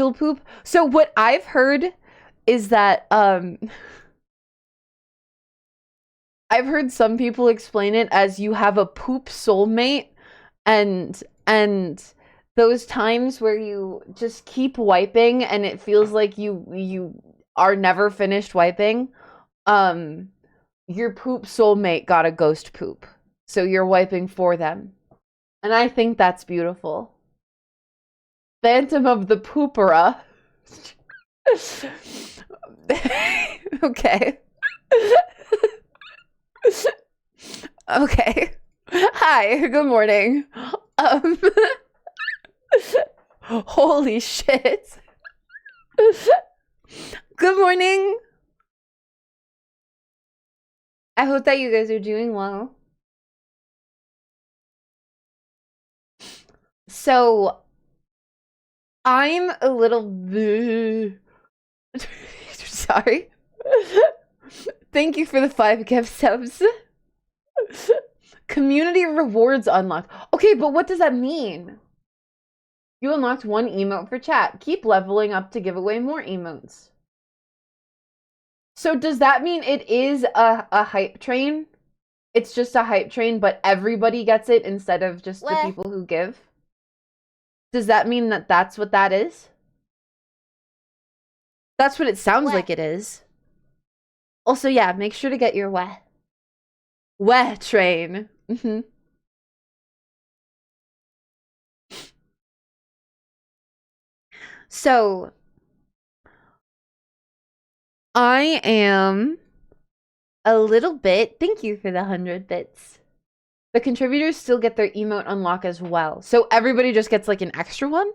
Still poop. So what I've heard is that I've heard some people explain it as you have a poop soulmate, and those times where you just keep wiping and it feels like you are never finished wiping, your poop soulmate got a ghost poop. So you're wiping for them. And I think that's beautiful. Phantom of the Poopera. Okay. Okay. Hi, good morning. Holy shit. Good morning. I hope that you guys are doing well. So, I'm a little... Sorry. Thank you for the 5 gift subs. Community rewards unlocked. Okay, but what does that mean? You unlocked 1 emote for chat. Keep leveling up to give away more emotes. So does that mean it is a hype train? It's just a hype train, but everybody gets it instead of just the people who give? Does that mean that that's what that is? That's what it sounds like it is. Also, yeah, make sure to get your weh train. So, I am a little bit... Thank you for the 100 bits. The contributors still get their emote unlock as well. So everybody just gets like an extra one?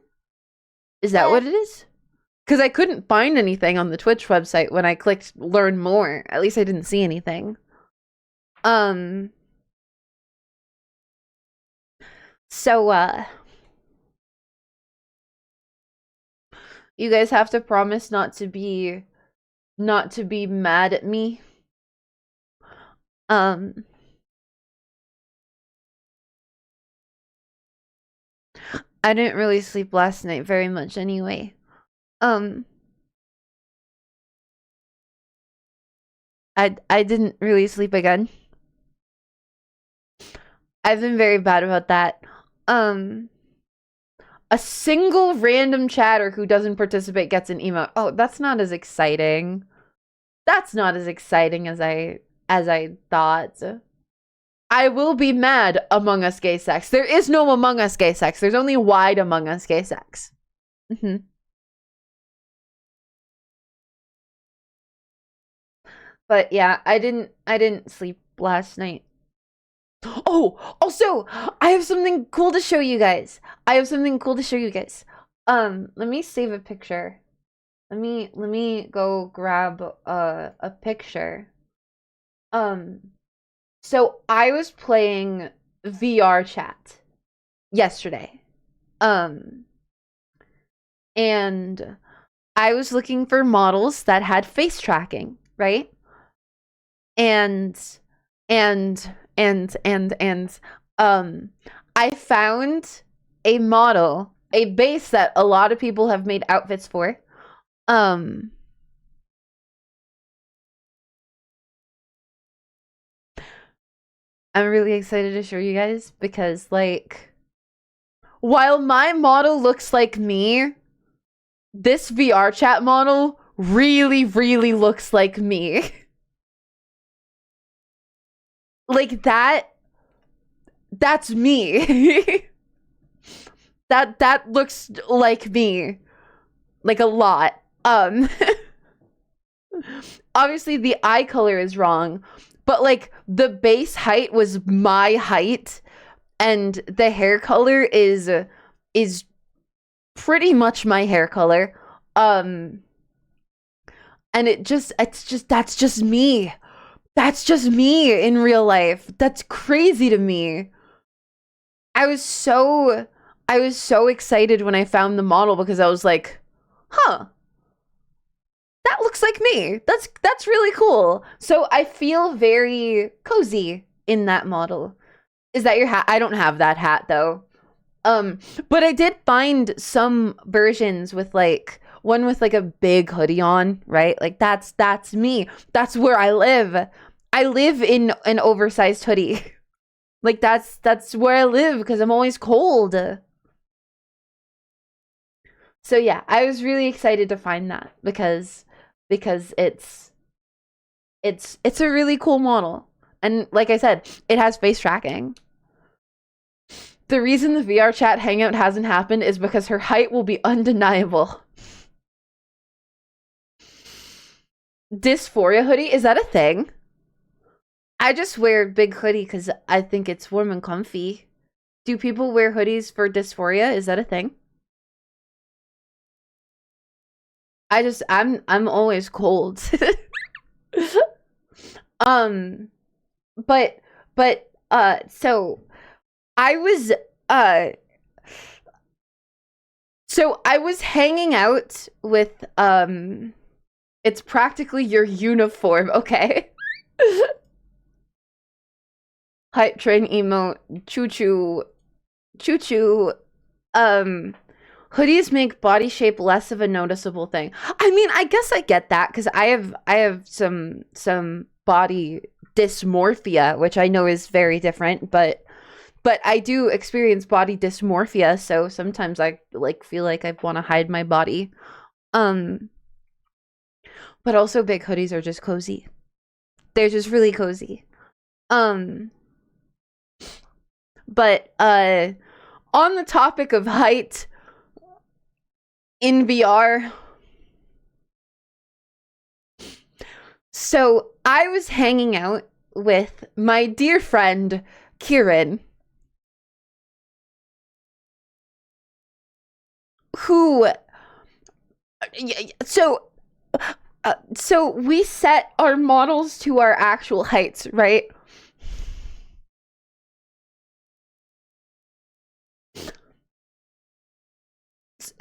Is that what it is? Because I couldn't find anything on the Twitch website when I clicked learn more. At least I didn't see anything. So, you guys have to promise not to be mad at me. I didn't really sleep last night very much anyway. I didn't really sleep again. I've been very bad about that. A single random chatter who doesn't participate gets an emote. Oh, that's not as exciting. That's not as exciting as I thought. I will be mad, Among Us gay sex. There is no Among Us gay sex. There's only wide Among Us gay sex. But yeah, I didn't sleep last night. Oh, also, I have something cool to show you guys. Let me save a picture. Let me go grab a picture. So I was playing VR chat yesterday. And I was looking for models that had face tracking, right? And I found a model, a base that a lot of people have made outfits for. I'm really excited to show you guys because, like, while my model looks like me, this VR chat model really, really looks like me. Like, that's me. that looks like me. Like, a lot. Obviously the eye color is wrong, but like the base height was my height and the hair color is pretty much my hair color. And that's just me. That's just me in real life. That's crazy to me. I was so excited when I found the model because I was like, huh, that looks like me. That's really cool. So I feel very cozy in that model. Is that your hat? I don't have that hat though. But I did find some versions with like one with like a big hoodie on, right? Like that's me. That's where I live. I live in an oversized hoodie. Like that's where I live because I'm always cold. So yeah, I was really excited to find that because it's a really cool model. And like I said, it has face tracking. The reason the VR chat hangout hasn't happened is because her height will be undeniable. Dysphoria hoodie? Is that a thing? I just wear big hoodie because I think it's warm and comfy. Do people wear hoodies for dysphoria? Is that a thing? I'm always cold. um but so I was uh so I was hanging out with it's practically your uniform, okay? Hype train emote, choo choo, choo choo. Hoodies make body shape less of a noticeable thing. I mean, I guess I get that because I have some body dysmorphia, which I know is very different, but I do experience body dysmorphia, so sometimes I like feel like I want to hide my body. But also big hoodies are just cozy. They're just really cozy. But on the topic of height in VR, so I was hanging out with my dear friend Kieran, who so we set our models to our actual heights, right?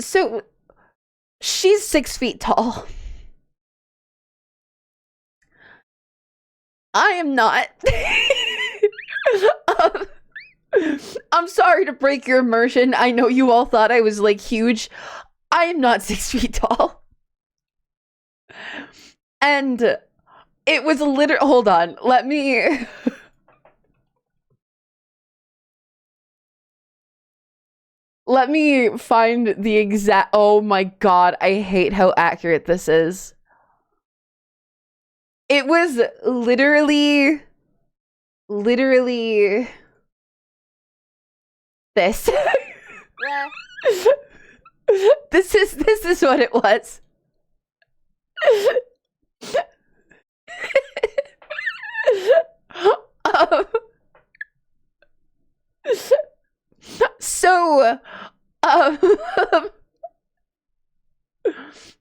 So she's 6 feet tall. I am not. um, I'm sorry to break your immersion. I know you all thought I was like huge. I am not 6 feet tall. And it was literally, hold on, let me find the exact, oh my god, I hate how accurate this is. It was literally this. This is what it was. um, so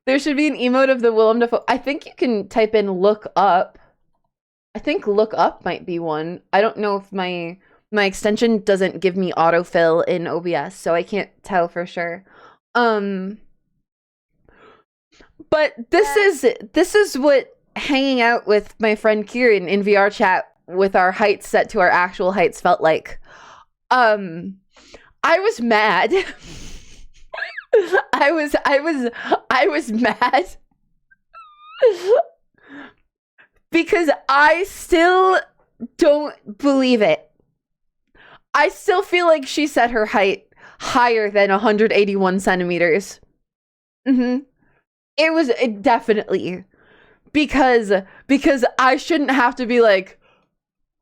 there should be an emote of the Willem Dafoe. I think you can type in look up. I think look up might be one. I don't know if my extension doesn't give me autofill in OBS, so I can't tell for sure. But this is what hanging out with my friend Kieran in VR chat with our heights set to our actual heights felt like. I was mad. I was mad because I still don't believe it. I still feel like she set her height higher than 181 centimeters. It was definitely because I shouldn't have to be like,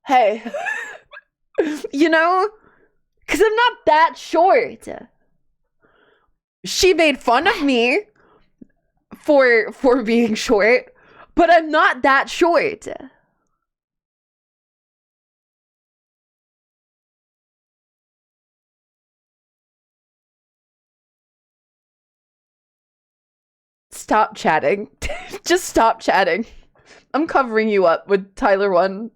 hey, you know, because I'm not that short. She made fun of me for being short, but I'm not that short. Stop chatting. Just stop chatting. I'm covering you up with Tyler 1.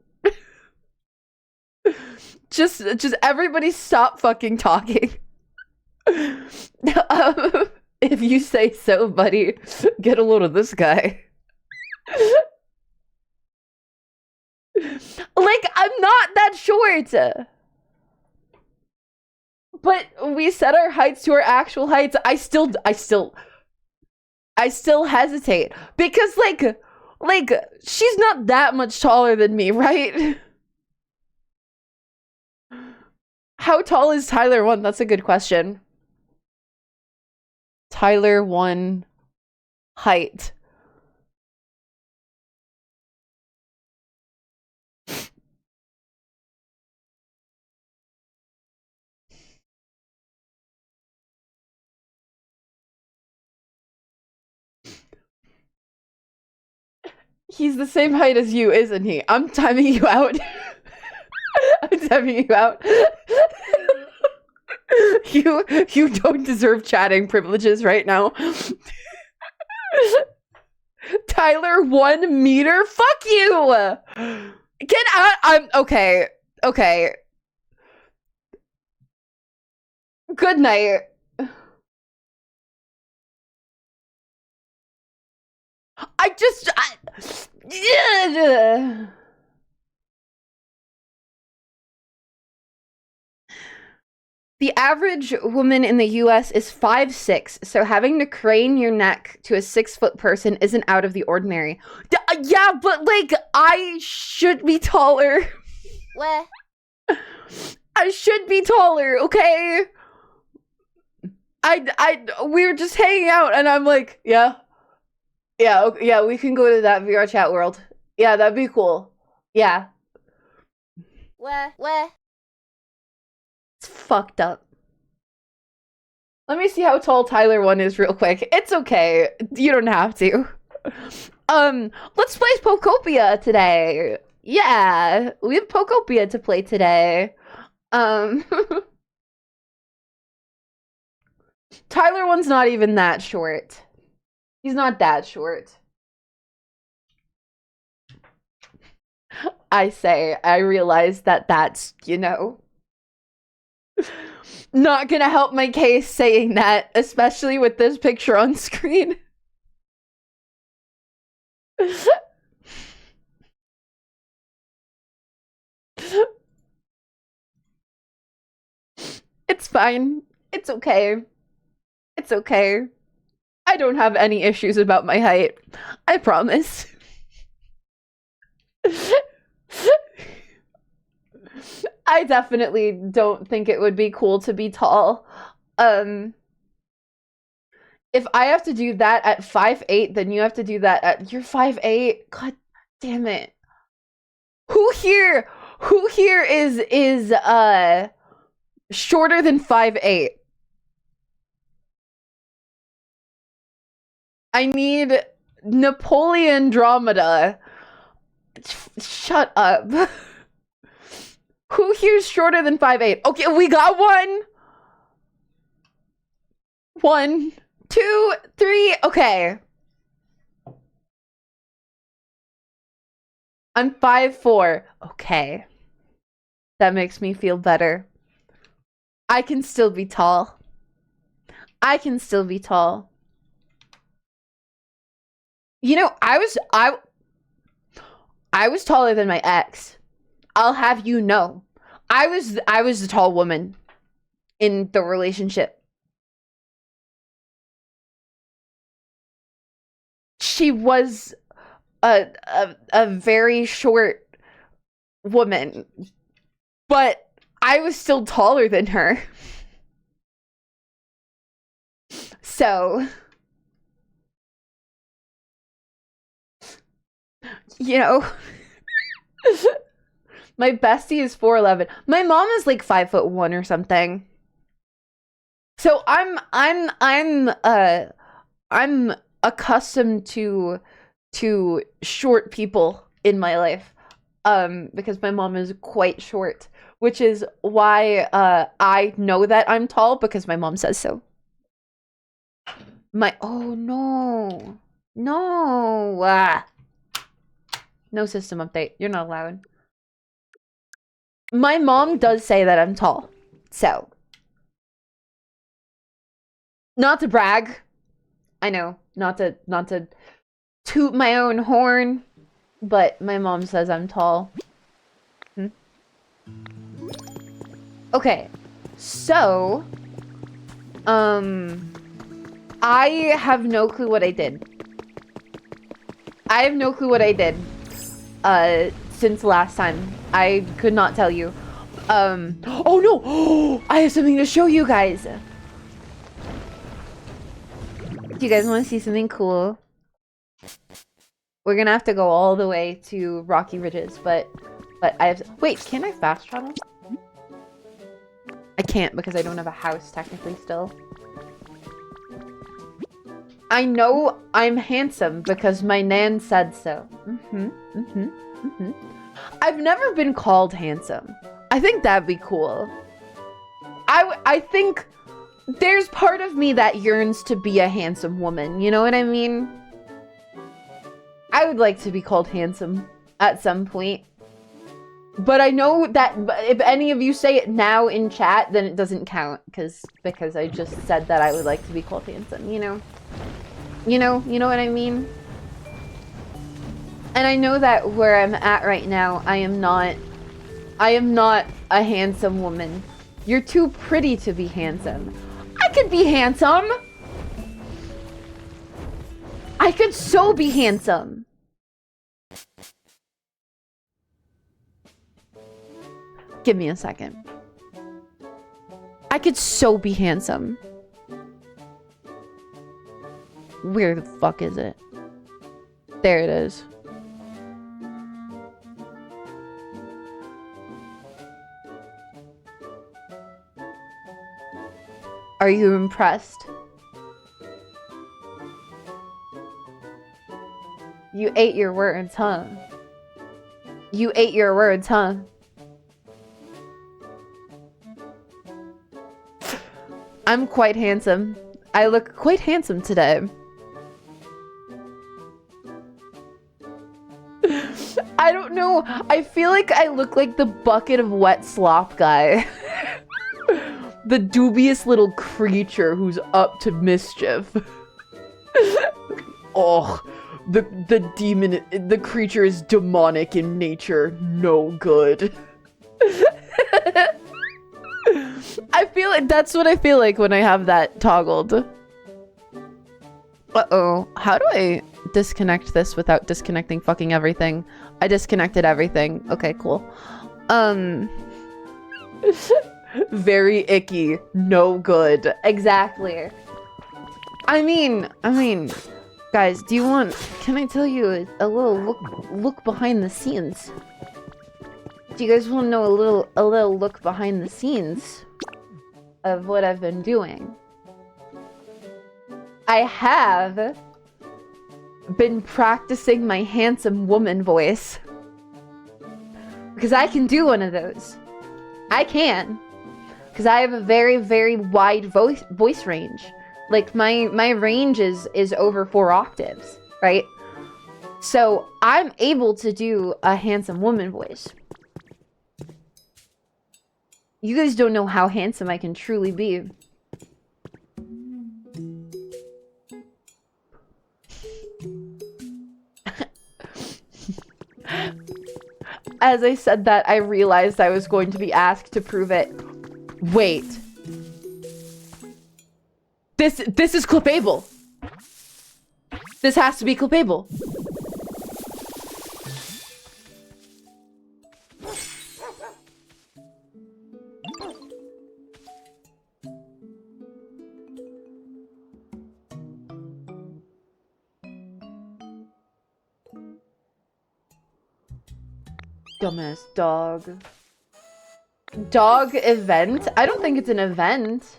just everybody stop fucking talking. If you say so, buddy, get a load of this guy. Like, I'm not that short. but we set our heights to our actual heights. I still hesitate because like she's not that much taller than me, right? How tall is Tyler 1? That's a good question. Tyler 1 height. He's the same height as you, isn't he? I'm timing you out. I'm timing you out. You don't deserve chatting privileges right now. Tyler 1 meter? Fuck you! Get out. I'm okay. Okay. Good night. The average woman in the US is 5'6", so having to crane your neck to a 6-foot person isn't out of the ordinary. Yeah, but like, I should be taller. What? I should be taller, okay? We were just hanging out, and I'm like, yeah, we can go to that VR chat world. Yeah, that'd be cool. Yeah. What? It's fucked up. Let me see how tall Tyler 1 is real quick. It's okay. You don't have to. Let's play Pokopia today. Yeah, we have Pokopia to play today. Tyler 1's not even that short. He's not that short. I realize that that's, you know, not gonna help my case saying that, especially with this picture on screen. It's fine. It's okay. It's okay. I don't have any issues about my height. I promise. I definitely don't think it would be cool to be tall. If I have to do that at 5'8", then you have to do that at... You're 5'8"? God damn it. Who here is shorter than 5'8"? I need Napoleon Andromeda. Shut up. Who here's shorter than 5'8"? Okay, we got one. 1, 2, 3. Okay. I'm 5'4". Okay. That makes me feel better. I can still be tall. I can still be tall. You know, I was taller than my ex. I'll have you know. I was the tall woman in the relationship. She was a very short woman, but I was still taller than her. So, you know, my bestie is 4'11". My mom is like 5'1" or something. So I'm accustomed to short people in my life, because my mom is quite short, which is why I know that I'm tall, because my mom says so. Oh no, no system update. You're not allowed. My mom does say that I'm tall, so not to brag. I know, not to toot my own horn, but my mom says I'm tall. Okay, So, I have no clue what I did. I have no clue what I did, since last time. I could not tell you. Oh no! I have something to show you guys! Do you guys want to see something cool? We're gonna have to go all the way to Rocky Ridges, but I have... Wait, can I fast travel? I can't because I don't have a house technically still. I know I'm handsome because my nan said so. I've never been called handsome. I think that'd be cool. I think there's part of me that yearns to be a handsome woman. You know what I mean? I would like to be called handsome at some point. But I know that if any of you say it now in chat, then it doesn't count because I just said that I would like to be called handsome, you know? You know what I mean? And I know that where I'm at right now, I am not a handsome woman. You're too pretty to be handsome. I could be handsome. I could so be handsome. Give me a second. I could so be handsome. Where the fuck is it? There it is. Are you impressed? You ate your words, huh? You ate your words, huh? I'm quite handsome. I look quite handsome today. I don't know. I feel like I look like the bucket of wet slop guy. The dubious little creature who's up to mischief. Oh, the demon, the creature is demonic in nature. No good. I feel like that's what I feel like when I have that toggled. Uh-oh. How do I disconnect this without disconnecting fucking everything? I disconnected everything. Okay, cool. Very icky. No good. Exactly. I mean, guys, do you want... Can I tell you a little look behind the scenes? Do you guys want to know a little look behind the scenes of what I've been doing? I have been practicing my handsome woman voice. Because I can do one of those. I can. Because I have a very, very wide voice range. Like, my range is over 4 octaves, right? So, I'm able to do a handsome woman voice. You guys don't know how handsome I can truly be. As I said that, I realized I was going to be asked to prove it. Wait. This is clippable. This has to be clippable. Dumbass dog. Dog event? I don't think it's an event.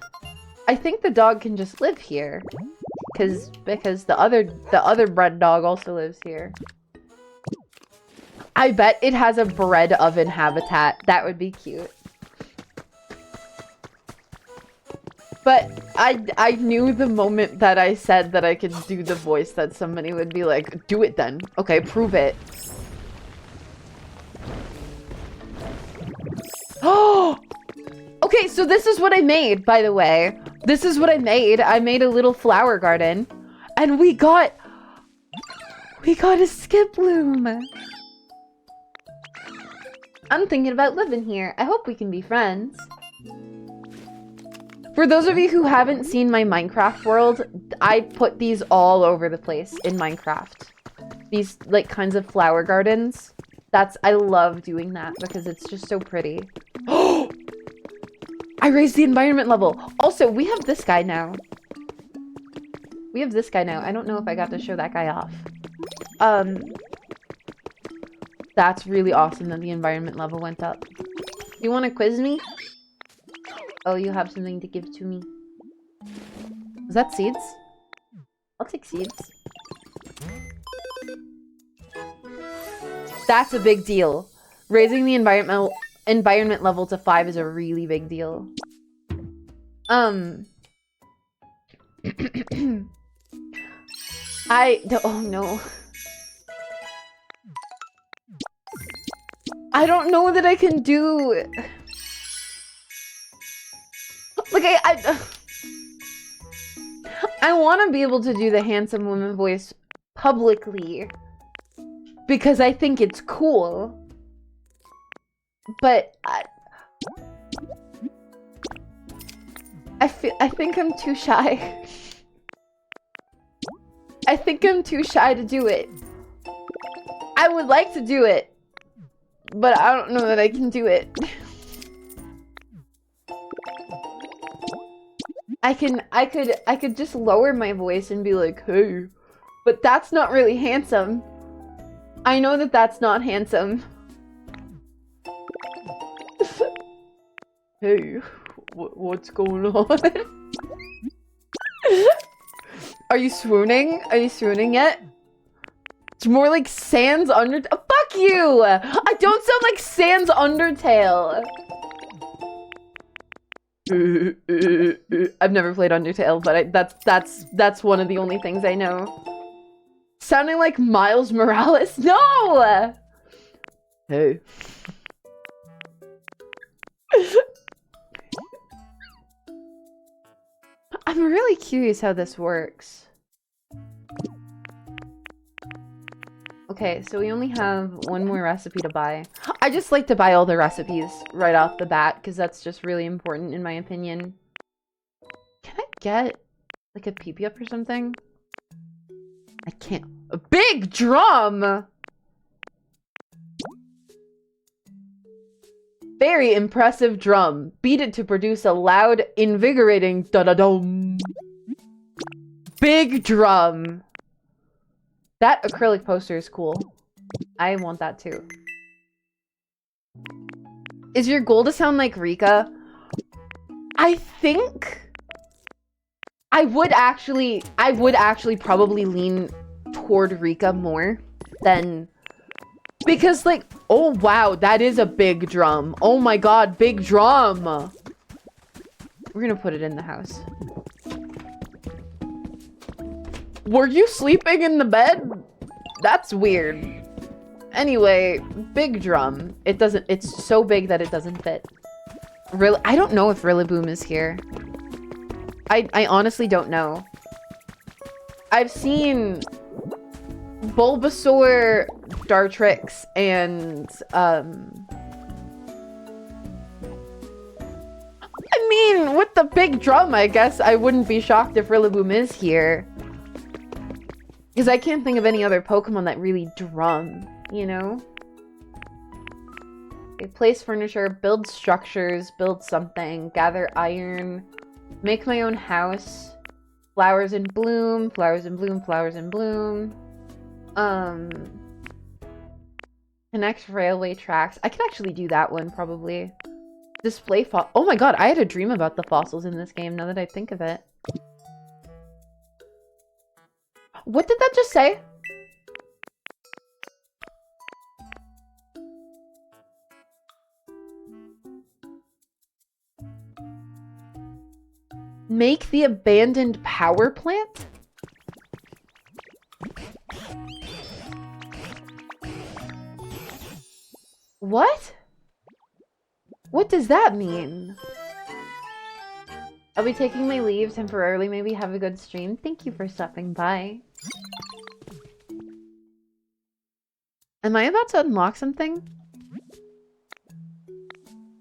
I think the dog can just live here. Because the other bread dog also lives here. I bet it has a bread oven habitat. That would be cute. But I knew the moment that I said that I could do the voice that somebody would be like, do it then. Okay, prove it. Oh! Okay, so this is what I made, by the way. This is what I made. I made a little flower garden. And we got a skip bloom. I'm thinking about living here. I hope we can be friends. For those of you who haven't seen my Minecraft world, I put these all over the place in Minecraft. These, like, kinds of flower gardens. I love doing that because it's just so pretty. Oh! I raised the environment level. Also, we have this guy now. I don't know if I got to show that guy off. That's really awesome that the environment level went up. You want to quiz me? Oh, you have something to give to me. Is that seeds? I'll take seeds. That's a big deal. Raising the environment level to 5 is a really big deal. Oh no. I don't know that I can do... Like, I want to be able to do the handsome woman voice publicly because I think it's cool. But I think I'm too shy. I think I'm too shy to do it. I would like to do it, but I don't know that I can do it. I could just lower my voice and be like, hey, but that's not really handsome. I know that that's not handsome. Hey, what's going on? Are you swooning? Are you swooning yet? It's more like Sans Undertale. Fuck you! I don't sound like Sans Undertale. I've never played Undertale, but that's one of the only things I know. Sounding like Miles Morales? No! Hey. I'm really curious how this works. Okay, so we only have one more recipe to buy. I just like to buy all the recipes right off the bat because that's just really important in my opinion. Can I get like a peepee up or something? I can't. A big drum! Very impressive drum. Beat it to produce a loud, invigorating da-da-dum. Big drum. That acrylic poster is cool. I want that too. Is your goal to sound like Rika? I think I would actually probably lean toward Rika more than, because like, oh wow, that is a big drum. Oh my god, big drum. We're gonna put it in the house. Were you sleeping in the bed? That's weird. Anyway, big drum. It's so big that it doesn't fit. Really, I don't know if Rillaboom is here. I honestly don't know. I've seen Bulbasaur, Dartrix, and I mean, with the big drum, I guess I wouldn't be shocked if Rillaboom is here. Because I can't think of any other Pokemon that really drum, you know? Okay, place furniture, build structures, build something, gather iron, make my own house, flowers in bloom, flowers in bloom, flowers in bloom. Connect railway tracks. I could actually do that one, probably. Display oh my god, I had a dream about the fossils in this game, now that I think of it. What did that just say? Make the abandoned power plant? What? What does that mean? I'll be taking my leave temporarily. Maybe have a good stream. Thank you for stopping by. Am I about to unlock something?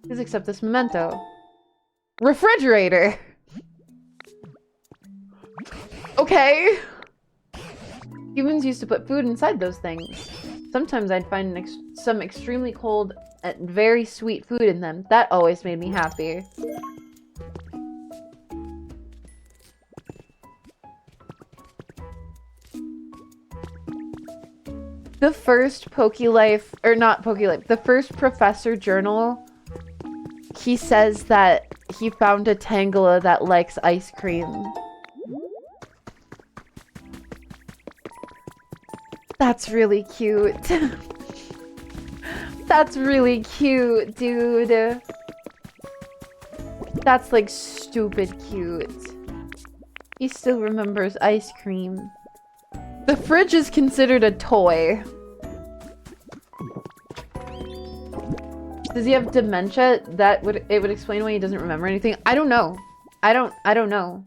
Please accept this memento. Refrigerator! Okay. Humans used to put food inside those things. Sometimes I'd find some extremely cold and very sweet food in them. That always made me happy. The first PokeLife, or not PokeLife, the first Professor Journal, he says that he found a Tangela that likes ice cream. That's really cute. That's really cute, dude. That's like stupid cute. He still remembers ice cream. The fridge is considered a toy. Does he have dementia? It would explain why he doesn't remember anything. I don't know. I don't know.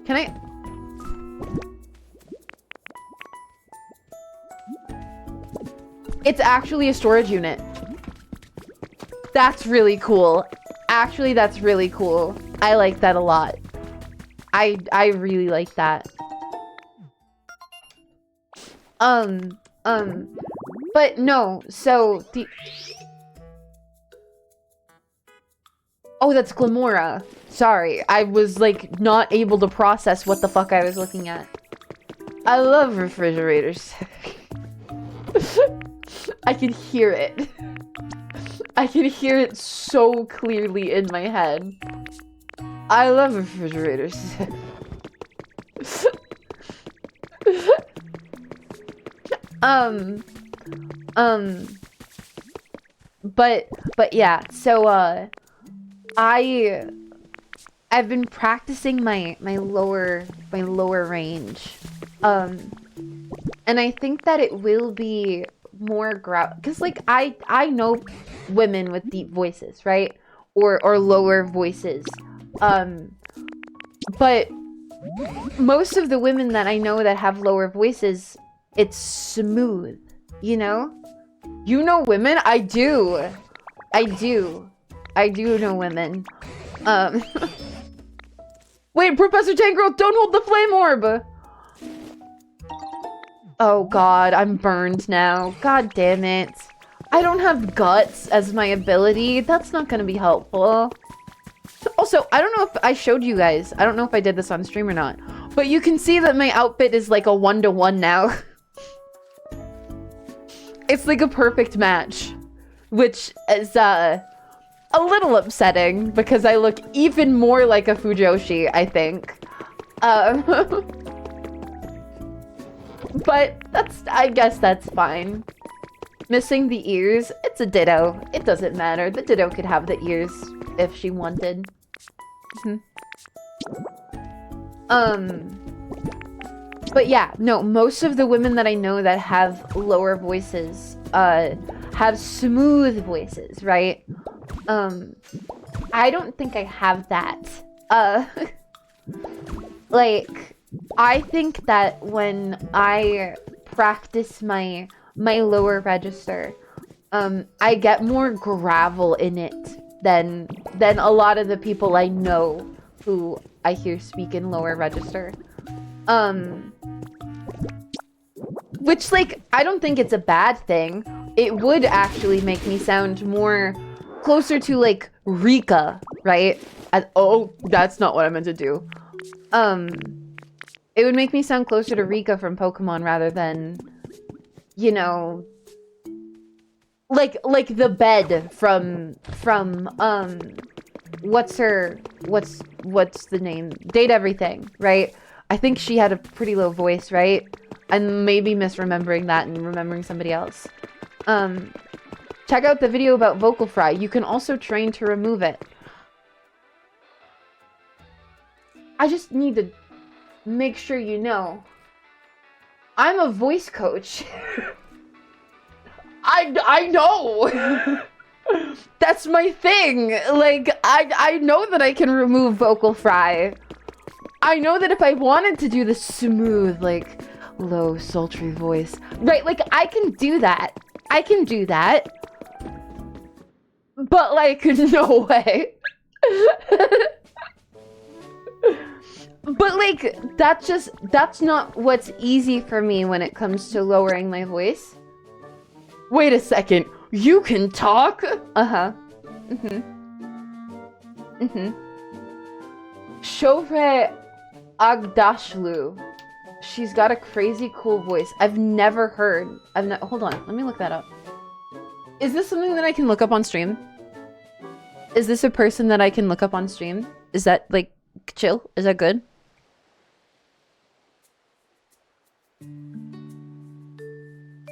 Can I? It's actually a storage unit. That's really cool. Actually, that's really cool. I like that a lot. I really like that. But no, so the... Oh, that's Glamora. Sorry, I was like not able to process what the fuck I was looking at. I love refrigerators. I can hear it. I can hear it so clearly in my head. I love refrigerators. But yeah, so I've been practicing my lower range. And I think that it will be more because like I know women with deep voices, right? Or lower voices. But most of the women that I know that have lower voices, it's smooth, you know? You know women? I do. I do know women. Wait, Professor Tangrowth, don't hold the flame orb! Oh god, I'm burned now. God damn it. I don't have guts as my ability. That's not gonna be helpful. Also, I don't know if I showed you guys. I don't know if I did this on stream or not. But you can see that my outfit is like a 1-to-1 now. It's like a perfect match. Which is, a little upsetting. Because I look even more like a Fujoshi, I think. But I guess that's fine. Missing the ears, it's a ditto. It doesn't matter. The ditto could have the ears if she wanted. But yeah, no, most of the women that I know that have lower voices, have smooth voices, right? I don't think I have that. Like, I think that when I practice my lower register, I get more gravel in it than a lot of the people I know who I hear speak in lower register. Which, like, I don't think it's a bad thing. It would actually make me sound more closer to, like, Rika, right? Oh, that's not what I meant to do. It would make me sound closer to Rika from Pokemon rather than, you know, like the bed from what's the name? Date Everything, right? I think she had a pretty low voice, right? I'm maybe misremembering that and remembering somebody else. Check out the video about vocal fry. You can also train to remove it. I just need to make sure you know. I'm a voice coach. I know. That's my thing. Like, I know that I can remove vocal fry. I know that if I wanted to do the smooth, like, low, sultry voice, right, like, I can do that. I can do that. But, like, no way. But like, that's not what's easy for me when it comes to lowering my voice. Wait a second, you can talk? Uh-huh. Shove Agdashlu. She's got a crazy cool voice. I've never heard. Hold on, let me look that up. Is this something that I can look up on stream? Is this a person that I can look up on stream? Is that like chill? Is that good?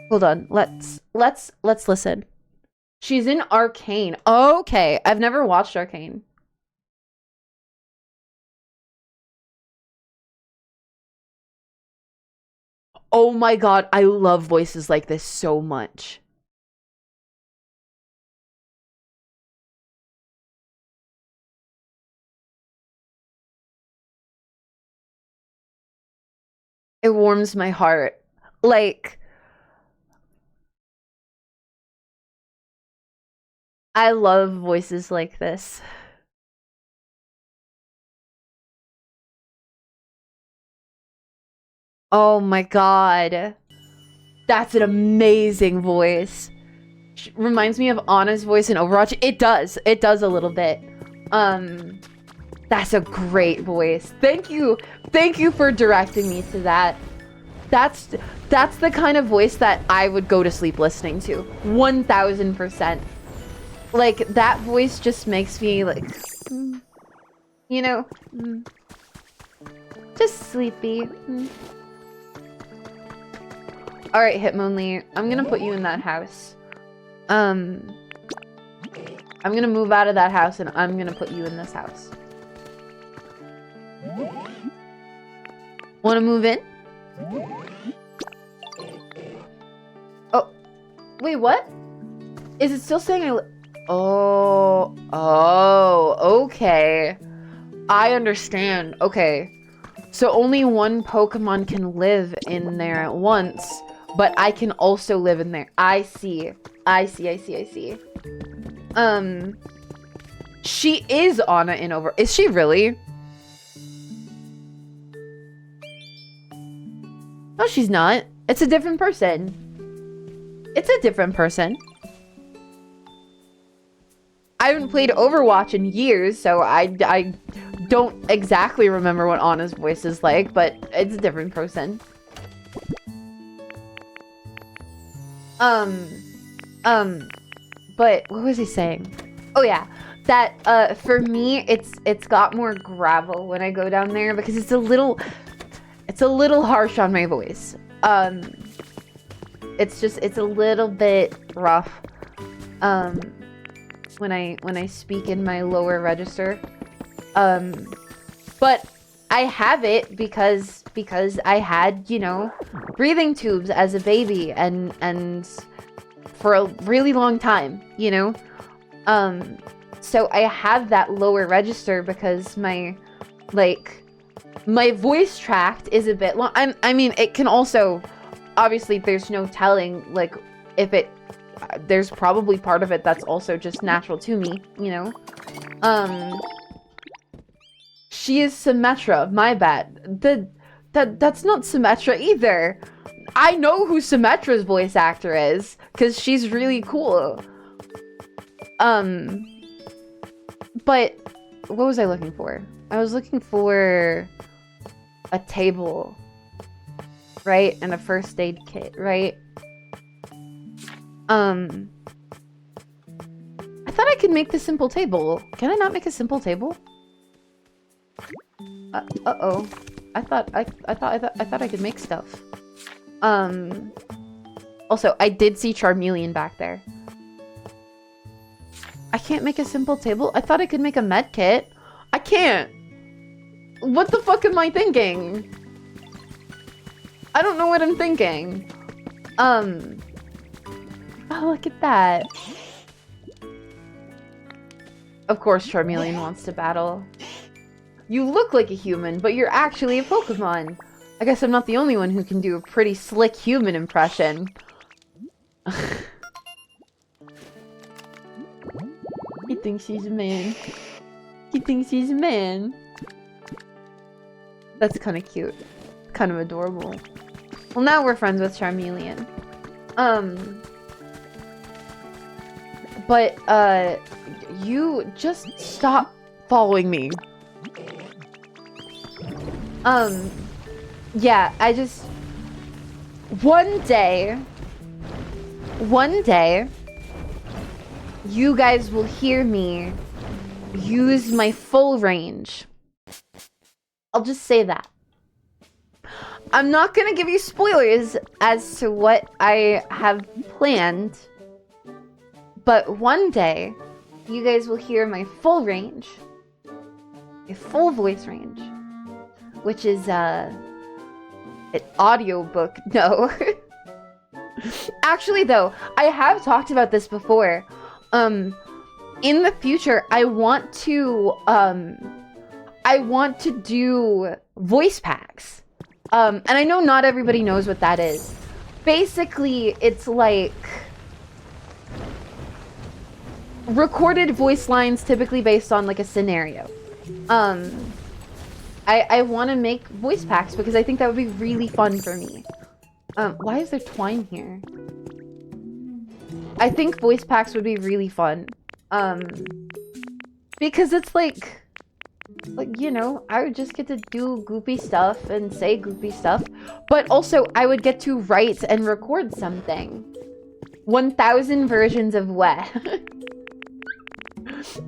Hold on. Let's listen. She's in Arcane. Okay, I've never watched Arcane. Oh my god, I love voices like this so much. It warms my heart. Like, I love voices like this. Oh my god. That's an amazing voice. Reminds me of Anna's voice in Overwatch. It does. It does a little bit. That's a great voice. Thank you. Thank you for directing me to that. That's the kind of voice that I would go to sleep listening to. 1000%. Like, that voice just makes me like, you know, just sleepy. All right, Hitmonlee, I'm gonna put you in that house. I'm gonna move out of that house and I'm gonna put you in this house. Wanna move in? Oh, wait, what? Is it still saying oh, okay. I understand. Okay. So only one Pokemon can live in there at once, but I can also live in there. I see. She is Anna in Over. Is she really? No, she's not. It's a different person. It's a different person. I haven't played Overwatch in years, so I don't exactly remember what Anna's voice is like, but it's a different person. But what was he saying? Oh yeah, that for me it's got more gravel when I go down there because it's a little harsh on my voice. It's a little bit rough when I speak in my lower register. But I have it because I had, you know, breathing tubes as a baby and for a really long time, you know. So I have that lower register because my voice tract is a bit long. I mean, it can also, obviously there's no telling, like, if it, there's probably part of it that's also just natural to me, you know. She is Symmetra, my bad. That's not Symmetra either. I know who Symmetra's voice actor is, because she's really cool. But what was I looking for? I was looking for a table, right? And a first aid kit, right? I thought I could make the simple table. Can I not make a simple table? Uh-oh. I thought I could make stuff. Also, I did see Charmeleon back there. I can't make a simple table? I thought I could make a med kit. I can't. What the fuck am I thinking? I don't know what I'm thinking. Oh, look at that. Of course Charmeleon wants to battle. You look like a human, but you're actually a Pokemon. I guess I'm not the only one who can do a pretty slick human impression. He thinks he's a man. He thinks he's a man. That's kind of cute. Kind of adorable. Well, now we're friends with Charmeleon. But, you just stop following me. Yeah, I just... One day, you guys will hear me use my full range. I'll just say that. I'm not gonna give you spoilers as to what I have planned, but one day, you guys will hear my full range. A full voice range. Which is, an audiobook. No. Actually, though, I have talked about this before. In the future, I want to do voice packs. And I know not everybody knows what that is. Basically, it's like recorded voice lines typically based on like a scenario. I want to make voice packs because I think that would be really fun for me. Why is there twine here? I think voice packs would be really fun. Because it's like, you know, I would just get to do goofy stuff and say goofy stuff. But also, I would get to write and record something. 1,000 versions of Weh.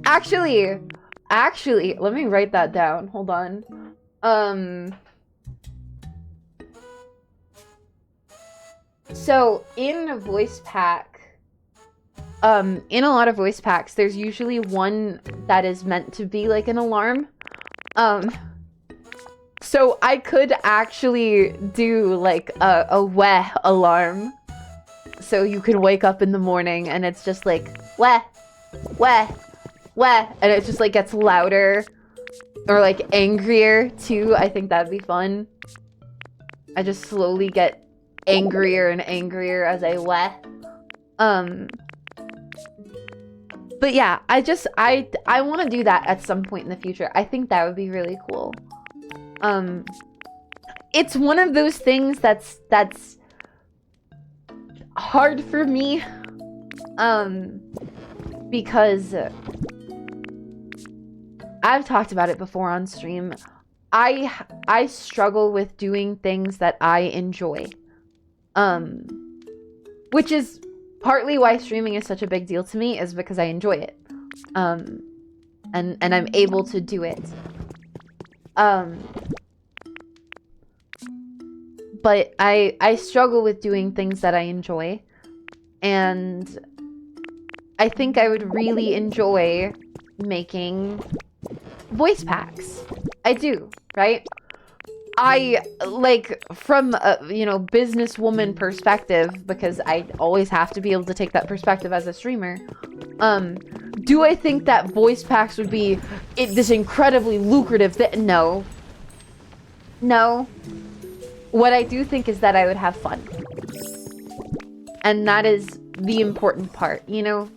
Actually, let me write that down. Hold on. So in a voice pack, in a lot of voice packs, there's usually one that is meant to be like an alarm. So I could actually do like a Weh alarm. So you can wake up in the morning and it's just like, Weh, Weh, Weh, and it just like gets louder or like angrier too. I think that'd be fun. I just slowly get angrier and angrier as I Weh. But yeah, I want to do that at some point in the future. I think that would be really cool. It's one of those things that's hard for me. Because I've talked about it before on stream. I struggle with doing things that I enjoy. Which is partly why streaming is such a big deal to me, is because I enjoy it. And I'm able to do it. But I struggle with doing things that I enjoy. And I think I would really enjoy making voice packs. I do, right? I, like, from a, you know, businesswoman perspective, because I always have to be able to take that perspective as a streamer, do I think that voice packs would be this incredibly lucrative thing? No. No. What I do think is that I would have fun. And that is the important part, you know?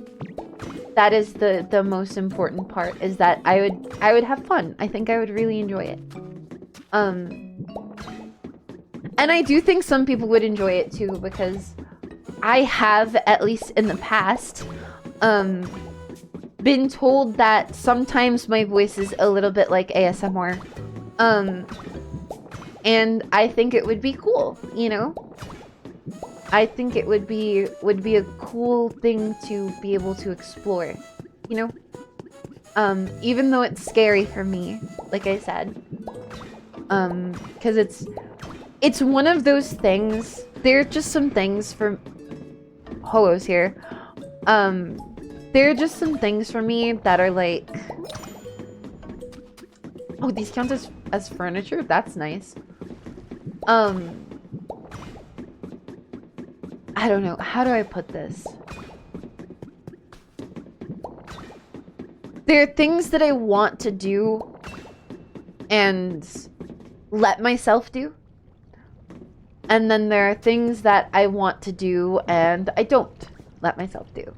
That is the most important part, is that I would have fun. I think I would really enjoy it. And I do think some people would enjoy it too, because I have, at least in the past, been told that sometimes my voice is a little bit like ASMR. And I think it would be cool, you know? I think it would be a cool thing to be able to explore, you know? Even though it's scary for me, like I said. Because it's one of those things. There are just some things for Ho-Oh's here. There are just some things for me that are like, oh, these count as furniture? That's nice. I don't know. How do I put this? There are things that I want to do and let myself do. And then there are things that I want to do and I don't let myself do.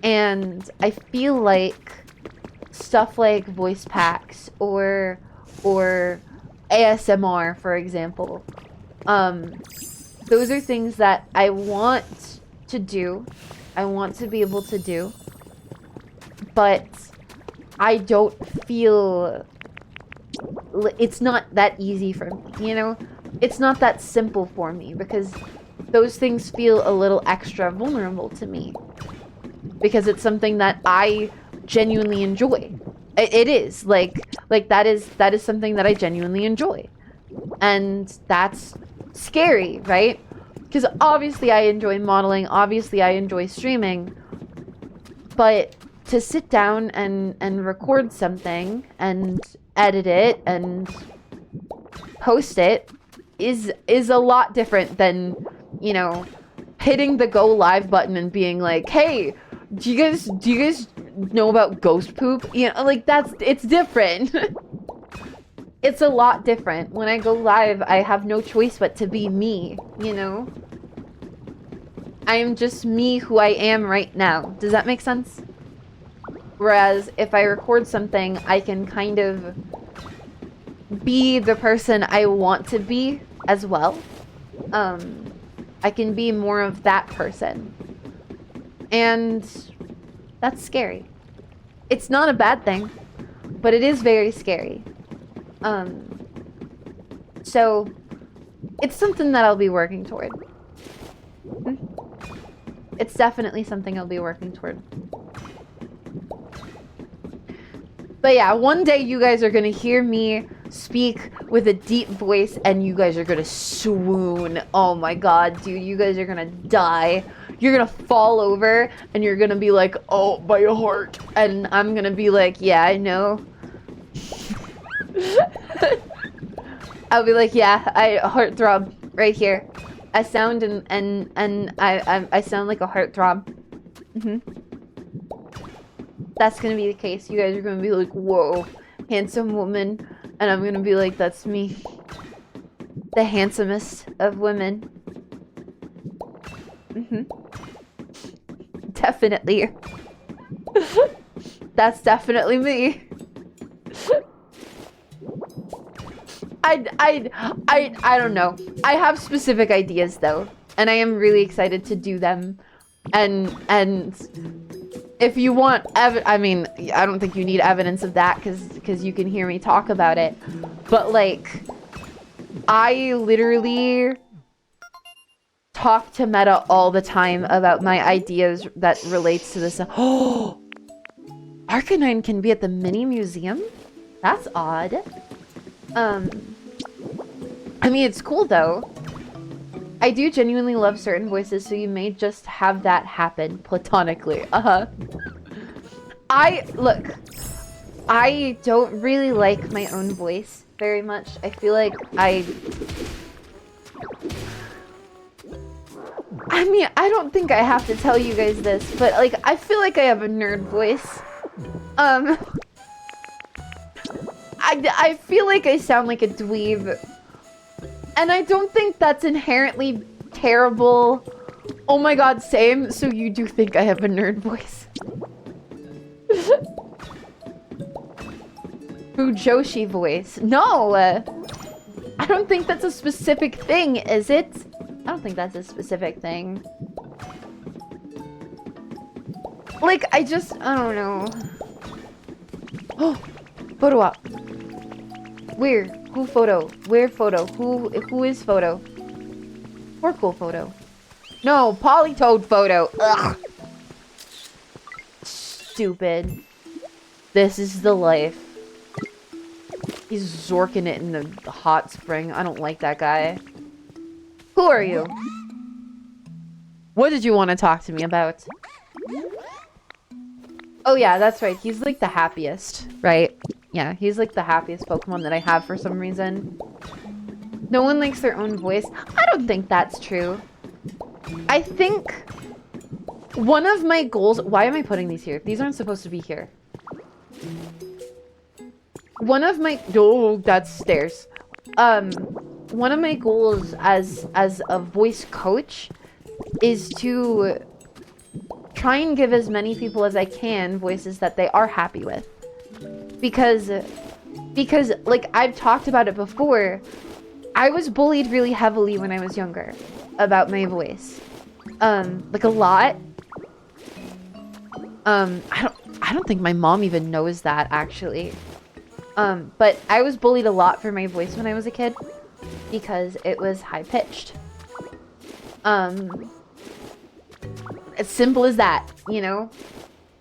And I feel like stuff like voice packs or ASMR, for example. Those are things that I want to do. I want to be able to do. But I don't feel it's not that easy for me, you know? It's not that simple for me because those things feel a little extra vulnerable to me. Because it's something that I genuinely enjoy. It is like that is something that I genuinely enjoy. And that's scary, right? Because obviously I enjoy modeling, obviously I enjoy streaming, but to sit down and record something and edit it and post it is a lot different than, you know, hitting the go live button and being like, hey, do you guys know about ghost poop? You know, like it's different. It's a lot different. When I go live, I have no choice but to be me, you know? I am just me who I am right now. Does that make sense? Whereas if I record something, I can kind of be the person I want to be as well. I can be more of that person. And that's scary. It's not a bad thing, but it is very scary. So it's something that I'll be working toward. It's definitely something I'll be working toward. But yeah, one day you guys are gonna hear me speak with a deep voice and you guys are gonna swoon. Oh my god, dude, you guys are gonna die. You're gonna fall over and you're gonna be like, oh, my heart. And I'm gonna be like, yeah, I know. I'll be like, yeah, I heartthrob right here. I sound and I sound like a heartthrob. That's gonna be the case. You guys are gonna be like, whoa, handsome woman. And I'm gonna be like, that's me. The handsomest of women. Definitely. That's definitely me. I don't know. I have specific ideas though, and I am really excited to do them. And if you want I mean, I don't think you need evidence of that because you can hear me talk about it. But like, I literally talk to Meta all the time about my ideas that relates to this. Oh, Arcanine can be at the mini museum? That's odd. I mean, it's cool though. I do genuinely love certain voices, so you may just have that happen platonically. Look, I don't really like my own voice very much. I feel like I mean, I don't think I have to tell you guys this, but like, I feel like I have a nerd voice. I feel like I sound like a dweeb. And I don't think that's inherently terrible. Oh my god, same. So you do think I have a nerd voice? Fujoshi voice. No! I don't think that's a specific thing, is it? I don't think that's a specific thing. Like, I don't know. Oh! Photo op. Where? Who photo? Where photo? Who is photo? Or cool photo? No, Polytoad photo. Ugh. Stupid. This is the life. He's zorking it in the hot spring. I don't like that guy. Who are you? What did you want to talk to me about? Oh yeah, that's right. He's like the happiest, right? Yeah, he's like the happiest Pokemon that I have for some reason. No one likes their own voice. I don't think that's true. I think one of my goals... Why am I putting these here? These aren't supposed to be here. One of my... Oh, that's stairs. One of my goals as a voice coach is to try and give as many people as I can voices that they are happy with. because like I've talked about it before, I was bullied really heavily when I was younger about my voice. Like a lot. I don't think my mom even knows that actually. But I was bullied a lot for my voice when I was a kid because it was high pitched. As simple as that, you know?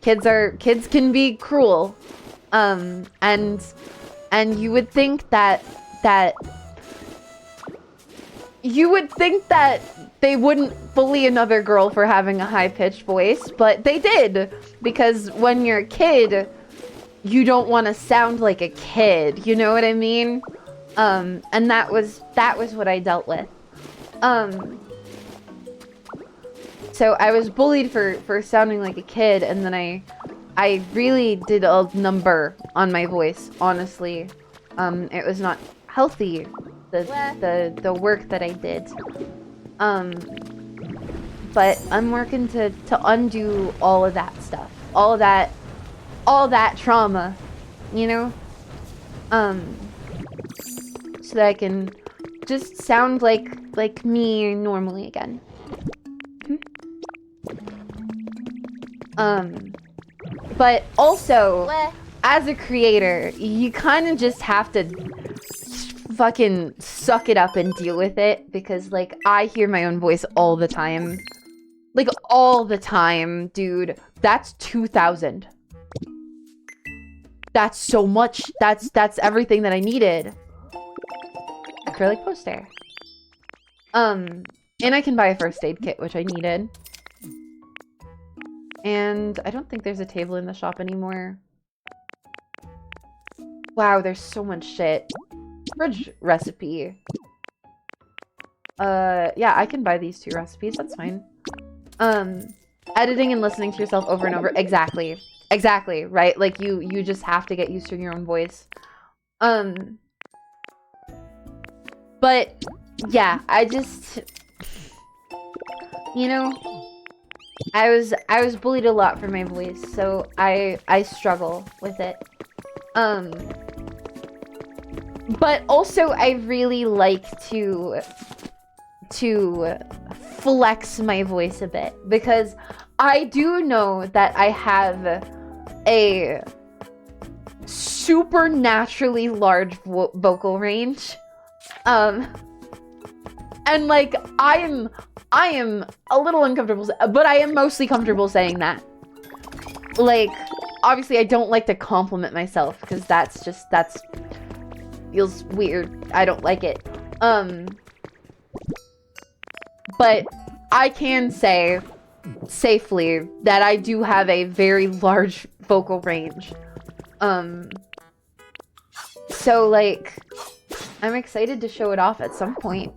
Kids can be cruel. And you would think that they wouldn't bully another girl for having a high-pitched voice, but they did. Because when you're a kid, you don't want to sound like a kid, you know what I mean? And that was what I dealt with. So I was bullied for sounding like a kid, and then I really did a number on my voice, honestly. It was not healthy, the work that I did. But I'm working to undo all of that stuff. All that trauma, you know? So that I can just sound like me normally again. But also, as a creator, you kind of just have to fucking suck it up and deal with it, because like I hear my own voice all the time. Like all the time, dude. That's 2,000. That's so much. That's everything that I needed. Acrylic poster. And I can buy a first aid kit, which I needed. And I don't think there's a table in the shop anymore. Wow, there's so much shit. Fridge recipe. Yeah, I can buy these 2 recipes, that's fine. Editing and listening to yourself over and over. Exactly. Exactly, right? Like, you just have to get used to your own voice. But, yeah, I just... You know... I was bullied a lot for my voice, so I struggle with it. But also I really like to flex my voice a bit, because I do know that I have a supernaturally large vocal range. And like I am a little uncomfortable, but I am mostly comfortable saying that. Like, obviously I don't like to compliment myself, because that's feels weird. I don't like it. But I can say safely that I do have a very large vocal range. So like, I'm excited to show it off at some point.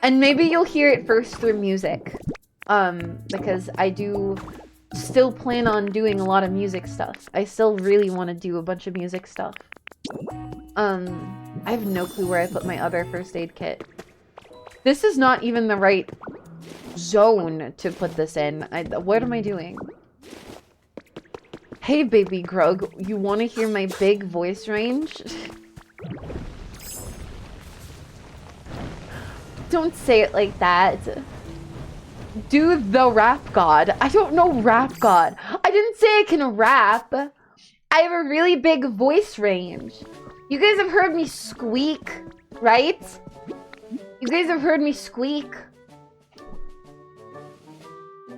And maybe you'll hear it first through music. Because I do still plan on doing a lot of music stuff. I still really want to do a bunch of music stuff. I have no clue where I put my other first aid kit. This is not even the right zone to put this in. What am I doing? Hey, baby Grug, you want to hear my big voice range? Don't say it like that. Do the rap god. I don't know rap god. I didn't say I can rap. I have a really big voice range. You guys have heard me squeak, right? You guys have heard me squeak.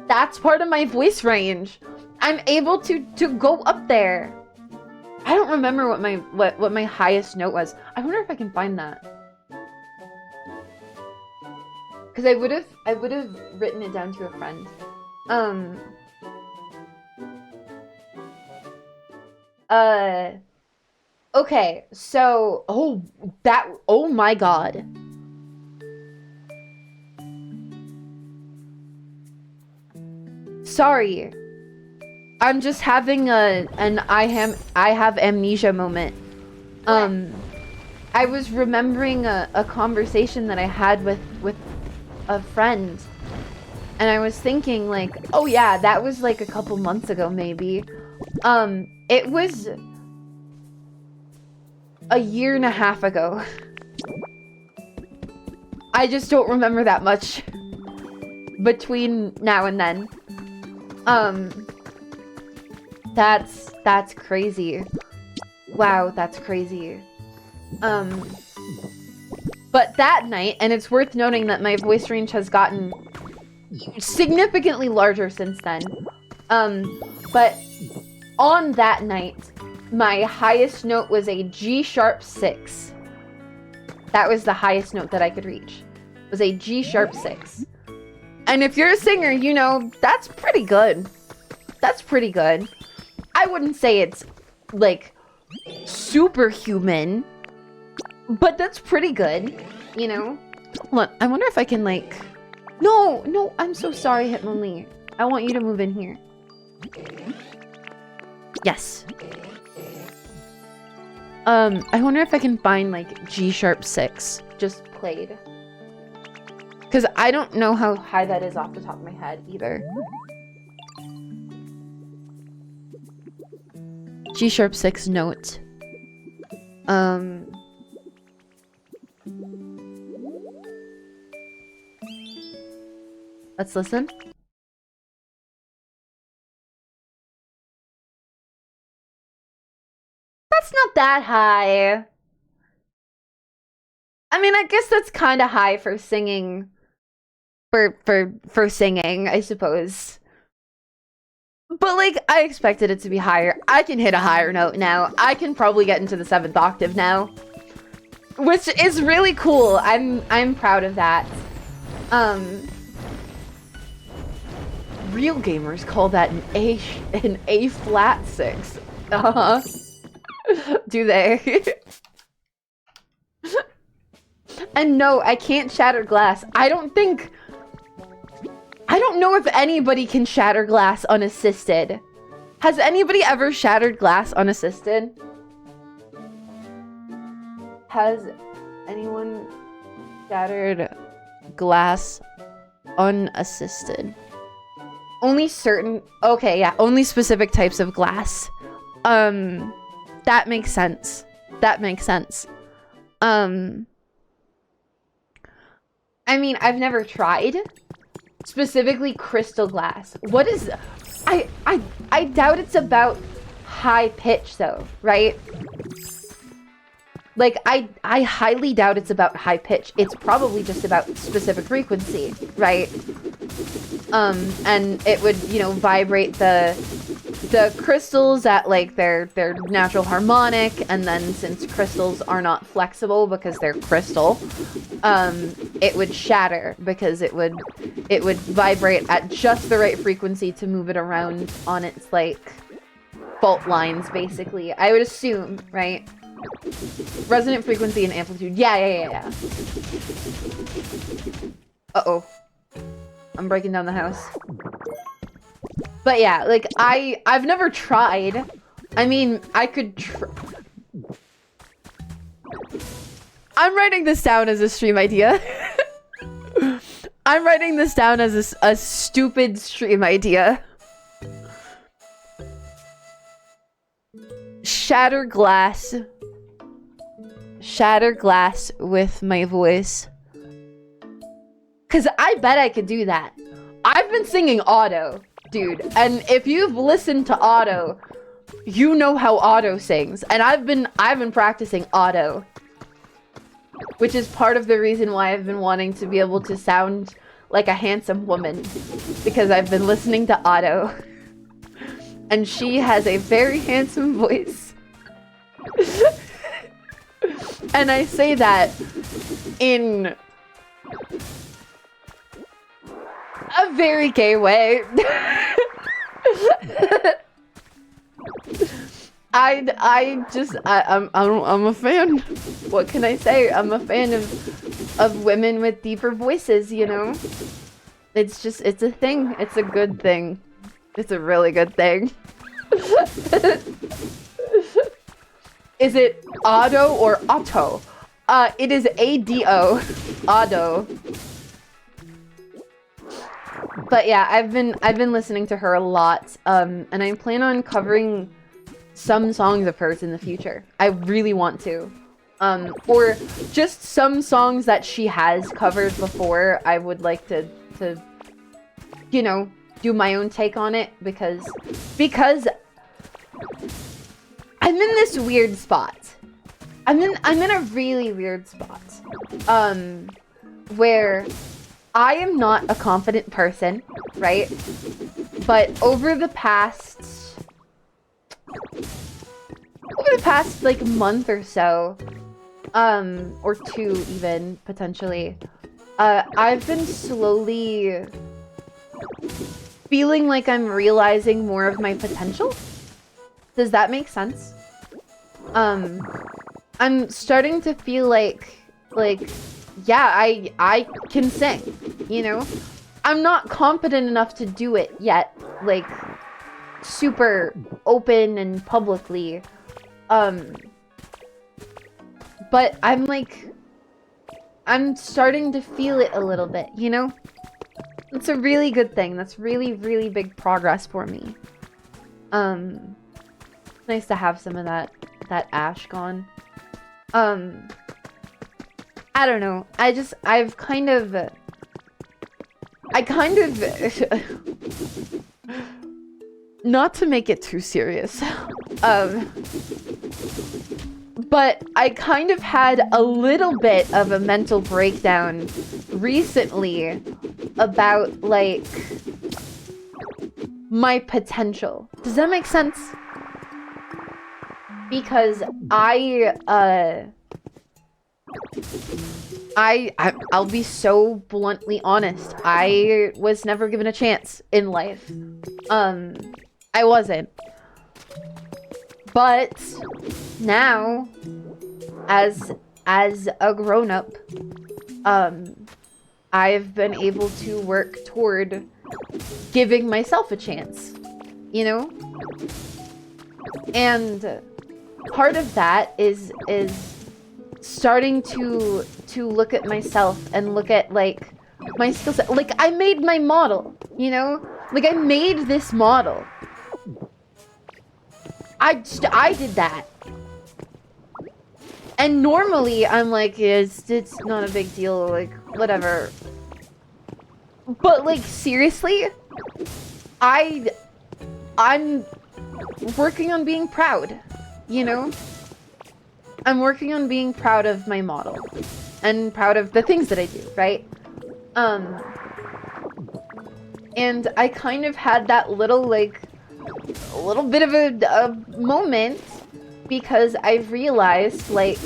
That's part of my voice range. I'm able to go up there. I don't remember what my highest note was. I wonder if I can find that. Because I would have written it down to a friend. Okay, so oh my god. Sorry. I'm just having an I have amnesia moment. I was remembering a conversation that I had with a friend, and I was thinking like, oh yeah, that was like a couple months ago maybe. It was a year and a half ago. I just don't remember that much between now and then. That's crazy. Wow, that's crazy. But that night, and it's worth noting that my voice range has gotten significantly larger since then. But on that night, my highest note was a G-sharp 6. That was the highest note that I could reach. It was a G-sharp 6. And if you're a singer, you know, that's pretty good. That's pretty good. I wouldn't say it's, like, superhuman, but that's pretty good, you know? Hold on, I wonder if I can, like... No, I'm so sorry, Hitmonlee. I want you to move in here. Yes. I wonder if I can find, like, G-sharp 6 just played. Because I don't know how high that is off the top of my head, either. G-sharp 6 note. Let's listen. That's not that high. I mean, I guess that's kind of high for singing. For singing, I suppose. But, like, I expected it to be higher. I can hit a higher note now. I can probably get into the 7th octave now. Which is really cool. I'm proud of that. Real gamers call that an A flat 6. Uh-huh. Do they? And no, I can't shatter glass. I don't know if anybody can shatter glass unassisted. Has anybody ever shattered glass unassisted? Has anyone shattered glass unassisted? Only certain... Okay, yeah, only specific types of glass. That makes sense. That makes sense. I mean, I've never tried. Specifically crystal glass. What is... I doubt it's about high pitch, though, right? Like, I highly doubt it's about high pitch. It's probably just about specific frequency, right? And it would, you know, vibrate the crystals at, like, their natural harmonic, and then since crystals are not flexible because they're crystal, it would shatter because it would vibrate at just the right frequency to move it around on its, like, fault lines, basically. I would assume, right? Resonant frequency and amplitude. Yeah. Uh-oh. I'm breaking down the house. But yeah, like, I've never tried. I mean, I could try. I'm writing this down as a stream idea. I'm writing this down as a stupid stream idea. Shatter glass with my voice. Cause I bet I could do that. I've been singing Otto, dude. And if you've listened to Otto, you know how Otto sings. And I've been practicing Otto. Which is part of the reason why I've been wanting to be able to sound like a handsome woman. Because I've been listening to Otto. And she has a very handsome voice. And I say that in a very gay way. I'm a fan. What can I say? I'm a fan of women with deeper voices, you know? It's a thing. It's a good thing. It's a really good thing. Is it Otto or Otto? It is A-D-O. Otto. But yeah, I've been listening to her a lot. And I plan on covering some songs of hers in the future. I really want to. Or just some songs that she has covered before. I would like to you know, do my own take on it because I'm in this weird spot. I'm in a really weird spot. Where I am not a confident person, right? But over the past like month or so, or two even potentially, I've been slowly feeling like I'm realizing more of my potential. Does that make sense? I'm starting to feel like yeah, I can sing, you know? I'm not confident enough to do it yet, like super open and publicly. But I'm starting to feel it a little bit, you know? It's a really good thing. That's really, really big progress for me. Nice to have some of that ash gone. I don't know. I kind of not to make it too serious. But I kind of had a little bit of a mental breakdown recently about, like, my potential. Does that make sense? Because I'll be so bluntly honest. I was never given a chance in life. I wasn't. But now, as a grown-up, I've been able to work toward giving myself a chance, you know? And part of that is starting to look at myself and look at, like, my skill set. Like, I made my model, you know? Like, I made this model. I did that. And normally, I'm like, it's not a big deal, like, whatever. But, like, seriously? I'm working on being proud, you know? I'm working on being proud of my model. And proud of the things that I do, right? And I kind of had that little, like, a little bit of a moment because I've realized, like,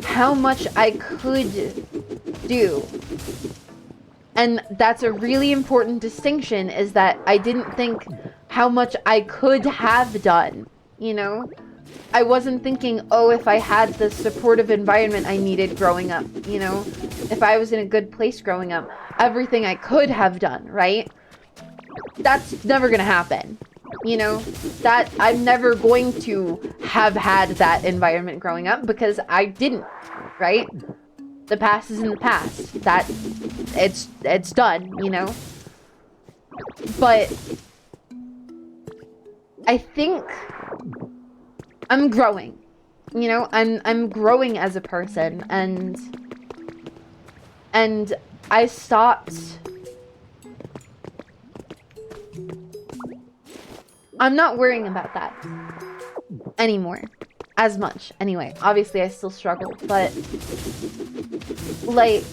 how much I could do. And that's a really important distinction, is that I didn't think how much I could have done, you know? I wasn't thinking, oh, if I had the supportive environment I needed growing up, you know? If I was in a good place growing up, everything I could have done, right? That's never gonna happen. You know, that I'm never going to have had that environment growing up because I didn't, right? The past is in the past. That it's done, you know? But I think I'm growing. You know, I'm growing as a person, and I stopped. I'm not worrying about that anymore as much. Anyway, obviously I still struggle, but like,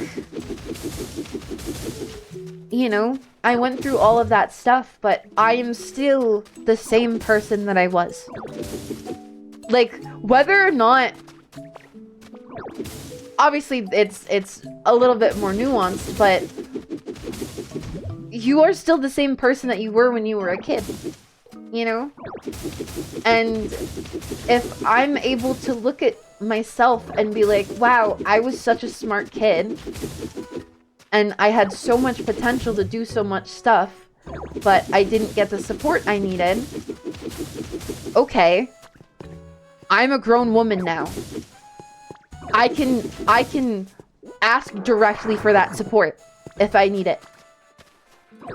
you know, I went through all of that stuff, but I am still the same person that I was. Like, whether or not, obviously it's a little bit more nuanced, but you are still the same person that you were when you were a kid. You know? And if I'm able to look at myself and be like, wow, I was such a smart kid, and I had so much potential to do so much stuff, but I didn't get the support I needed. Okay. I'm a grown woman now. I can ask directly for that support if I need it.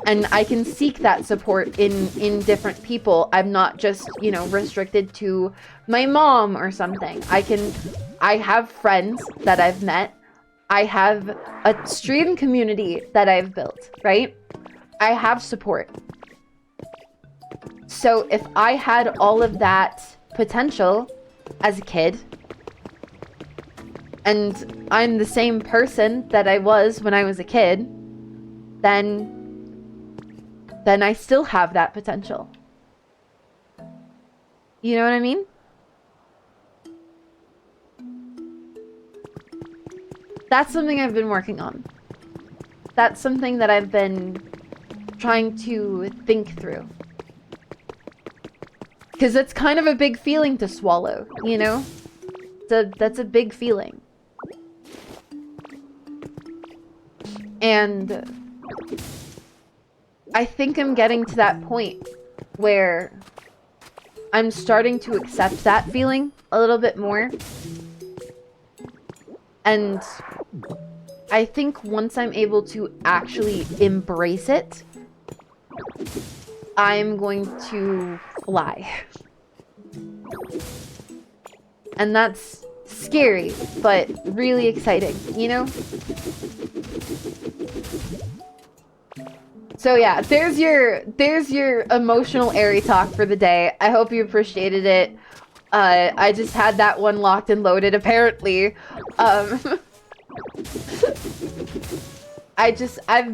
And I can seek that support in different people. I'm not just, you know, restricted to my mom or something. I can I have friends that I've met. I have a stream community that I've built, right? I have support. So if I had all of that potential as a kid, and I'm the same person that I was when I was a kid, then I still have that potential. You know what I mean? That's something I've been working on. That's something that I've been trying to think through. Because it's kind of a big feeling to swallow, you know? That's a big feeling. And I think I'm getting to that point where I'm starting to accept that feeling a little bit more. And I think once I'm able to actually embrace it, I'm going to fly. And that's scary, but really exciting, you know? So yeah, there's your emotional Aeri talk for the day. I hope you appreciated it. I just had that one locked and loaded, apparently. I've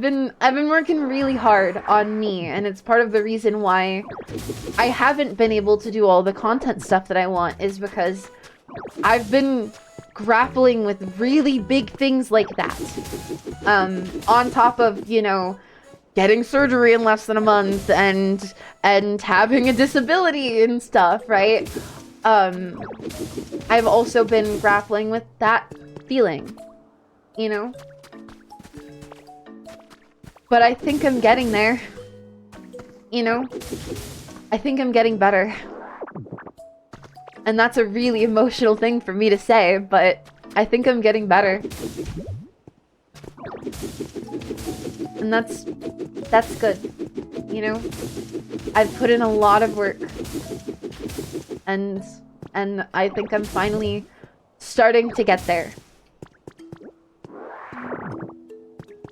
been working really hard on me, and it's part of the reason why I haven't been able to do all the content stuff that I want, is because I've been grappling with really big things like that. On top of, you know, getting surgery in less than a month and having a disability and stuff, right? I've also been grappling with that feeling, you know? But I think I'm getting there, you know? I think I'm getting better. And that's a really emotional thing for me to say, but I think I'm getting better. And that's good, you know? I've put in a lot of work. And I think I'm finally starting to get there.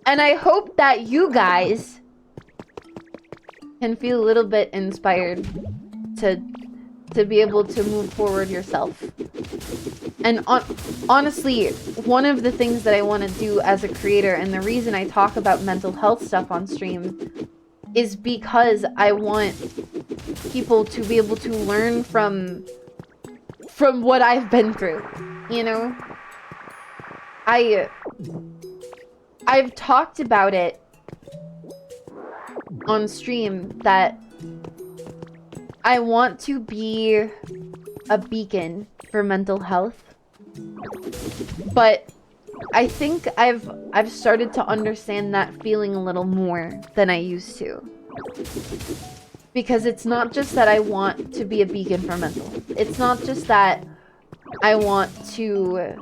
And I hope that you guys can feel a little bit inspired to be able to move forward yourself. And honestly, one of the things that I want to do as a creator, and the reason I talk about mental health stuff on stream, is because I want people to be able to learn from what I've been through, you know? I've talked about it on stream that I want to be a beacon for mental health. But I think I've started to understand that feeling a little more than I used to. Because it's not just that I want to be a beacon for mental health. It's not just that I want to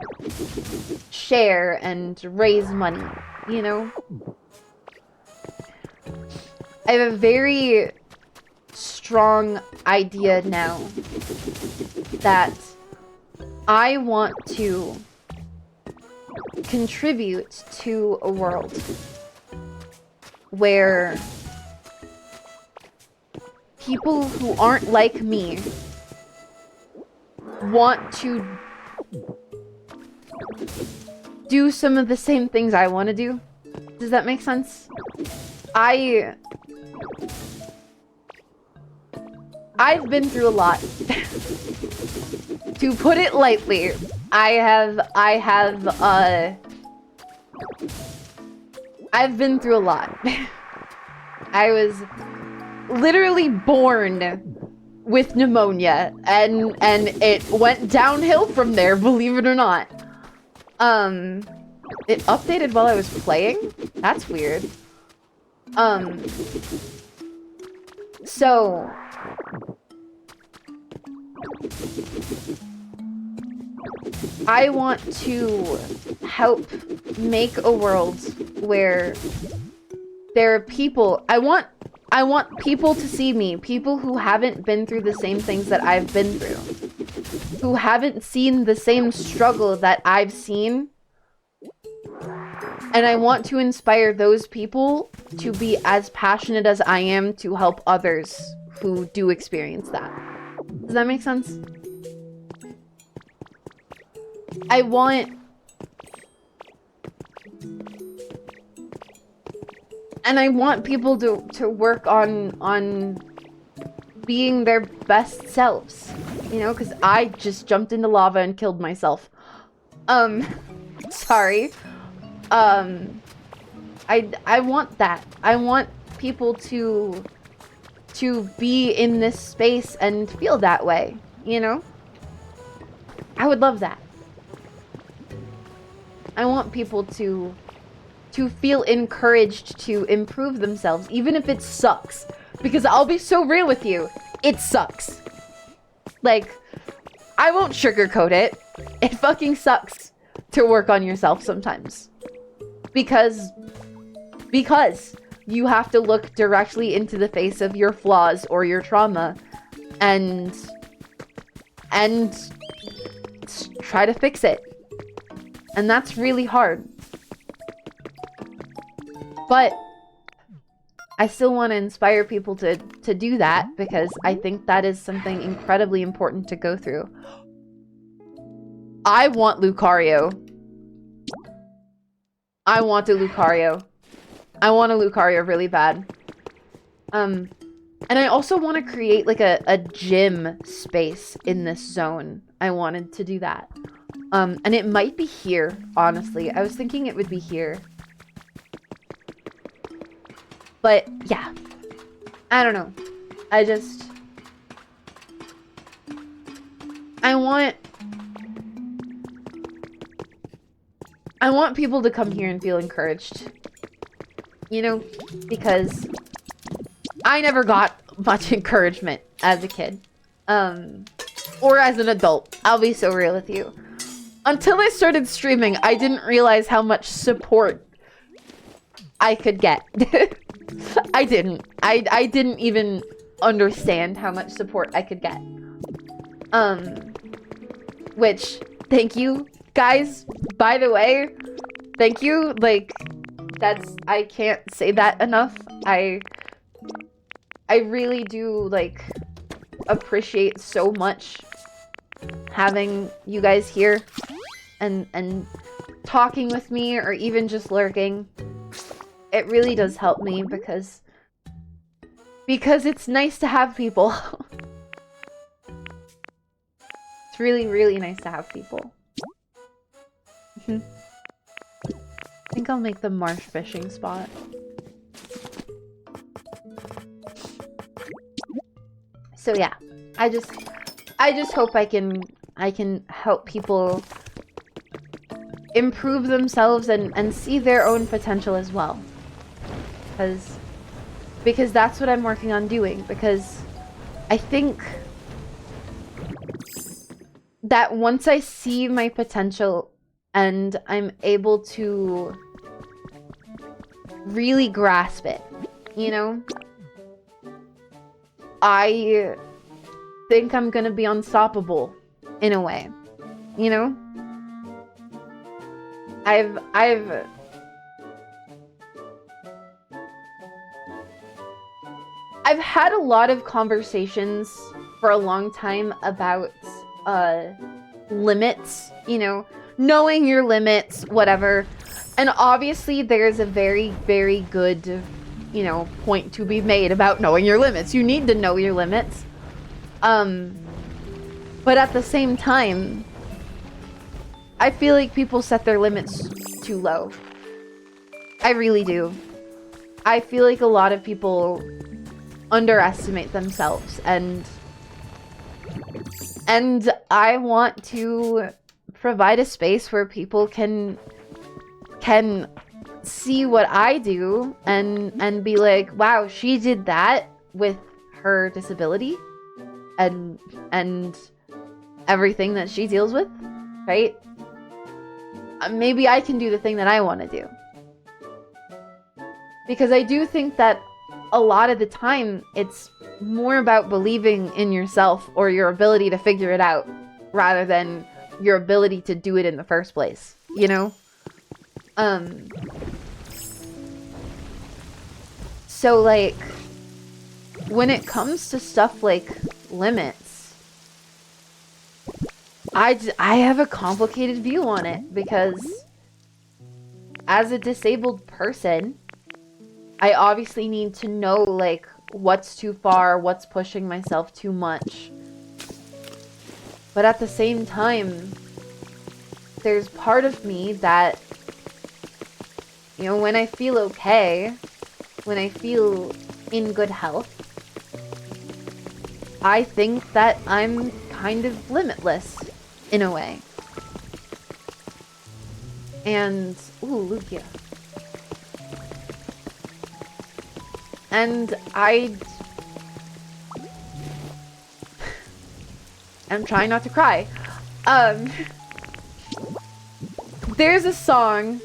share and raise money, you know? I have a very strong idea now that I want to contribute to a world where people who aren't like me want to do some of the same things I want to do. Does that make sense? I've been through a lot. To put it lightly, I've been through a lot. I was literally born with pneumonia, and it went downhill from there, believe it or not. It updated while I was playing? That's weird. So I want to help make a world where there are people. I want people to see me, people who haven't been through the same things that I've been through. who haven't seen the same struggle that I've seen. And I want to inspire those people to be as passionate as I am to help others who do experience that. Does that make sense? I want... And I want people to work on being their best selves. You know, because I just jumped into lava and killed myself. Sorry. I want that. I want people to be in this space and feel that way, you know? I would love that. I want people to feel encouraged to improve themselves, even if it sucks. Because I'll be so real with you, it sucks. Like, I won't sugarcoat it. It fucking sucks to work on yourself sometimes. Because you have to look directly into the face of your flaws or your trauma and try to fix it. And that's really hard. But I still want to inspire people to do that because I think that is something incredibly important to go through. I want Lucario. I want a Lucario. I want a Lucario really bad. And I also want to create like a gym space in this zone. I wanted to do that. And it might be here, honestly. I was thinking it would be here. But yeah, I don't know. I want people to come here and feel encouraged. You know, because I never got much encouragement as a kid. Or as an adult. I'll be so real with you. Until I started streaming, I didn't realize how much support I could get. I didn't. I didn't even understand how much support I could get. Which, thank you, guys. By the way, thank you. Like, I can't say that enough. I really do, like, appreciate so much having you guys here and talking with me or even just lurking. It really does help me because it's nice to have people. It's really, really nice to have people. I think I'll make the marsh fishing spot. So yeah, I just hope I can help people improve themselves and see their own potential as well. Because that's what I'm working on doing. Because I think that once I see my potential and I'm able to really grasp it, you know, I think I'm gonna be unstoppable in a way, you know? I've had a lot of conversations for a long time about limits, you know, knowing your limits, whatever. And obviously there's a very, very good, you know, point to be made about knowing your limits. You need to know your limits. But at the same time, I feel like people set their limits too low. I really do. I feel like a lot of people underestimate themselves, and I want to provide a space where people can see what I do and be like, wow, she did that with her disability and everything that she deals with, right? Maybe I can do the thing that I want to do. Because I do think that a lot of the time, it's more about believing in yourself or your ability to figure it out rather than your ability to do it in the first place, you know? So, like, when it comes to stuff like limits, I have a complicated view on it, because as a disabled person, I obviously need to know, like, what's too far, what's pushing myself too much. But at the same time, there's part of me that, you know, when I feel okay, when I feel in good health, I think that I'm kind of limitless, in a way. And, ooh, Lugia. And I'm trying not to cry. There's a song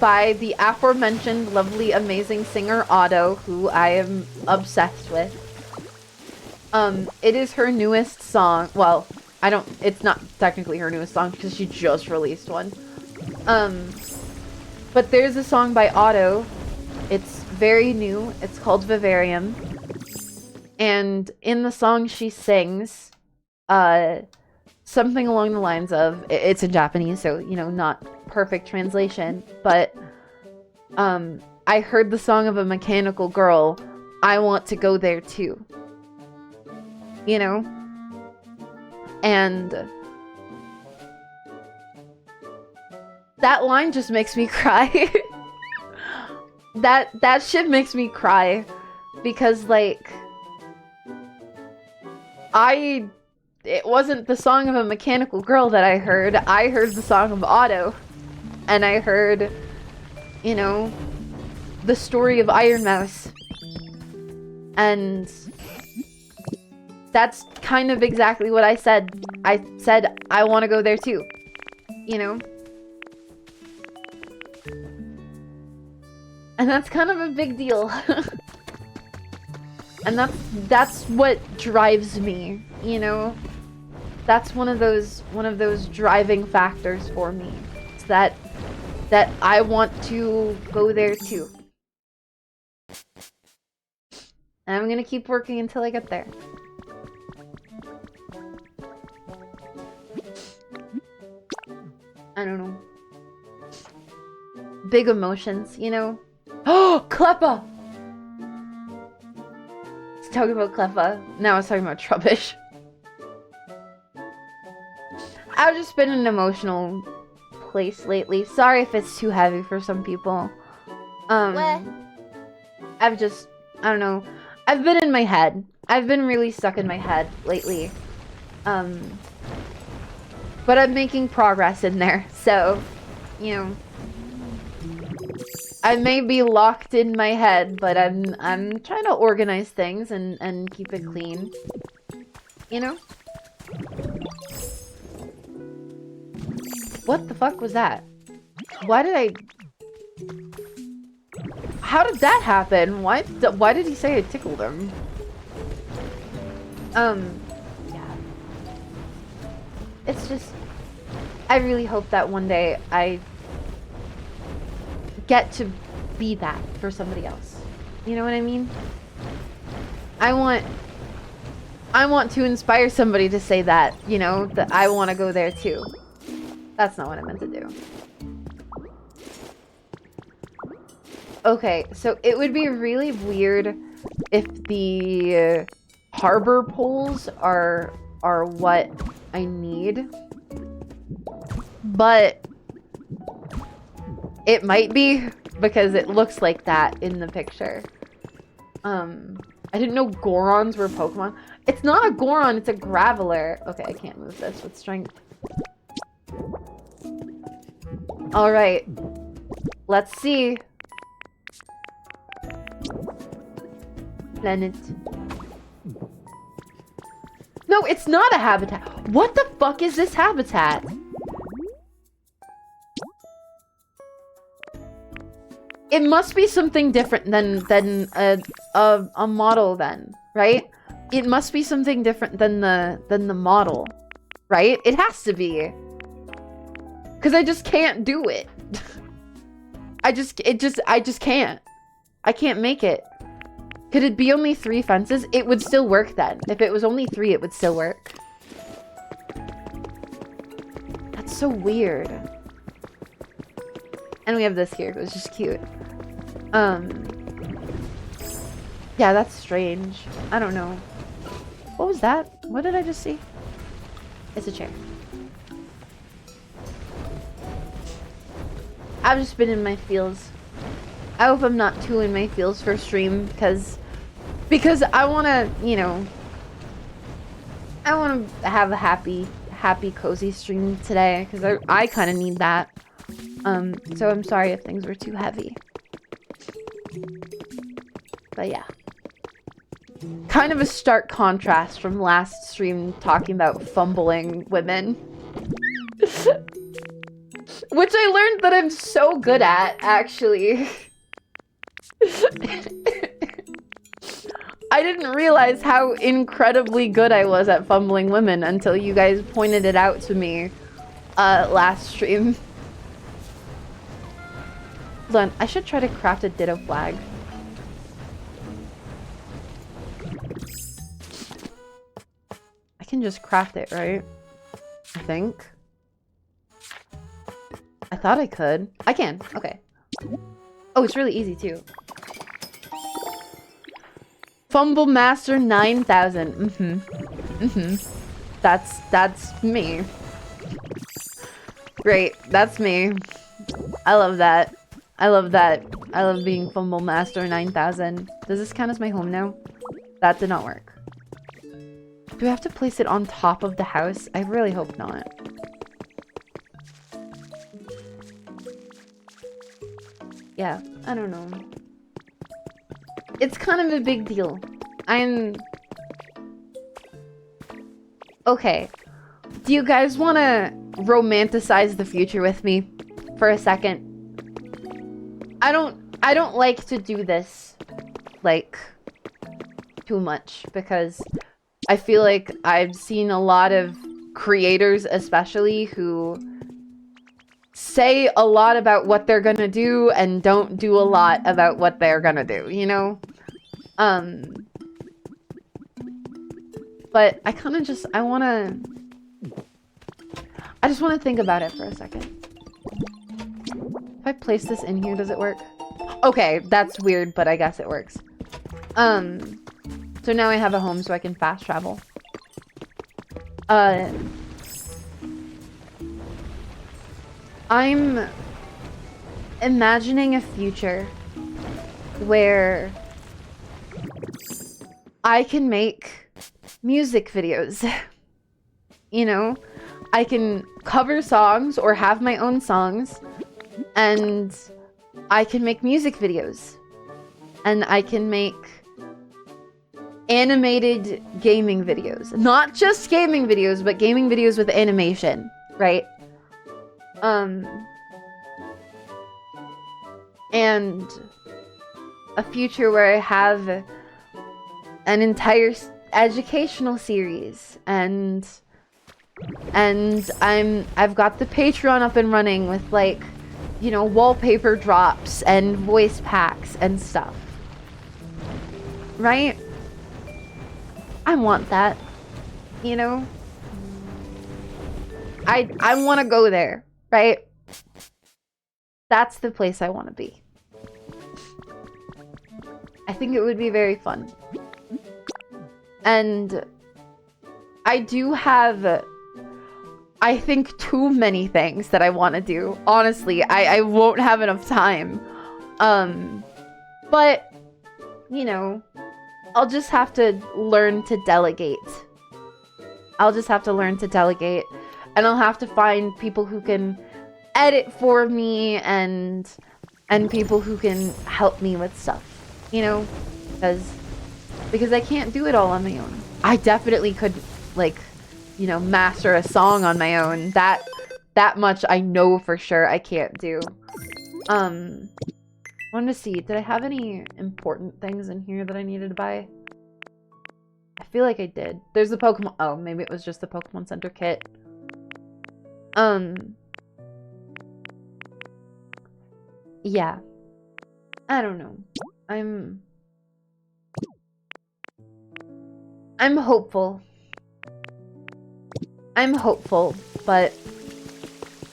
by the aforementioned lovely, amazing singer Otto, who I am obsessed with. It is her newest song. Well, it's not technically her newest song because she just released one. But there's a song by Otto. It's very new. It's called Vivarium. And in the song she sings something along the lines of, it's in Japanese, so, you know, not perfect translation, but I heard the song of a mechanical girl. I want to go there too. You know? And that line just makes me cry. That shit makes me cry, because, like, it wasn't the song of a mechanical girl that I heard the song of Otto, and I heard, you know, the story of Iron Mouse, and that's kind of exactly what I said. I said, I want to go there too, you know? And that's kind of a big deal. And that's what drives me, you know? That's one of those driving factors for me. It's that I want to go there too. And I'm gonna keep working until I get there. I don't know. Big emotions, you know? Oh, Kleppa! I was talking about Kleppa. Now I was talking about Trubbish. I've just been in an emotional place lately. Sorry if it's too heavy for some people. What? I don't know. I've been in my head. I've been really stuck in my head lately. But I'm making progress in there, so, you know. I may be locked in my head, but I'm trying to organize things and keep it clean. You know? What the fuck was that? Why did I... How did that happen? Why did he say I tickled him? Yeah. It's just... I really hope that one day I get to be that for somebody else. You know what I mean? I want to inspire somebody to say that, you know, that I want to go there too. That's not what I meant to do. Okay, so it would be really weird if the harbor poles are what I need. But it might be, because it looks like that in the picture. I didn't know Gorons were Pokemon. It's not a Goron, it's a Graveler. Okay, I can't move this with strength. Alright. Let's see. Planet. No, it's not a habitat. What the fuck is this habitat? It must be something different than a model then, right? It must be something different than the model. right? It has to be. Because I just can't do it. I just can't. I can't make it. Could it be only 3 fences? It would still work then. If it was only 3, it would still work. That's so weird. And we have this here, which is cute. Yeah, that's strange. I don't know. What was that? What did I just see? It's a chair. I've just been in my feels. I hope I'm not too in my feels for stream, because I want to, you know, I want to have a happy, cozy stream today, because I kind of need that. So I'm sorry if things were too heavy. But yeah. Kind of a stark contrast from last stream talking about fumbling women. Which I learned that I'm so good at, actually. I didn't realize how incredibly good I was at fumbling women until you guys pointed it out to me last stream. Hold on, I should try to craft a ditto flag. I can just craft it, right? I think. I thought I could. I can. Okay. Oh, it's really easy too. Fumble Master 9000. That's me. Great. That's me. I love that. I love that. I love being Fumble Master 9000. Does this count as my home now? That did not work. Do I have to place it on top of the house? I really hope not. Yeah, I don't know. It's kind of a big deal. Okay. Do you guys want to romanticize the future with me for a second? I don't like to do this, like, too much, because I feel like I've seen a lot of creators, especially, who say a lot about what they're gonna do and don't do a lot about what they're gonna do, you know? But I kind of just, I just want to think about it for a second. If I place this in here, does it work? Okay, that's weird, but I guess it works. So now I have a home so I can fast travel. I'm imagining a future where I can make music videos. You know, I can cover songs or have my own songs, and I can make music videos, and I can make animated gaming videos. Not just gaming videos, but gaming videos with animation, right? And a future where I have an entire educational series, and I've got the Patreon up and running with, like, you know, wallpaper drops and voice packs and stuff. Right? I want that. You know? I want to go there, right? That's the place I want to be. I think it would be very fun. And I do have, I think, too many things that I want to do. Honestly, I won't have enough time. But, you know, I'll just have to learn to delegate. I'll just have to learn to delegate. And I'll have to find people who can edit for me, and people who can help me with stuff. You know? Because I can't do it all on my own. I definitely could, like, you know, master a song on my own. That much I know for sure I can't do. Wanted to see, did I have any important things in here that I needed to buy? I feel like I did. There's the Pokemon. Oh, maybe it was just the Pokemon Center kit. Yeah. I don't know. I'm hopeful. I'm hopeful, but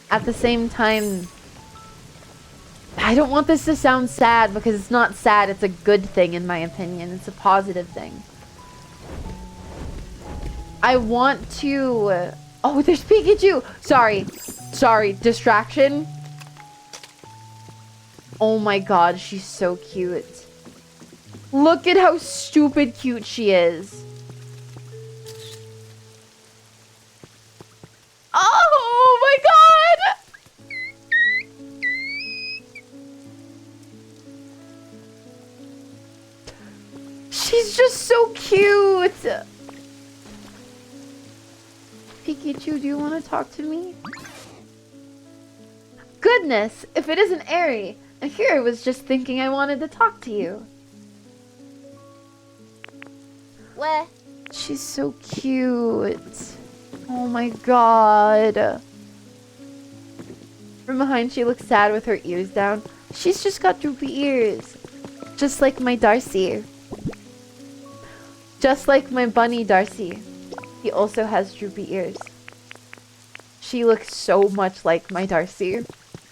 at the same time, I don't want this to sound sad because it's not sad. It's a good thing in my opinion. It's a positive thing. I want to... Oh, there's Pikachu! Sorry, distraction. Oh my god, she's so cute. Look at how stupid cute she is. Oh my god! She's just so cute! Pikachu, do you want to talk to me? Goodness, if it isn't Aeri. And here I was just thinking I wanted to talk to you. Where? She's so cute. Oh my god. From behind she looks sad with her ears down. She's just got droopy ears. Just like my Darcy. Just like my bunny Darcy. He also has droopy ears. She looks so much like my Darcy.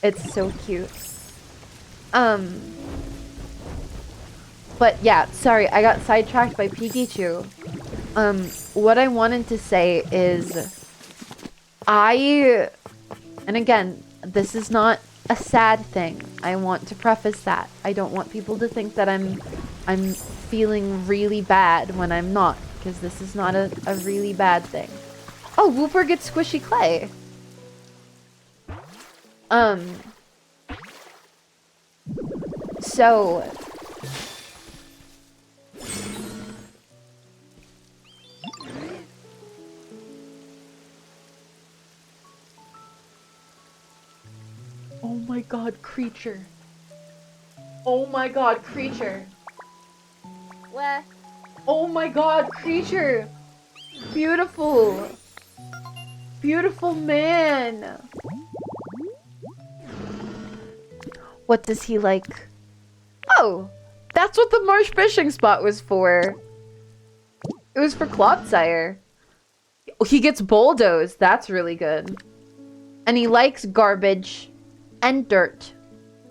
It's so cute. But yeah, sorry, I got sidetracked by Pikachu. What I wanted to say is, and again, this is not a sad thing. I want to preface that. I don't want people to think that I'm feeling really bad when I'm not, because this is not a really bad thing. Oh, Wooper gets squishy clay. So... Oh my god, creature. Oh my god, creature. Where? Oh my god, creature. Beautiful. Beautiful man. What does he like? Oh, that's what the marsh fishing spot was for. It was for Clodsire. He gets bulldozed. That's really good. And he likes garbage and dirt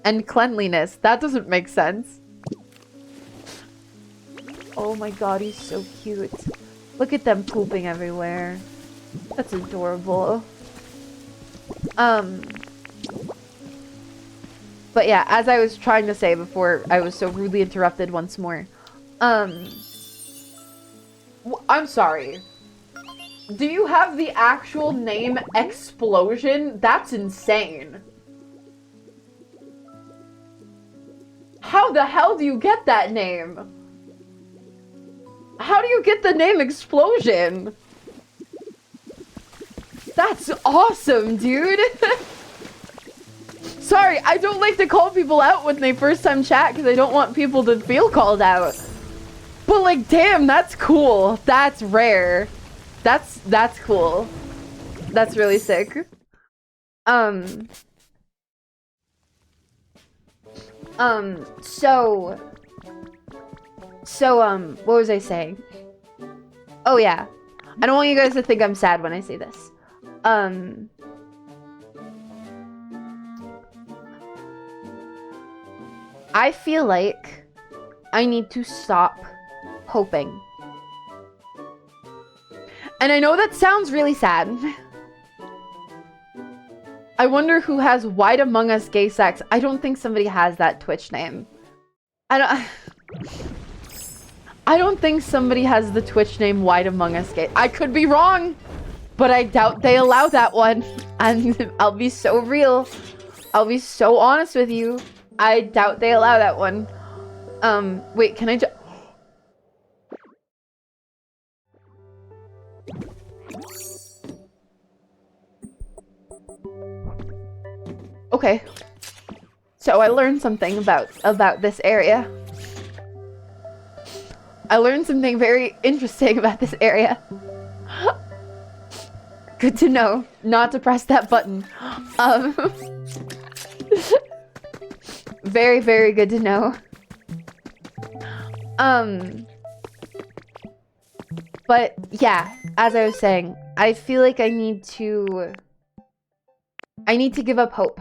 and cleanliness. That doesn't make sense. Oh my god, he's so cute. Look at them pooping everywhere. That's adorable. But yeah, as I was trying to say before I was so rudely interrupted once more. I'm sorry. Do you have the actual name Explosion? That's insane. How the hell do you get that name? How do you get the name Explosion? That's awesome, dude. Sorry, I don't like to call people out when they first time chat because I don't want people to feel called out. But like, damn, that's cool. That's rare. That's cool. That's really sick. What was I saying? Oh yeah. I don't want you guys to think I'm sad when I say this. I feel like I need to stop hoping. And I know that sounds really sad. I wonder who has White Among Us gay sex. I don't think somebody has that Twitch name. I don't think somebody has the Twitch name White Among Us gay. I could be wrong, but I doubt they allow that one. And I'll be so real. I'll be so honest with you. I doubt they allow that one. Wait, can I just... Okay. So I learned something about this area. I learned something very interesting about this area. Good to know not to press that button. Very, very good to know. But yeah, as I was saying, I feel like I need to give up hope.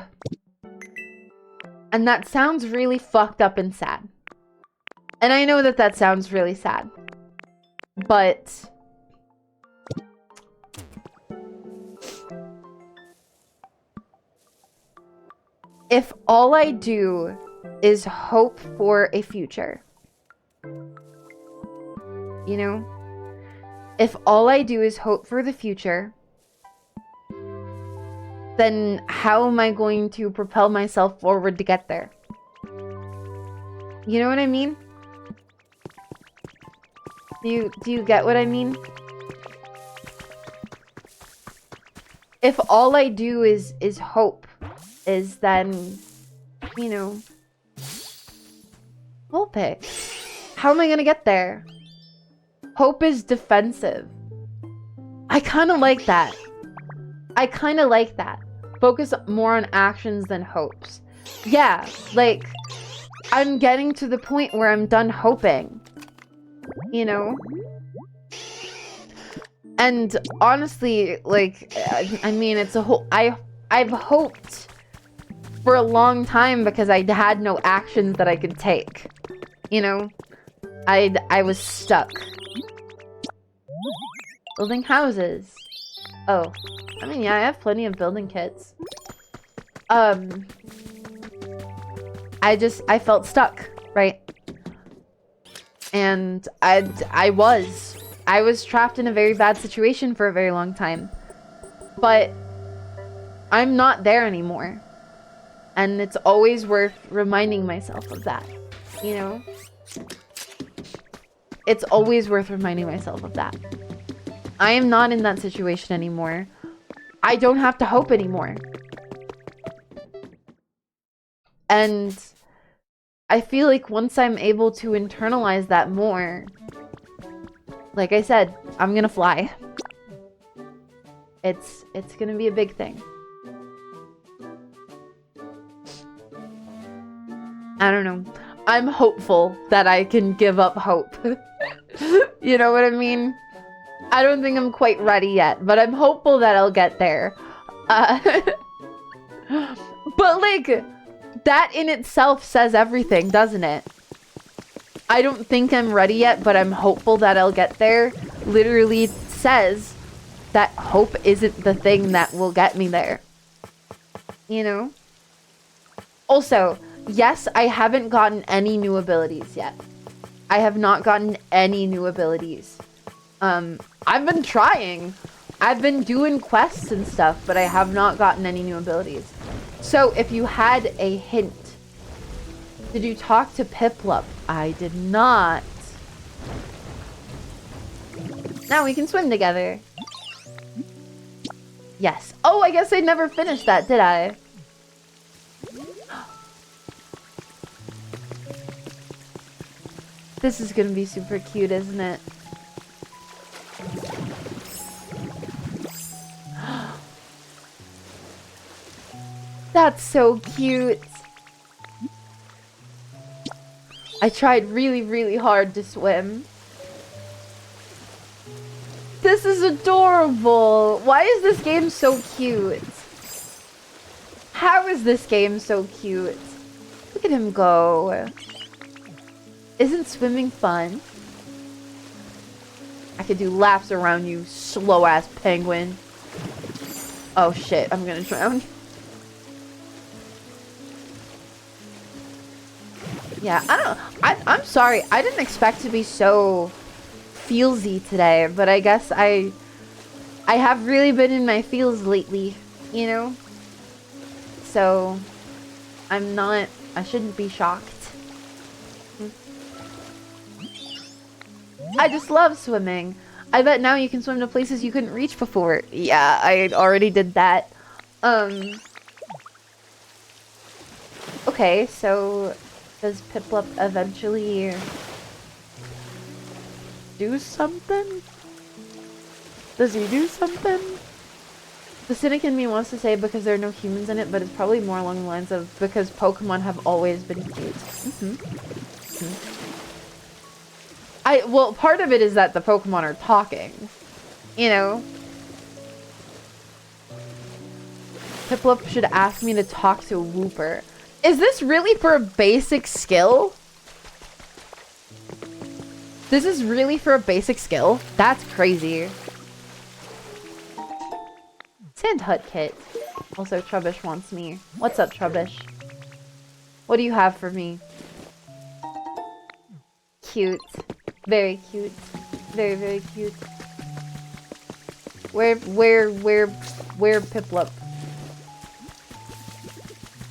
And that sounds really fucked up and sad. And I know that sounds really sad. But if all I do is hope for a future, you know? If all I do is hope for the future, then how am I going to propel myself forward to get there? You know what I mean? Do you get what I mean? If all I do is hope, is then, you know, hoping. How am I gonna get there? Hope is defensive. I kind of like that. Focus more on actions than hopes. Yeah, like, I'm getting to the point where I'm done hoping. You know? And honestly, like, I mean, it's a whole... I've hoped for a long time because I had no actions that I could take. You know? I was stuck. Building houses. Oh. I mean, yeah, I have plenty of building kits. I felt stuck, right? And I was trapped in a very bad situation for a very long time. But I'm not there anymore. And it's always worth reminding myself of that, you know? It's always worth reminding myself of that. I am not in that situation anymore. I don't have to hope anymore. And I feel like once I'm able to internalize that more, like I said, I'm gonna fly. It's gonna be a big thing. I don't know. I'm hopeful that I can give up hope. You know what I mean? I don't think I'm quite ready yet, but I'm hopeful that I'll get there. But like, that in itself says everything, doesn't it? I don't think I'm ready yet, but I'm hopeful that I'll get there. Literally says that hope isn't the thing that will get me there. You know? Also, yes, I haven't gotten any new abilities yet. I have not gotten any new abilities. I've been trying. I've been doing quests and stuff, but I have not gotten any new abilities. So if you had a hint, did you talk to Piplup? I did not. Now we can swim together. Yes. Oh, I guess I never finished that, did I? This is gonna be super cute, isn't it? That's so cute. I tried really, really hard to swim. This is adorable. Why is this game so cute? How is this game so cute? Look at him go. Isn't swimming fun? I could do laps around you, slow-ass penguin. Oh shit, I'm gonna drown. Yeah, I'm sorry. I didn't expect to be so feelsy today, but I guess I have really been in my feels lately, you know? So, I shouldn't be shocked. I just love swimming. I bet now you can swim to places you couldn't reach before. Yeah, I already did that. Okay, so does Piplup eventually do something? Does he do something? The cynic in me wants to say because there are no humans in it, but it's probably more along the lines of because Pokemon have always been cute. Well, part of it is that the Pokemon are talking. You know? Piplup should ask me to talk to a Wooper. Is this really for a basic skill? This is really for a basic skill? That's crazy. Sand Hut Kit. Also, Trubbish wants me. What's up, Trubbish? What do you have for me? Cute. Very cute. Very, very cute. Where Piplup?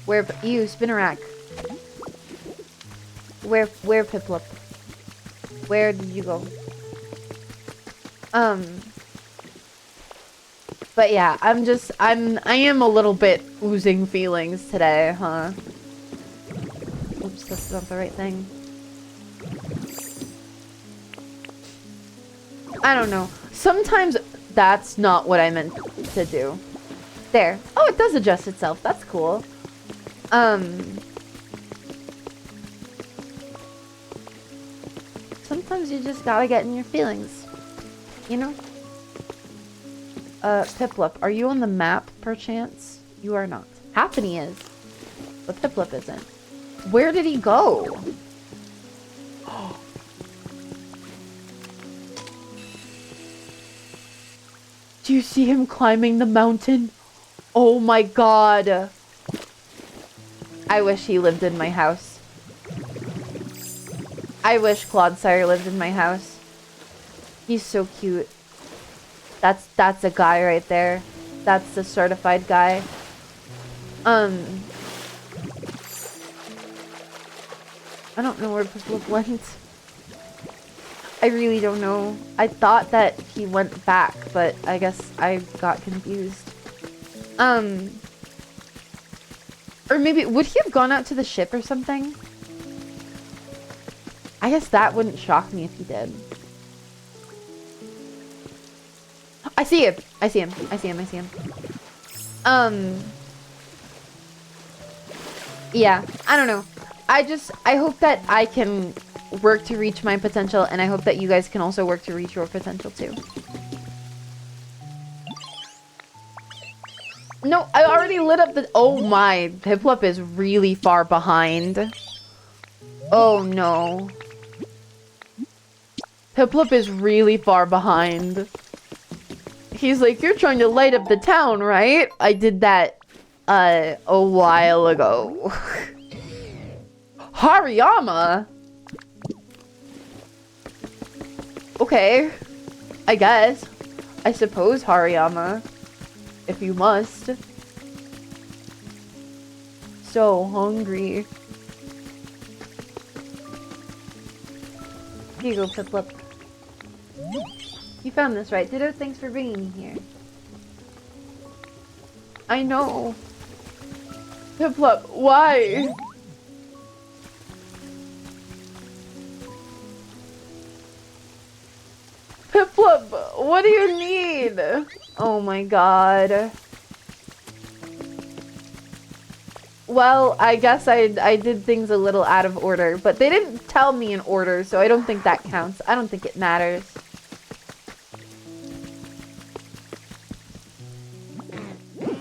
Where, ew, Spinnerack. Where Piplup? Where did you go? But yeah, I am a little bit oozing feelings today, huh? Oops, that's not the right thing. I don't know. Sometimes that's not what I meant to do. There. Oh, it does adjust itself. That's cool. Sometimes you just gotta get in your feelings. You know? Piplup, are you on the map, perchance? You are not. Happiny is. But Piplup isn't. Where did he go? Do you see him climbing the mountain? Oh my god. I wish he lived in my house. I wish Clodsire lived in my house. He's so cute. That's a guy right there. That's the certified guy. I don't know where Piplup went. I really don't know. I thought that he went back, but I guess I got confused. Or maybe, would he have gone out to the ship or something? I guess that wouldn't shock me if he did. I see him. I see him. I see him. I see him. Yeah, I don't know. I hope that I can work to reach my potential, and I hope that you guys can also work to reach your potential too. No, I already lit up the— oh my, Piplup is really far behind. Oh no. Piplup is really far behind. He's like, you're trying to light up the town, right? I did that, a while ago. Hariyama? Okay. I guess. I suppose Hariyama. If you must. So hungry. Here you go, Piplup. You found this, right? Ditto, thanks for bringing me here. I know. Piplup, why? Piplup, what do you need? Oh my god. Well, I guess I did things a little out of order, but they didn't tell me in order, so I don't think that counts. I don't think it matters.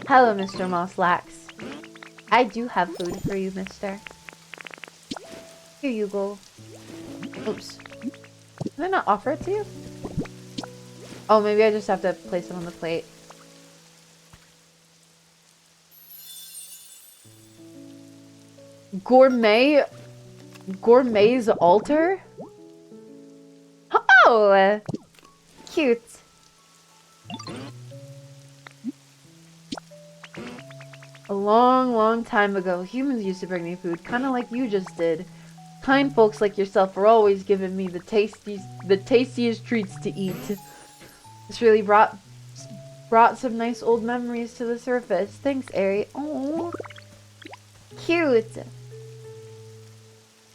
Hello, Mr. Mosslax. I do have food for you, mister. Here you go. Oops. Did I not offer it to you? Oh, maybe I just have to place it on the plate. Gourmet's altar? Oh! Cute. A long, long time ago, humans used to bring me food, kind of like you just did. Kind folks like yourself were always giving me the tastiest treats to eat. This really brought some nice old memories to the surface. Thanks, Aeri. Oh, cute.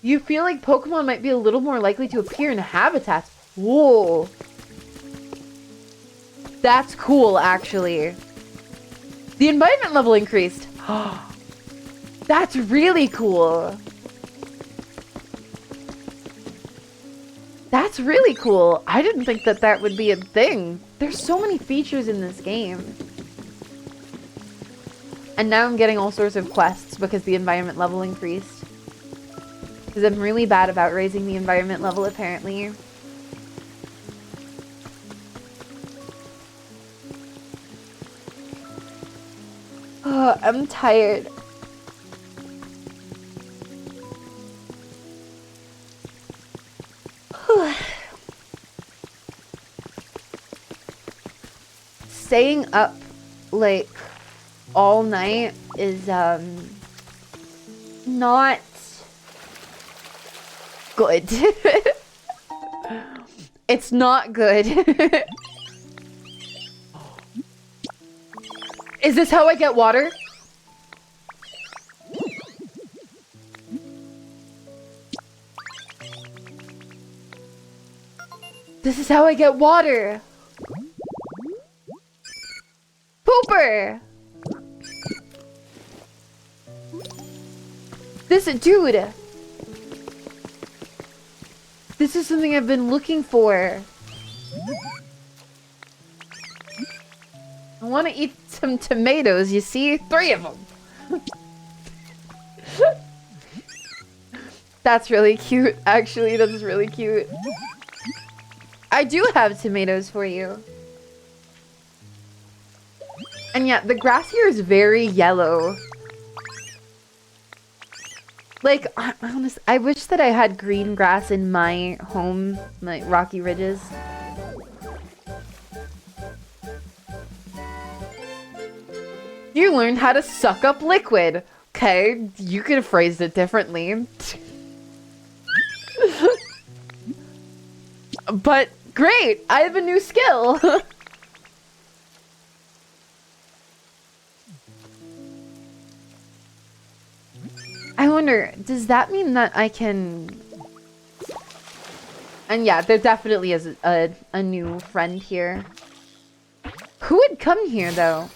You feel like Pokemon might be a little more likely to appear in habitats. Whoa. That's cool, actually. The environment level increased. That's really cool. That's really cool. I didn't think that that would be a thing. There's so many features in this game. And now I'm getting all sorts of quests because the environment level increased. Because I'm really bad about raising the environment level, apparently. Oh, I'm tired. Staying up, like, all night is, not good. It's not good. Is this how I get water? This is how I get water. Pooper. Dude. This is something I've been looking for. I want to eat some tomatoes, you see? 3 of them. That's really cute. Actually, that's really cute. I do have tomatoes for you. And yeah, the grass here is very yellow. Like, honestly, I wish that I had green grass in my home, like Rocky Ridges. You learned how to suck up liquid. Okay, you could have phrased it differently. But great, I have a new skill. I wonder, does that mean that I can... And yeah, there definitely is a new friend here. Who would come here, though?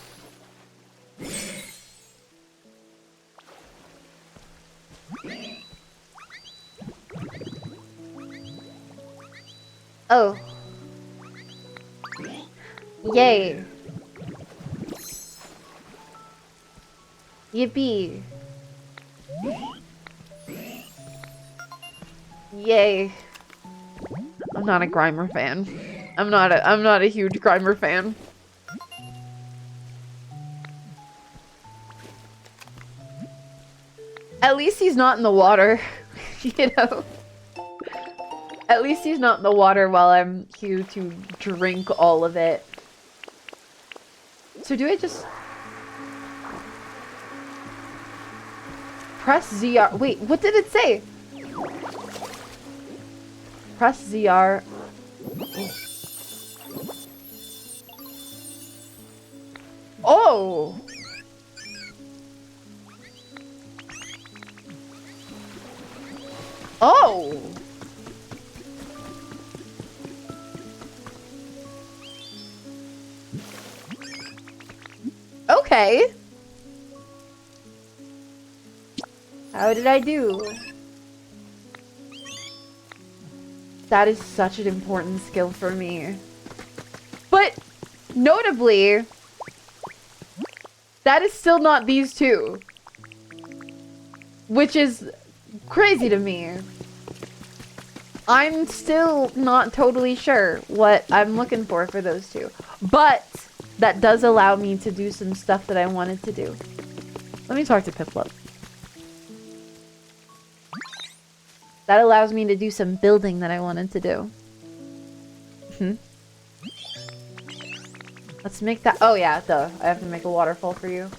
Oh. Yay. Yippee. Yay. I'm not a Grimer fan. I'm not a huge Grimer fan. At least he's not in the water, you know? At least he's not in the water while I'm here to drink all of it. So do I just... Press ZR... Wait, what did it say? Press ZR... Oh! Oh! Okay. How did I do? That is such an important skill for me. But, notably, that is still not these two. Which is crazy to me. I'm still not totally sure what I'm looking for those two. But, that does allow me to do some stuff that I wanted to do. Let me talk to Piplup. That allows me to do some building that I wanted to do. Let's make that... Oh yeah, duh. I have to make a waterfall for you.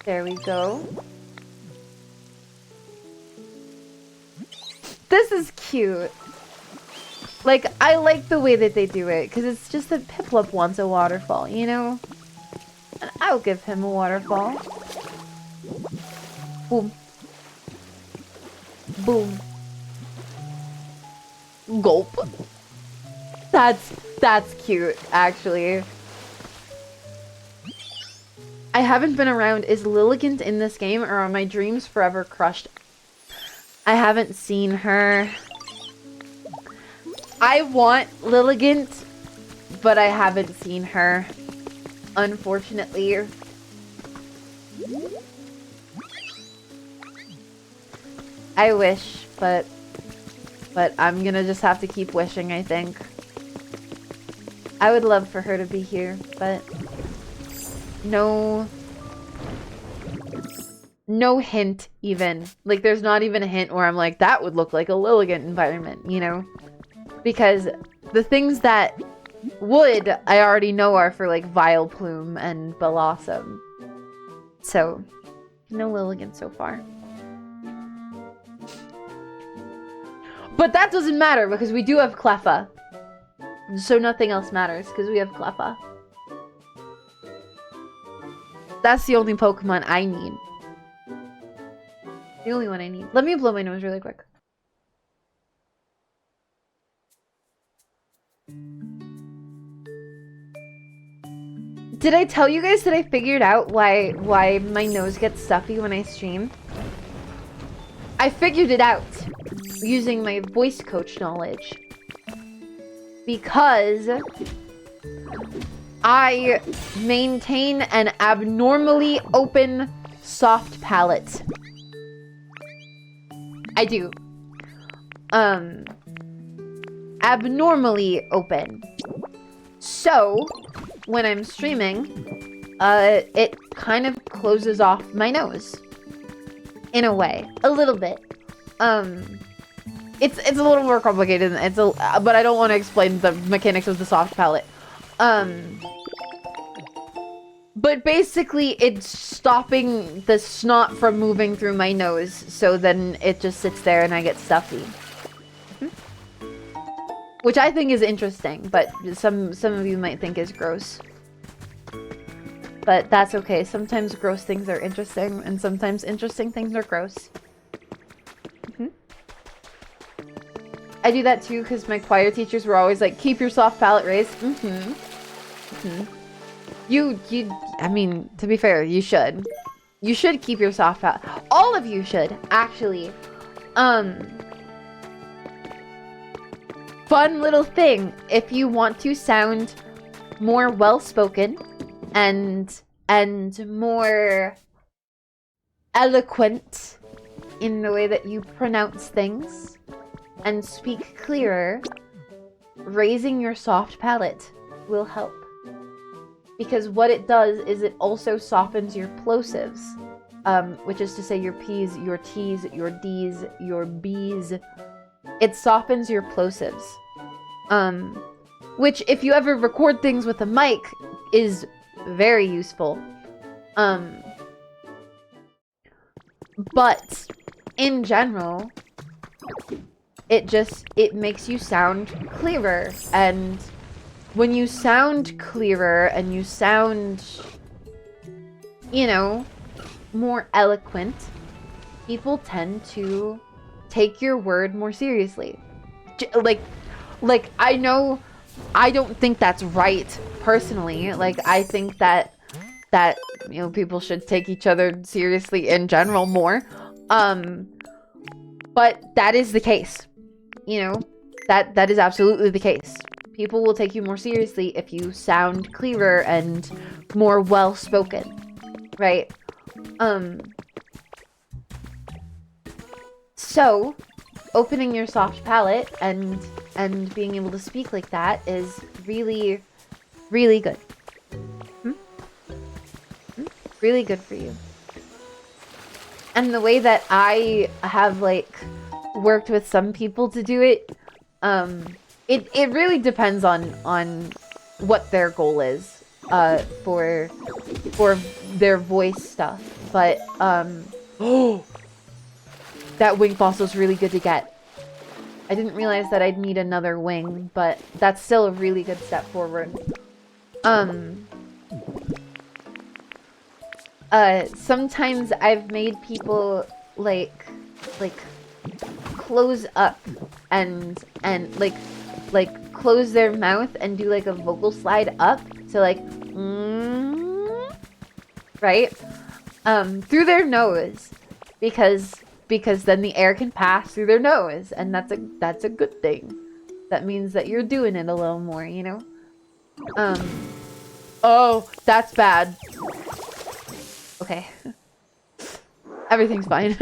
There we go. This is cute. Like, I like the way that they do it, because it's just that Piplup wants a waterfall, you know? And I'll give him a waterfall. Boom. Boom. Gulp. That's cute, actually. I haven't been around. Is Lilligant in this game, or are my dreams forever crushed? I haven't seen her. I want Lilligant, but I haven't seen her, unfortunately. I wish, but I'm gonna just have to keep wishing, I think. I would love for her to be here, but no hint even. Like, there's not even a hint where I'm like, that would look like a Lilligant environment, you know? Because the things that would, I already know are for, like, Vileplume and Blossom. So, no Lilligant so far. But that doesn't matter, because we do have Cleffa. So nothing else matters, because we have Cleffa. That's the only Pokemon I need. The only one I need. Let me blow my nose really quick. Did I tell you guys that I figured out why my nose gets stuffy when I stream? I figured it out using my voice coach knowledge. Because I maintain an abnormally open soft palate. I do. Abnormally open. So, when I'm streaming, it kind of closes off my nose. In a way. A little bit. It's a little more complicated. But I don't want to explain the mechanics of the soft palate. But basically, it's stopping the snot from moving through my nose, so then it just sits there and I get stuffy. Which I think is interesting, but some of you might think is gross. But that's okay. Sometimes gross things are interesting, and sometimes interesting things are gross. I do that too, because my choir teachers were always like, keep your soft palate raised. I mean, to be fair, you should. You should keep your soft palate. All of you should, actually. Fun little thing. If you want to sound more well-spoken and more eloquent in the way that you pronounce things and speak clearer, raising your soft palate will help. Because what it does is it also softens your plosives, which is to say your P's, your T's, your D's, your B's. It softens your plosives. Which, if you ever record things with a mic, is very useful. But, in general, it makes you sound clearer, and when you sound clearer and you sound, you know, more eloquent, people tend to take your word more seriously. Like, I know, I don't think that's right, personally. Like, I think that, you know, people should take each other seriously in general more. But that is the case. You know, that is absolutely the case. People will take you more seriously if you sound clearer and more well-spoken, right? So, opening your soft palate and being able to speak like that is really, really good. Really good for you. And the way that I have, like, worked with some people to do it, it really depends on what their goal is for their voice stuff. But that wing fossil is really good to get. I didn't realize that I'd need another wing, but that's still a really good step forward. Sometimes I've made people like close up and like close their mouth and do like a vocal slide up, so like right, through their nose, because then the air can pass through their nose, and that's a good thing. That means that you're doing it a little more, you know. Oh, that's bad. Okay. Everything's fine.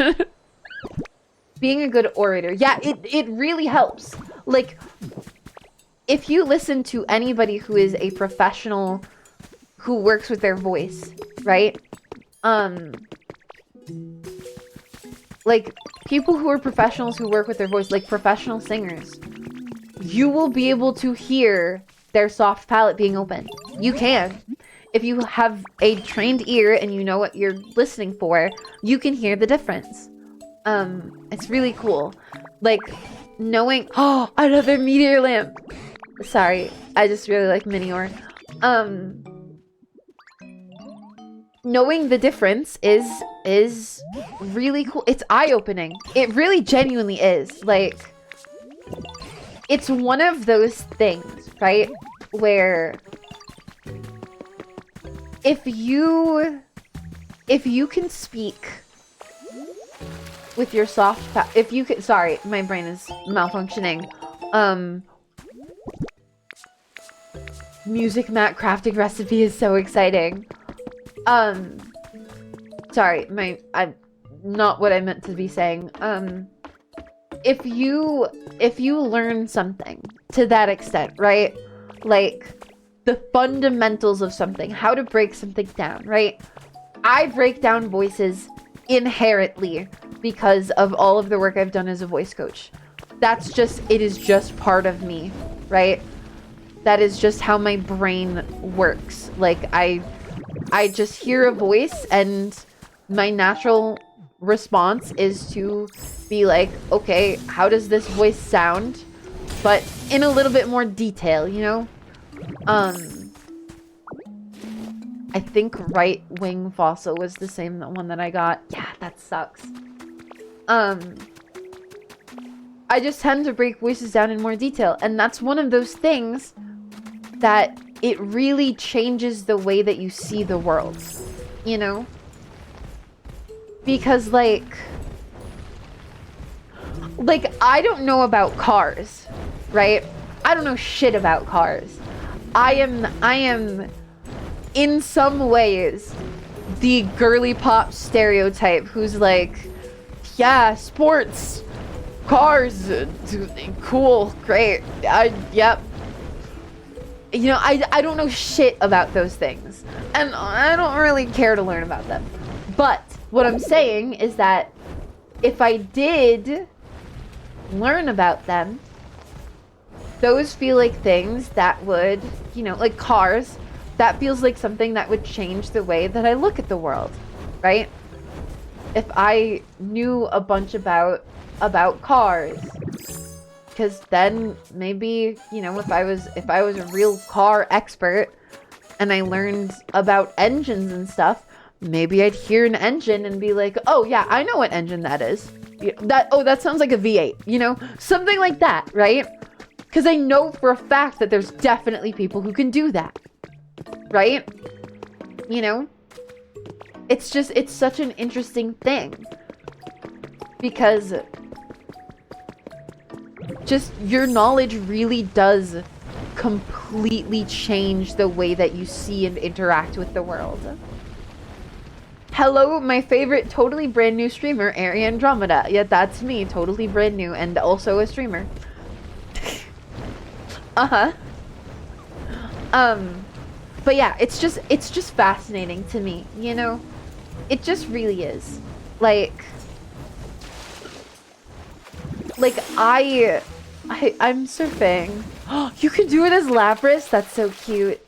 Being a good orator. Yeah, it really helps. Like, if you listen to anybody who is a professional who works with their voice, right? Like, people who are professionals who work with their voice, like professional singers, you will be able to hear their soft palate being open. You can. If you have a trained ear and you know what you're listening for, you can hear the difference. It's really cool. Like, knowing... Oh, another meteor lamp! Sorry, I just really like Minior. Knowing the difference is really cool. It's eye-opening. It really genuinely is. Like, it's one of those things, right? Where if you can speak with your soft if you can, sorry, my brain is malfunctioning. Music mat crafting recipe is so exciting. Sorry, I'm not what I meant to be saying. If you learn something to that extent, right? Like the fundamentals of something, how to break something down, right? I break down voices inherently because of all of the work I've done as a voice coach. It is just part of me, right? That is just how my brain works. Like, I just hear a voice and my natural response is to be like, okay, how does this voice sound? But in a little bit more detail, you know? I think Right Wing Fossil was the same one that I got. Yeah, that sucks. I just tend to break voices down in more detail, and that's one of those things that it really changes the way that you see the world, you know? Because like I don't know about cars, right? I don't know shit about cars. I am in some ways the girly pop stereotype who's like, yeah, sports, cars, cool, great. Yep. You know, I don't know shit about those things, and I don't really care to learn about them. But what I'm saying is that if I did learn about them, those feel like things that would, you know, like cars, that feels like something that would change the way that I look at the world, right? If I knew a bunch about cars, because then maybe, you know, if I was a real car expert and I learned about engines and stuff, maybe I'd hear an engine and be like, oh yeah, I know what engine that is. That sounds like a V8, you know? Something like that, right? Because I know for a fact that there's definitely people who can do that, right? You know? It's such an interesting thing. Because just your knowledge really does completely change the way that you see and interact with the world. Hello, my favorite totally brand new streamer, Aeri Andromeda. Yeah, that's me, totally brand new and also a streamer. Uh-huh. But yeah, it's just fascinating to me, you know? It just really is. Like I'm surfing. Oh, you can do it as Lapras? That's so cute.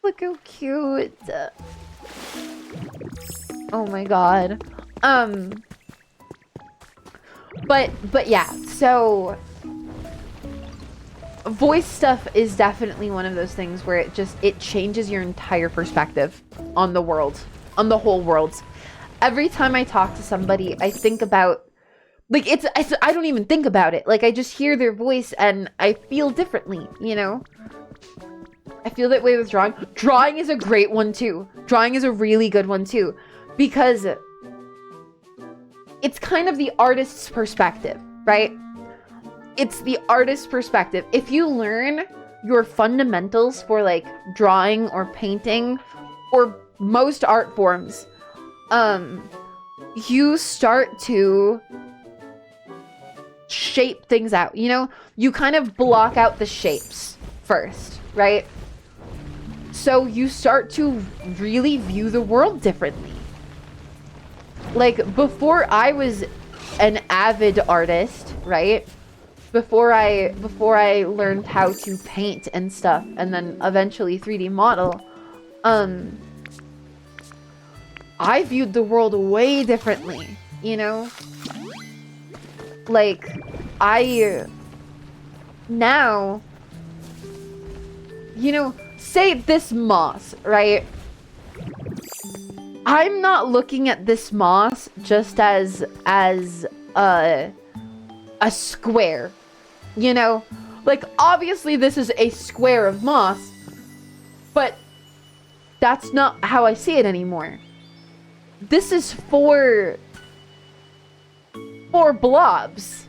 Look how cute. Oh my god. But yeah, so voice stuff is definitely one of those things where it changes your entire perspective on the world, on the whole world. every time I talk to somebody, I think about, like, I don't even think about it. Like, I just hear their voice and I feel differently, you know? I feel that way with drawing. Drawing is a great one too. Drawing is a really good one too. Because it's kind of the artist's perspective, right? It's the artist's perspective. If you learn your fundamentals for like drawing or painting or most art forms, you start to shape things out, you know? You kind of block out the shapes first, right? So you start to really view the world differently. Like, before I was an avid artist, right? Before I learned how to paint and stuff, and then eventually 3D model, I viewed the world way differently, you know? Like, now, you know, say this moss, right? I'm not looking at this moss just as a square, you know? Like, obviously this is a square of moss, but that's not how I see it anymore. This is four blobs,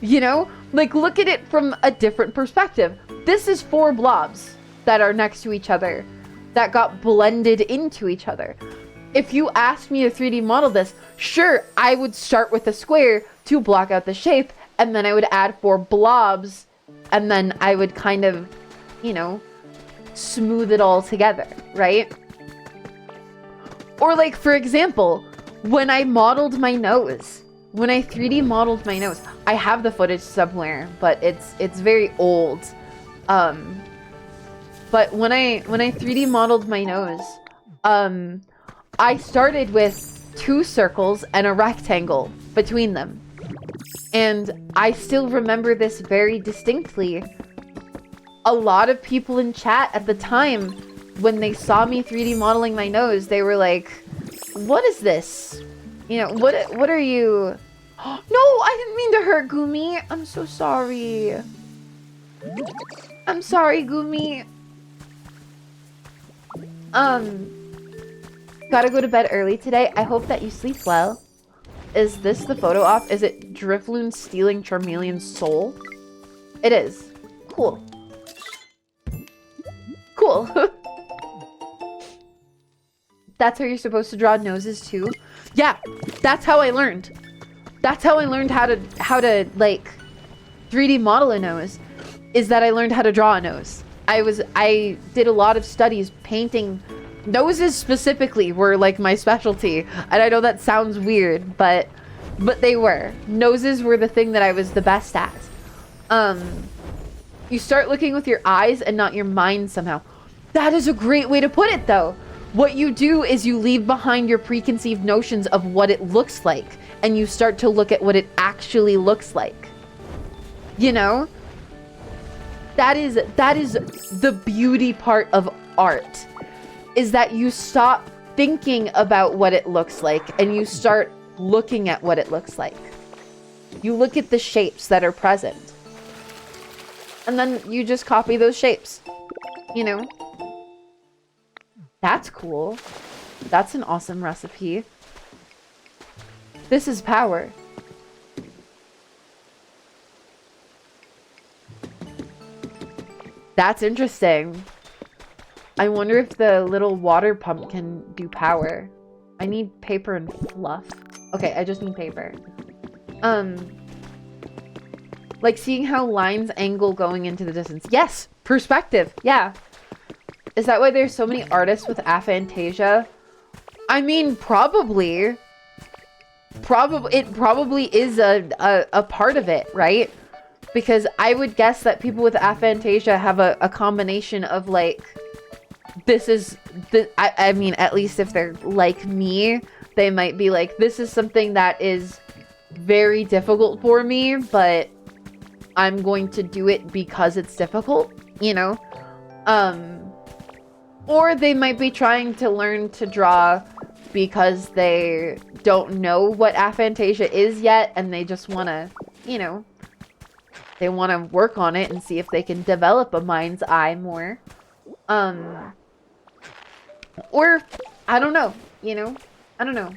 you know? Like, look at it from a different perspective. This is 4 blobs that are next to each other that got blended into each other. If you asked me to 3D model this, sure, I would start with a square to block out the shape, and then I would add 4 blobs, and then I would kind of, you know, smooth it all together, right? Or like, for example, when I modeled my nose, when I 3D modeled my nose, I have the footage somewhere, but it's very old. But when I 3D modeled my nose, I started with 2 circles and a rectangle between them. And I still remember this very distinctly. A lot of people in chat at the time, when they saw me 3D modeling my nose, they were like, what is this? You know, what are you? No, I didn't mean to hurt Gumi. I'm so sorry. I'm sorry, Gumi. Gotta go to bed early today. I hope that you sleep well. Is this the photo op? Is it Drifloon stealing Charmeleon's soul? It is. Cool. Cool. That's how you're supposed to draw noses too? Yeah, that's how I learned. That's how I learned how to like 3D model a nose, is that I learned how to draw a nose. I did a lot of studies painting. Noses specifically were like my specialty, and I know that sounds weird, but they were. Noses were the thing that I was the best at. You start looking with your eyes and not your mind somehow. That is a great way to put it, though. What you do is you leave behind your preconceived notions of what it looks like, and you start to look at what it actually looks like. You know? That is the beauty part of art, is that you stop thinking about what it looks like and you start looking at what it looks like. You look at the shapes that are present, and then you just copy those shapes, you know? That's cool. That's an awesome recipe. This is power. That's interesting. I wonder if the little water pump can do power. I need paper and fluff. Okay, I just need paper. Like seeing how lines angle going into the distance. Yes, perspective. Yeah. Is that why there's so many artists with aphantasia? I mean, probably. It probably is a part of it, right? Because I would guess that people with aphantasia have a combination of like, I mean, at least if they're like me, they might be like, this is something that is very difficult for me, but I'm going to do it because it's difficult, you know? Or they might be trying to learn to draw because they don't know what aphantasia is yet, and they just want to, you know, they want to work on it and see if they can develop a mind's eye more. Or, I don't know, you know? I don't know.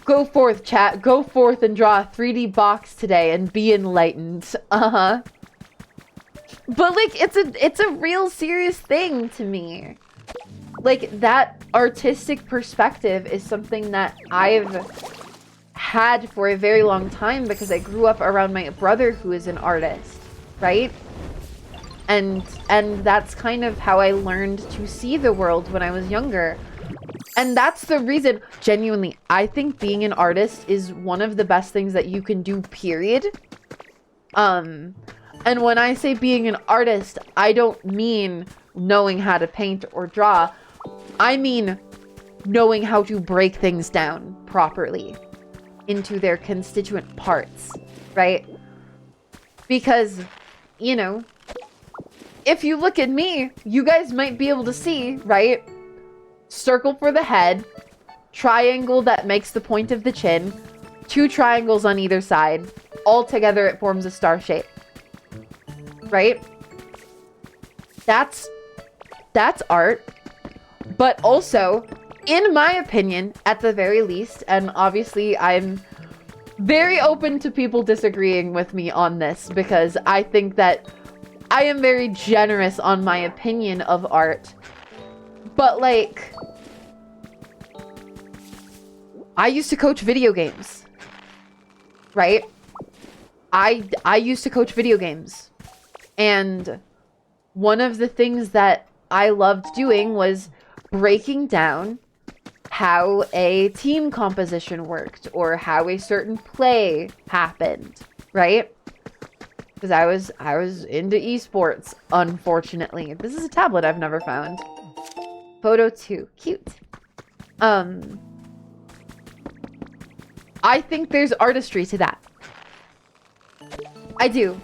Go forth, chat. Go forth and draw a 3D box today and be enlightened. Uh-huh. But, like, it's a real serious thing to me. Like, that artistic perspective is something that I've had for a very long time because I grew up around my brother who is an artist, right? And that's kind of how I learned to see the world when I was younger. And that's the reason, genuinely, I think being an artist is one of the best things that you can do, period. And when I say being an artist, I don't mean knowing how to paint or draw. I mean knowing how to break things down properly into their constituent parts, right? Because, you know, if you look at me, you guys might be able to see, right? Circle for the head, triangle that makes the point of the chin, 2 triangles on either side. All together it forms a star shape. Right? That's art. But also, in my opinion, at the very least, and obviously I'm very open to people disagreeing with me on this because I think that I am very generous on my opinion of art. But, like, I used to coach video games, right? I used to coach video games. And one of the things that I loved doing was breaking down how a team composition worked or how a certain play happened, right? Because I was into esports, unfortunately. This is a tablet I've never found. Photo 2. Cute. I think there's artistry to that. I do.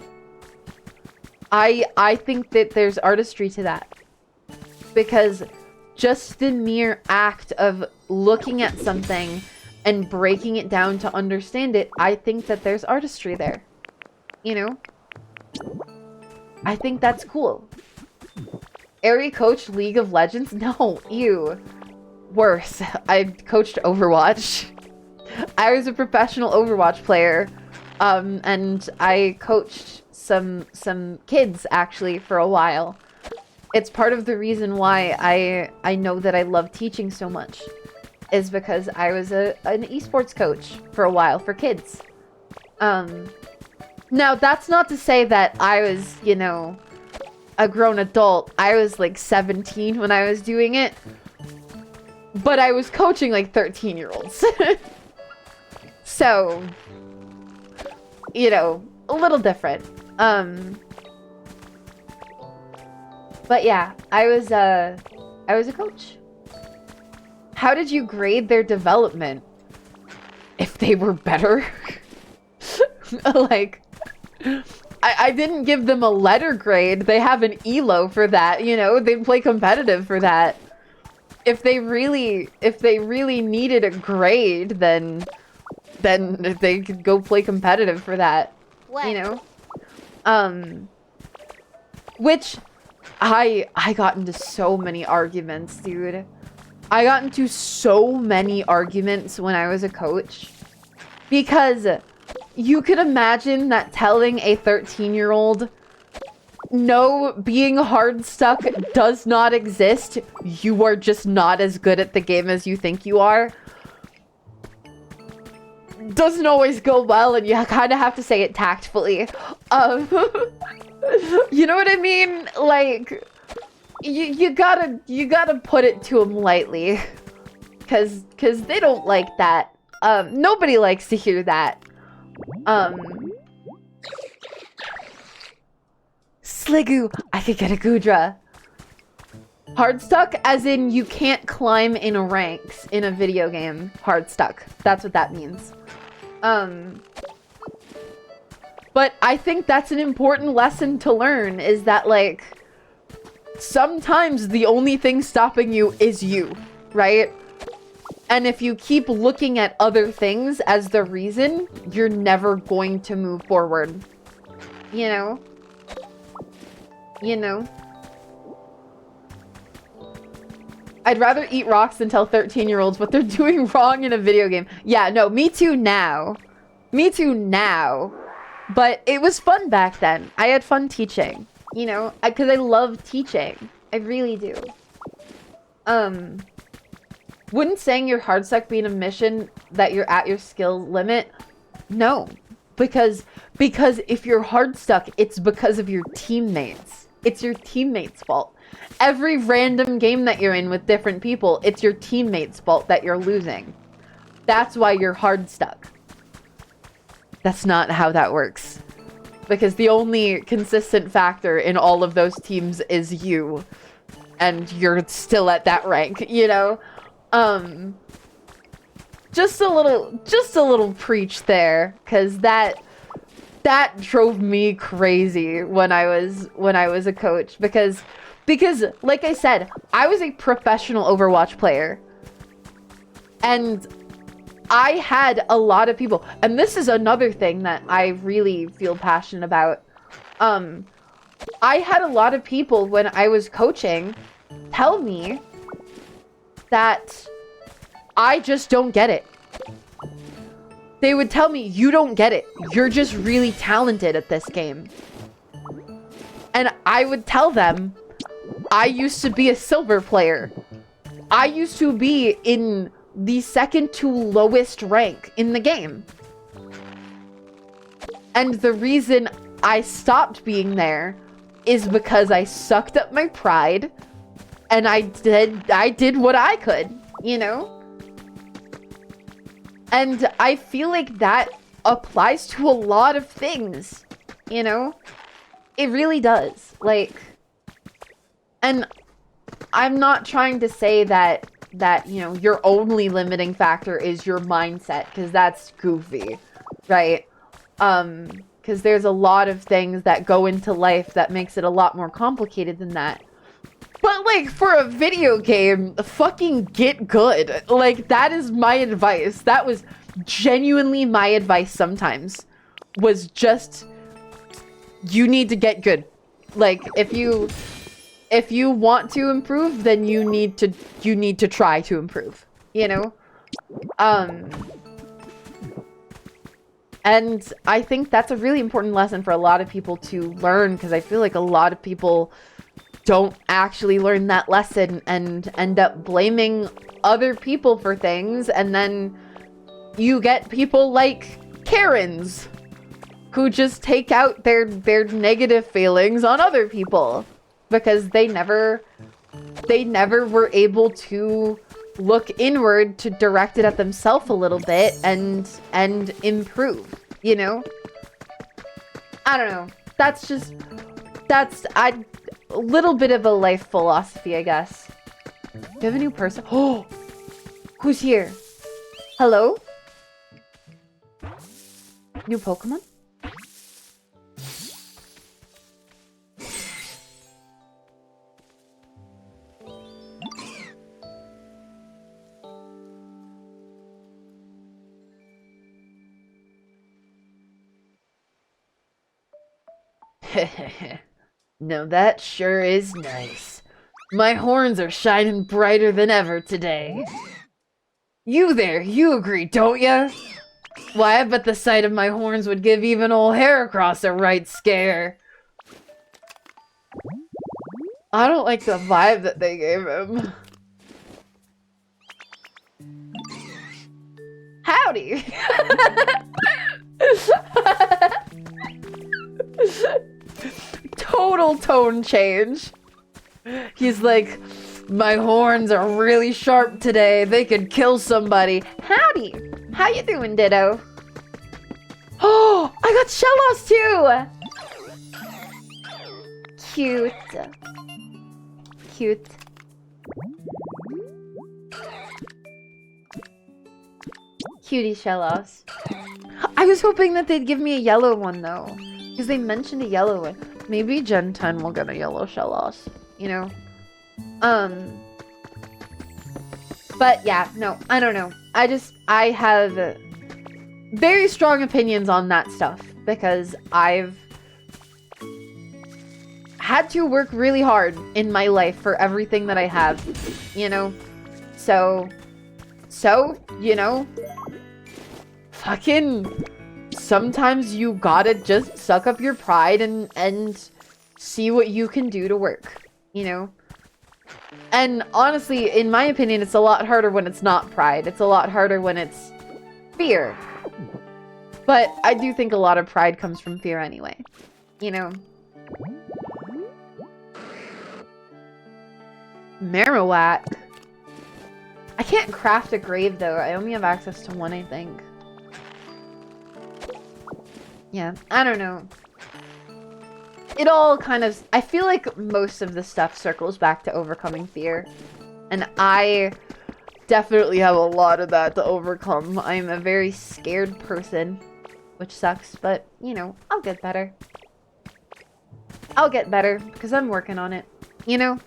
I think that there's artistry to that. Because just the mere act of looking at something and breaking it down to understand it, I think that there's artistry there. You know? I think that's cool. Aeri coached League of Legends? No, ew. Worse. I coached Overwatch. I was a professional Overwatch player. And I coached some kids, actually, for a while. It's part of the reason why I know that I love teaching so much. Is because I was an esports coach for a while for kids. Now, that's not to say that I was, you know, a grown adult. I was like 17 when I was doing it. But I was coaching like 13-year-olds. So, you know, a little different. But yeah, I was a coach. How did you grade their development? If they were better? Like, I didn't give them a letter grade. They have an ELO for that, you know? They play competitive for that. If they really needed a grade, then they could go play competitive for that. What? You know? Which I got into so many arguments, dude. I got into so many arguments when I was a coach. Because you could imagine that telling a 13-year-old, no, being hard stuck does not exist. You are just not as good at the game as you think you are. Doesn't always go well, and you kind of have to say it tactfully. You know what I mean? Like, you gotta put it to them lightly, cause they don't like that. Nobody likes to hear that. Sliggoo, I could get a Goodra. Hard stuck, as in you can't climb in ranks in a video game. Hard stuck. That's what that means. But I think that's an important lesson to learn, is that, like, sometimes the only thing stopping you is you, right? And if you keep looking at other things as the reason, you're never going to move forward. You know? You know? I'd rather eat rocks than tell 13-year-olds what they're doing wrong in a video game. Yeah, no, me too now. Me too now. But it was fun back then. I had fun teaching. You know? Because I love teaching. I really do. Wouldn't saying you're hard stuck be an admission that you're at your skill limit? No. Because if you're hard stuck, it's because of your teammates. It's your teammates' fault. Every random game that you're in with different people, it's your teammates' fault that you're losing. That's why you're hard stuck. That's not how that works. Because the only consistent factor in all of those teams is you. And you're still at that rank, you know? Just a little preach there, because that drove me crazy when I was a coach, because like I said, I was a professional Overwatch player. And I had a lot of people, and this is another thing that I really feel passionate about. I had a lot of people when I was coaching tell me that I just don't get it. They would tell me, you don't get it. You're just really talented at this game. And I would tell them, I used to be a silver player. I used to be in the second to lowest rank in the game. And the reason I stopped being there is because I sucked up my pride and I did what I could, you know? And I feel like that applies to a lot of things, you know? It really does. Like, and I'm not trying to say that, you know, your only limiting factor is your mindset, because that's goofy, right? Because there's a lot of things that go into life that makes it a lot more complicated than that. But, like, for a video game, fucking get good. Like, that is my advice. That was genuinely my advice sometimes. Was just, you need to get good. Like, if you want to improve, then you need to try to improve. You know? And I think that's a really important lesson for a lot of people to learn, because I feel like a lot of people don't actually learn that lesson and end up blaming other people for things, and then you get people like Karens who just take out their negative feelings on other people because they never were able to look inward to direct it at themselves a little bit and improve, you know? I don't know. That's a little bit of a life philosophy, I guess. Do you have a new person? Oh! Who's here? Hello? New Pokemon? No, that sure is nice. My horns are shining brighter than ever today. You there, you agree, don't ya? Why, I bet the sight of my horns would give even old Heracross a right scare. I don't like the vibe that they gave him. Howdy! Total tone change. He's like, my horns are really sharp today. They could kill somebody. Howdy. How you doing, Ditto? Oh, I got Shellos too. Cute. Cute. Cutie Shellos. I was hoping that they'd give me a yellow one though, because they mentioned a yellow one. Maybe Gen 10 will get a yellow Shellos, you know? But yeah, no, I don't know. I have very strong opinions on that stuff because I've had to work really hard in my life for everything that I have, you know? So, you know, fucking sometimes you gotta just suck up your pride and see what you can do to work, you know? And honestly, in my opinion, it's a lot harder when it's not pride. It's a lot harder when it's fear. But I do think a lot of pride comes from fear anyway, you know? Marowak. I can't craft a grave though. I only have access to one, I think. Yeah, I don't know. It all kind of... I feel like most of the stuff circles back to overcoming fear. And I definitely have a lot of that to overcome. I'm a very scared person, which sucks, but, you know, I'll get better. I'll get better, because I'm working on it, you know?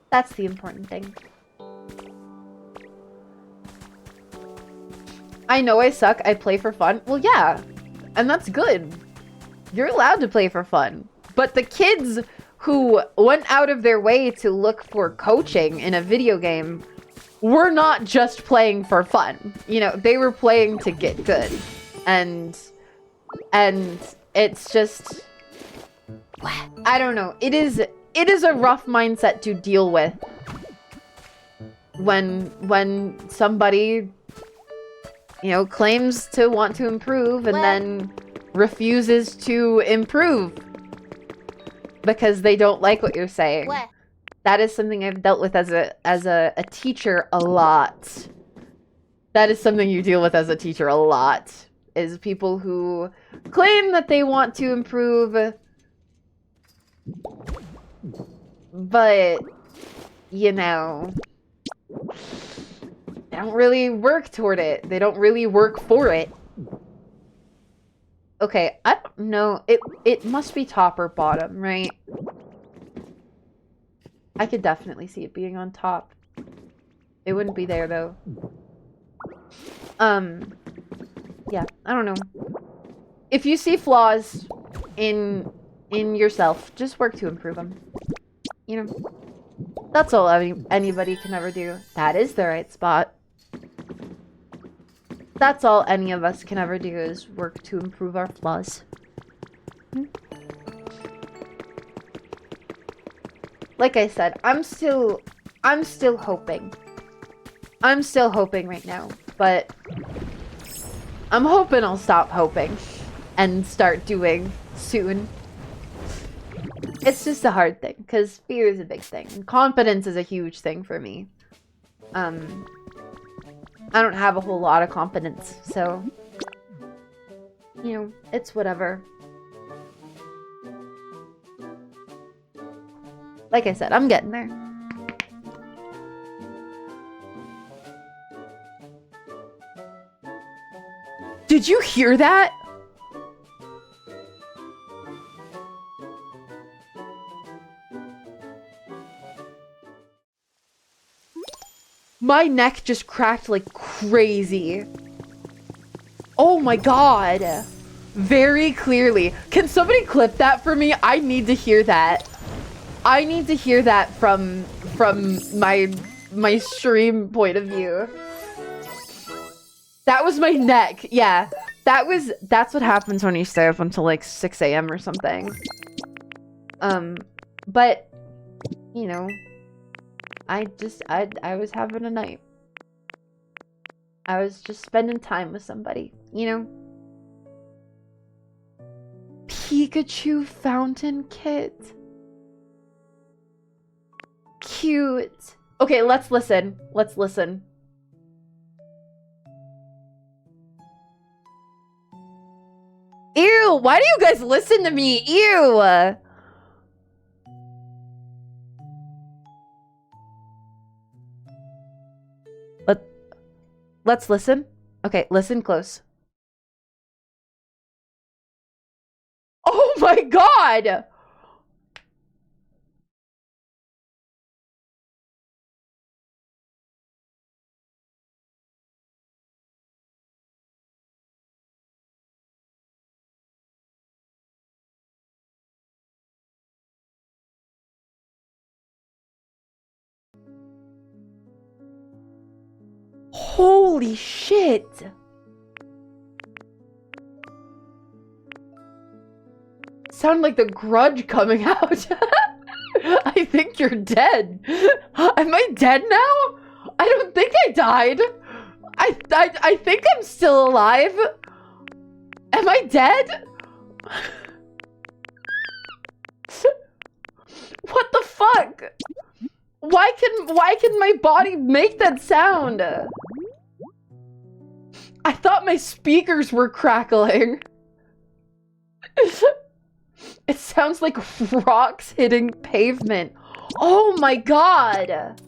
That's the important thing. I know I suck, I play for fun. Well, yeah, and that's good. You're allowed to play for fun. But the kids who went out of their way to look for coaching in a video game were not just playing for fun. You know, they were playing to get good. And it's just... I don't know. It is a rough mindset to deal with when somebody, you know, claims to want to improve and then refuses to improve because they don't like what you're saying. That is something I've dealt with as a teacher a lot. That is something you deal with as a teacher a lot, is people who claim that they want to improve, but, you know, they don't really work toward it. They don't really work for it. Okay, I don't know. It must be top or bottom, right? I could definitely see it being on top. It wouldn't be there, though. Yeah, I don't know. If you see flaws in yourself, just work to improve them. You know? That's all anybody can ever do. That is the right spot. That's all any of us can ever do, is work to improve our flaws. Like I said, I'm still hoping. I'm still hoping right now, but I'm hoping I'll stop hoping and start doing soon. It's just a hard thing, because fear is a big thing. And confidence is a huge thing for me. I don't have a whole lot of confidence, so, you know, it's whatever. Like I said, I'm getting there. Did you hear that? My neck just cracked like crazy. Oh my god. Very clearly. Can somebody clip that for me? I need to hear that. I need to hear that from my stream point of view. That was my neck. Yeah. That's what happens when you stay up until like 6 a.m. or something. But you know, I was having a night. I was just spending time with somebody, you know? Pikachu fountain kit. Cute. Okay, let's listen. Let's listen. Ew, why do you guys listen to me? Ew. Let's listen. Okay, listen close. Oh my god! Holy shit. Sound like the Grudge coming out. I think you're dead. Am I dead now? I don't think I died. I think I'm still alive. Am I dead? What the fuck? Why can my body make that sound? I thought my speakers were crackling. It sounds like rocks hitting pavement. Oh my god.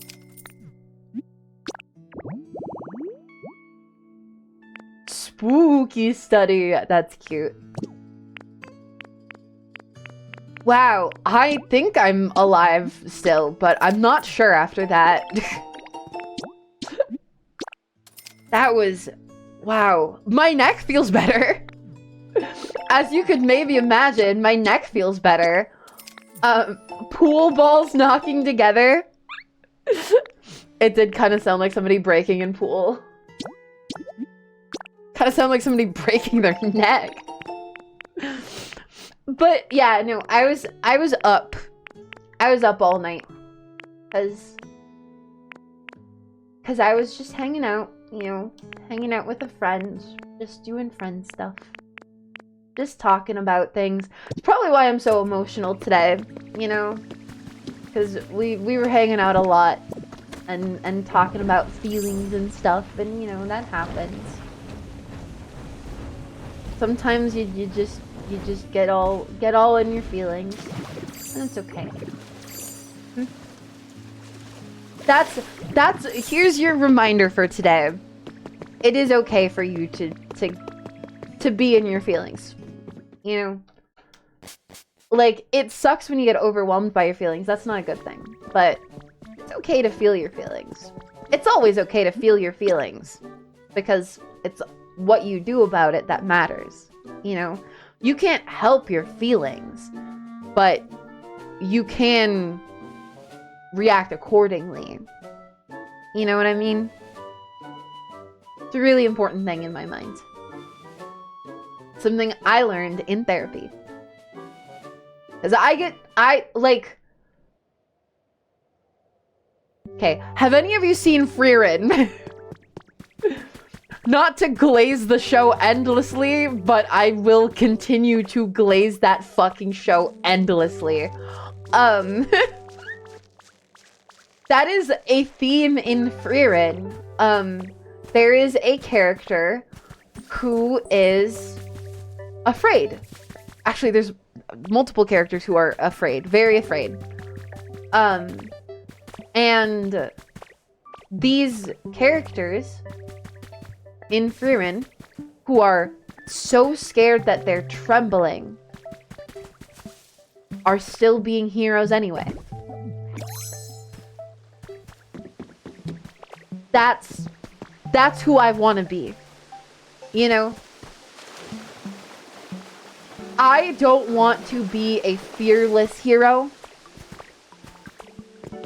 Spooky study. That's cute. Wow, I think I'm alive still, but I'm not sure after that. That was... Wow. My neck feels better. As you could maybe imagine, my neck feels better. Pool balls knocking together. It did kind of sound like somebody breaking in pool. Kind of sound like somebody breaking their neck. But yeah, no, I was up. I was up all night. Cause I was just hanging out, you know, hanging out with a friend, just doing friend stuff. Just talking about things. It's probably why I'm so emotional today, you know? Cause we were hanging out a lot and talking about feelings and stuff, and you know, that happens. Sometimes you just get all in your feelings, and it's okay. That's here's your reminder for today. It is okay for you to be in your feelings. You know, like, it sucks when you get overwhelmed by your feelings. That's not a good thing, but it's okay to feel your feelings. It's always okay to feel your feelings, because it's what you do about it that matters. You know, you can't help your feelings, but you can react accordingly. You know what I mean? It's a really important thing in my mind. Something I learned in therapy. Because okay, have any of you seen Frieren? Not to glaze the show endlessly, but I will continue to glaze that fucking show endlessly. That is a theme in Frieren. There is a character who is afraid. Actually, there's multiple characters who are afraid, very afraid. And these characters in Frieren, who are so scared that they're trembling, are still being heroes anyway. That's who I want to be. You know? I don't want to be a fearless hero.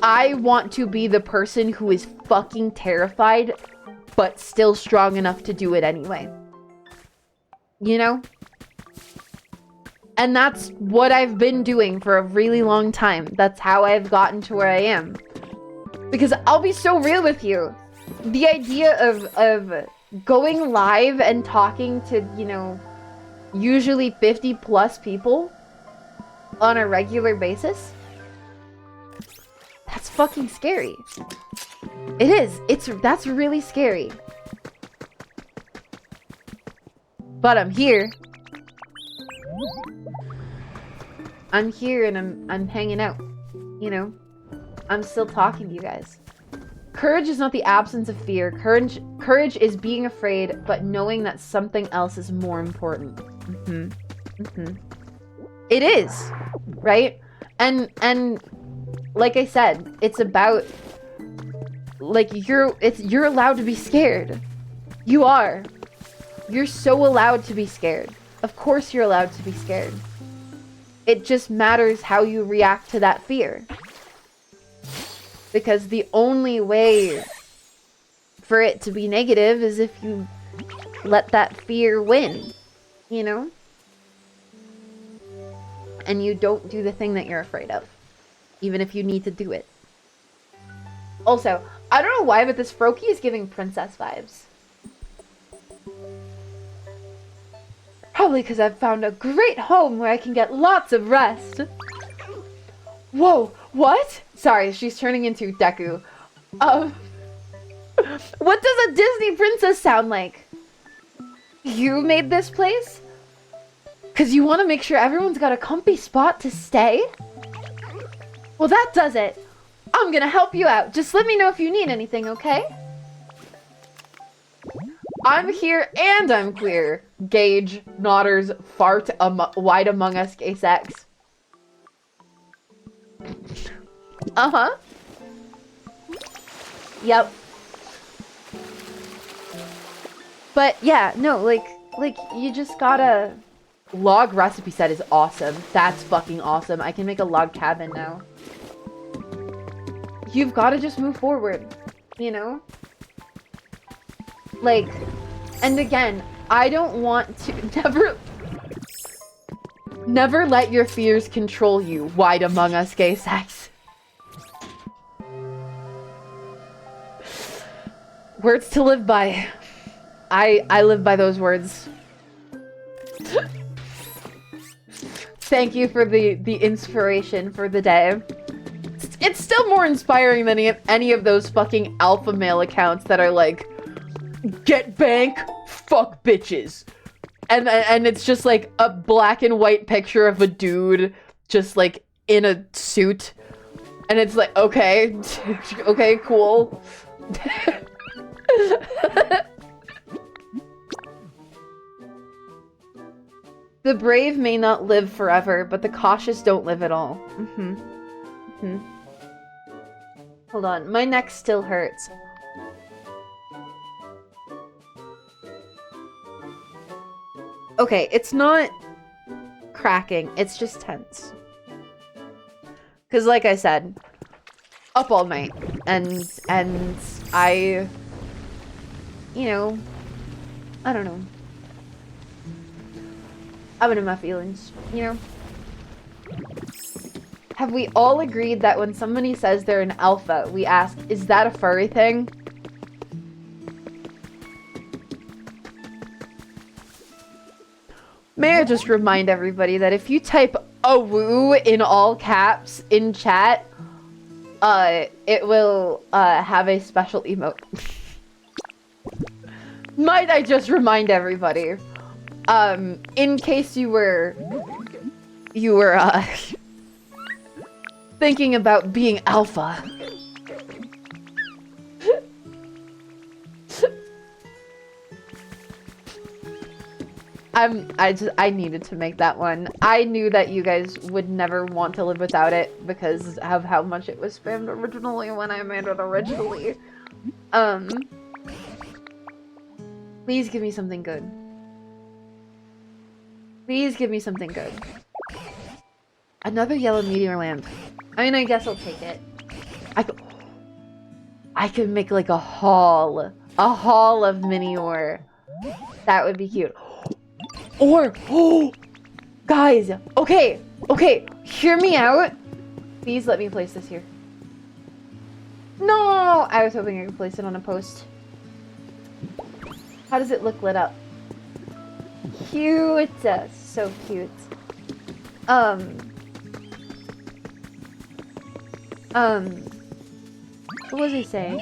I want to be the person who is fucking terrified, but still strong enough to do it anyway. You know? And that's what I've been doing for a really long time. That's how I've gotten to where I am. Because I'll be so real with you. The idea of going live and talking to, you know, usually 50 plus people on a regular basis, that's fucking scary. It is. That's really scary. But I'm here. I'm here and I'm hanging out. You know? I'm still talking to you guys. Courage is not the absence of fear. Courage is being afraid, but knowing that something else is more important. It is, right? And like I said, it's about, like, you're allowed to be scared. You are. You're so allowed to be scared. Of course you're allowed to be scared. It just matters how you react to that fear. Because the only way for it to be negative is if you let that fear win, you know? And you don't do the thing that you're afraid of, even if you need to do it. Also, I don't know why, but this Froakie is giving princess vibes. Probably because I've found a great home where I can get lots of rest. Whoa, what? Sorry, she's turning into Deku. What does a Disney princess sound like? You made this place? Because you want to make sure everyone's got a comfy spot to stay? Well, that does it. I'm gonna help you out. Just let me know if you need anything, okay? I'm here and I'm queer. Gage, Nodders, Fart, Wide Among Us, Gay Sex. Uh-huh. Yep. But yeah, no, like you just gotta... Log recipe set is awesome. That's fucking awesome. I can make a log cabin now. You've gotta just move forward, you know? Like, and again, I don't want to... Never let your fears control you. Wide Among Us, Gay Sex. Words to live by. I live by those words. Thank you for the inspiration for the day. It's still more inspiring than any of those fucking alpha male accounts that are like, get bank, fuck bitches. And it's just like a black and white picture of a dude just like in a suit. And it's like, okay, okay, cool. The brave may not live forever, but the cautious don't live at all. Hold on, my neck still hurts. Okay, it's not cracking, it's just tense. Because like I said, up all night, and I, you know, I don't know. I'm in my feelings, you know? Have we all agreed that when somebody says they're an alpha, we ask, is that a furry thing? May I just remind everybody that if you type "awoo" in all caps in chat, it will have a special emote. Might I just remind everybody? In case you were thinking about being alpha. I needed to make that one. I knew that you guys would never want to live without it because of how much it was spammed originally when I made it originally. Please give me something good. Please give me something good. Another yellow meteor lamp. I mean, I guess I'll take it. I could make like a haul of mini ore. That would be cute. Or, oh, guys, okay, hear me out. Please let me place this here. No, I was hoping I could place it on a post. How does it look lit up? Cute, so cute. What was I saying?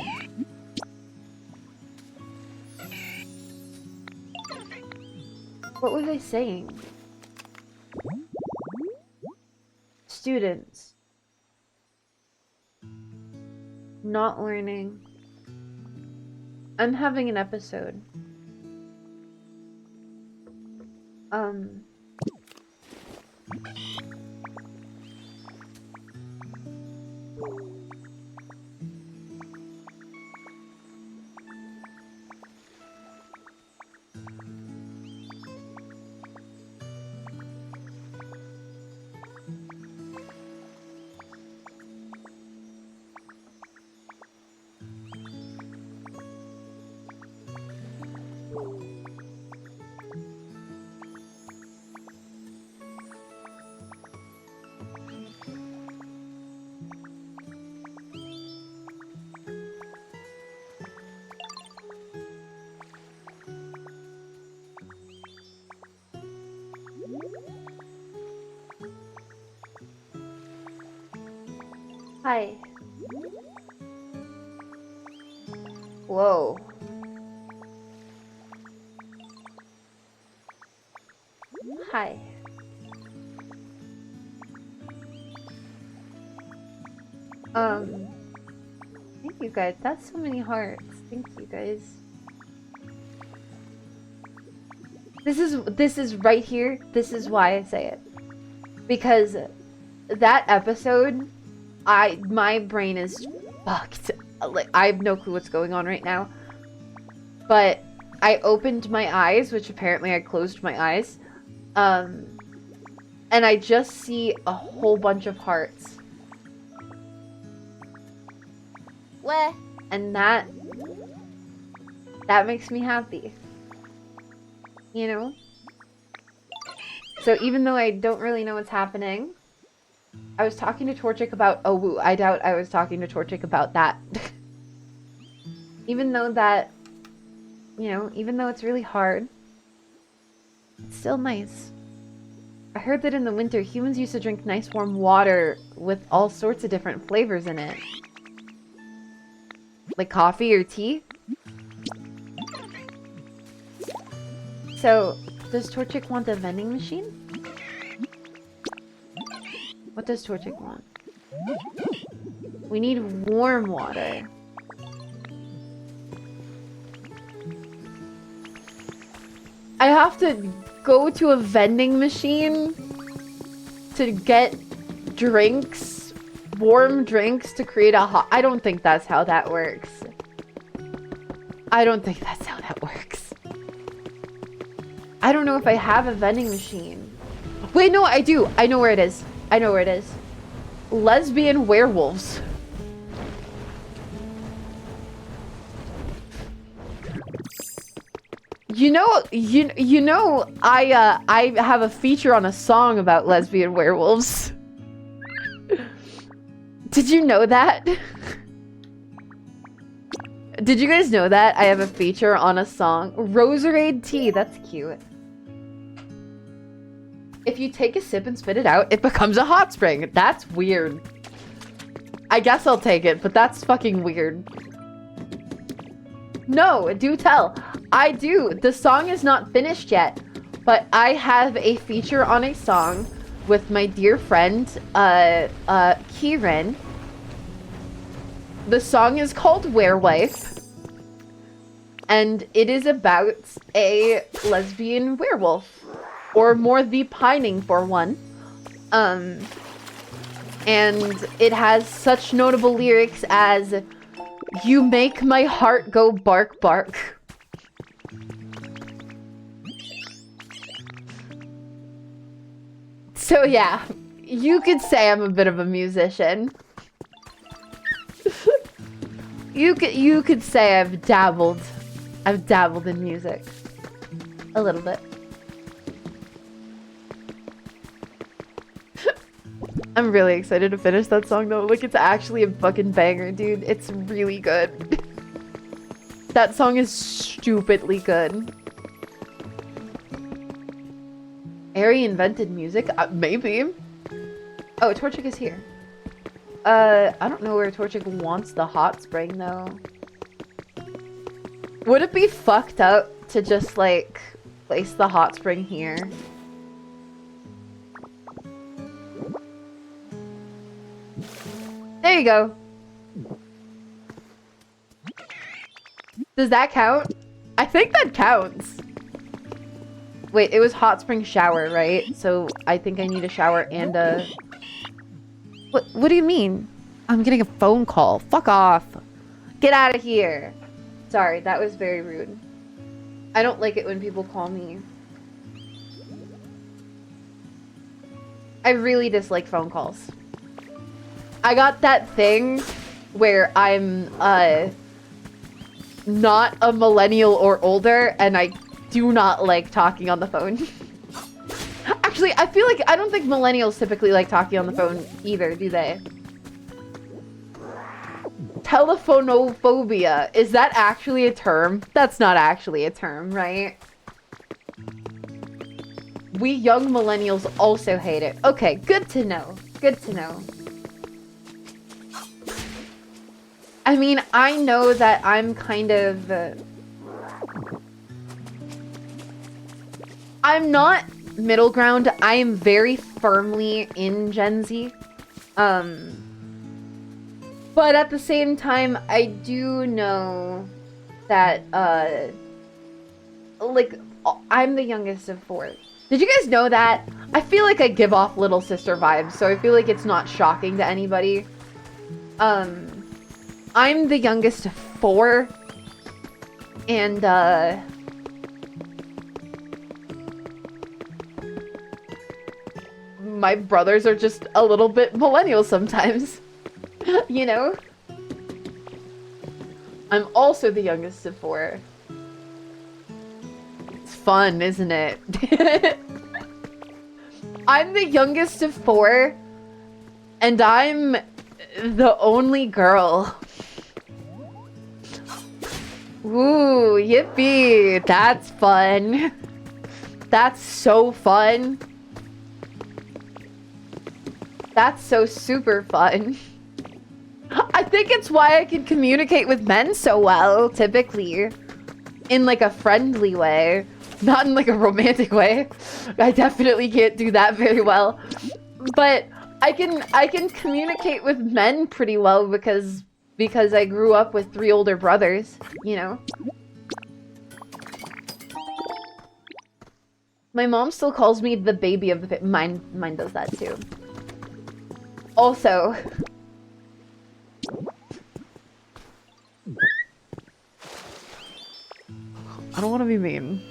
What was I saying? Students. Not learning. I'm having an episode. Hi. Whoa. Hi. Thank you guys. That's so many hearts. Thank you guys. This is right here. This is why I say it. Because that episode, my brain is fucked. Like, I have no clue what's going on right now. But I opened my eyes, which apparently I closed my eyes. And I just see a whole bunch of hearts. Where? And that makes me happy. You know? So even though I don't really know what's happening, I was talking to Torchic about... Oh, woo, I doubt I was talking to Torchic about that. Even though that... You know, even though it's really hard, it's still nice. I heard that in the winter, humans used to drink nice warm water with all sorts of different flavors in it. Like coffee or tea. So, does Torchic want a vending machine? What does Torchic want? We need warm water. I have to go to a vending machine to get drinks, warm drinks to create a hot... I don't think that's how that works. I don't think that's how that works. I don't know if I have a vending machine. Wait, no, I do. I know where it is. I know where it is. Lesbian werewolves. You know, I have a feature on a song about lesbian werewolves. Did you know that? Did you guys know that? I have a feature on a song. Roserade tea, that's cute. If you take a sip and spit it out, it becomes a hot spring. That's weird. I guess I'll take it, but that's fucking weird. No, do tell. I do. The song is not finished yet, but I have a feature on a song with my dear friend, Kieran. The song is called Werewife, and it is about a lesbian werewolf, or more the pining for one. And it has such notable lyrics as, "You make my heart go bark bark." So yeah, you could say I'm a bit of a musician. You could say I've dabbled in music. A little bit. I'm really excited to finish that song though. Like, it's actually a fucking banger, dude. It's really good. That song is stupidly good. Aeri invented music? Maybe. Oh, Torchic is here. I don't know where Torchic wants the hot spring though. Would it be fucked up to just like place the hot spring here? There you go. Does that count? I think that counts. Wait, it was hot spring shower, right? So I think I need a shower and a... What do you mean? I'm getting a phone call. Fuck off. Get out of here. Sorry, that was very rude. I don't like it when people call me. I really dislike phone calls. I got that thing where I'm not a millennial or older, and I do not like talking on the phone. Actually, I feel like I don't think millennials typically like talking on the phone either, do they? Telephonophobia. Is that actually a term? That's not actually a term, right? We young millennials also hate it. Okay, good to know. Good to know. I mean, I know that I'm kind of... I'm not middle ground. I am very firmly in Gen Z. But at the same time, I do know that, like, I'm the youngest of 4. Did you guys know that? I feel like I give off little sister vibes, so I feel like it's not shocking to anybody. I'm the youngest of 4, and, my brothers are just a little bit millennial sometimes. You know? I'm also the youngest of 4. It's fun, isn't it? I'm the youngest of 4, and I'm the only girl. Ooh, yippee! That's fun. That's so fun. That's so super fun. I think it's why I can communicate with men so well, typically. In like a friendly way. Not in like a romantic way. I definitely can't do that very well. But I can communicate with men pretty well because I grew up with 3 older brothers, you know? My mom still calls me the baby of the mine does that too. Also, I don't want to be mean,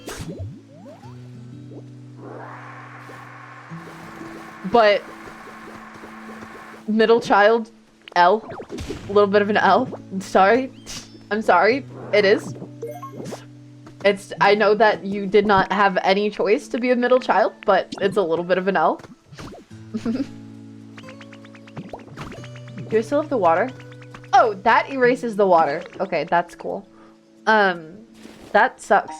but middle child, L, a little bit of an L. I'm sorry. I'm sorry. It is. I know that you did not have any choice to be a middle child, but it's a little bit of an L. Do I still have the water? Oh, that erases the water. Okay, that's cool. That sucks.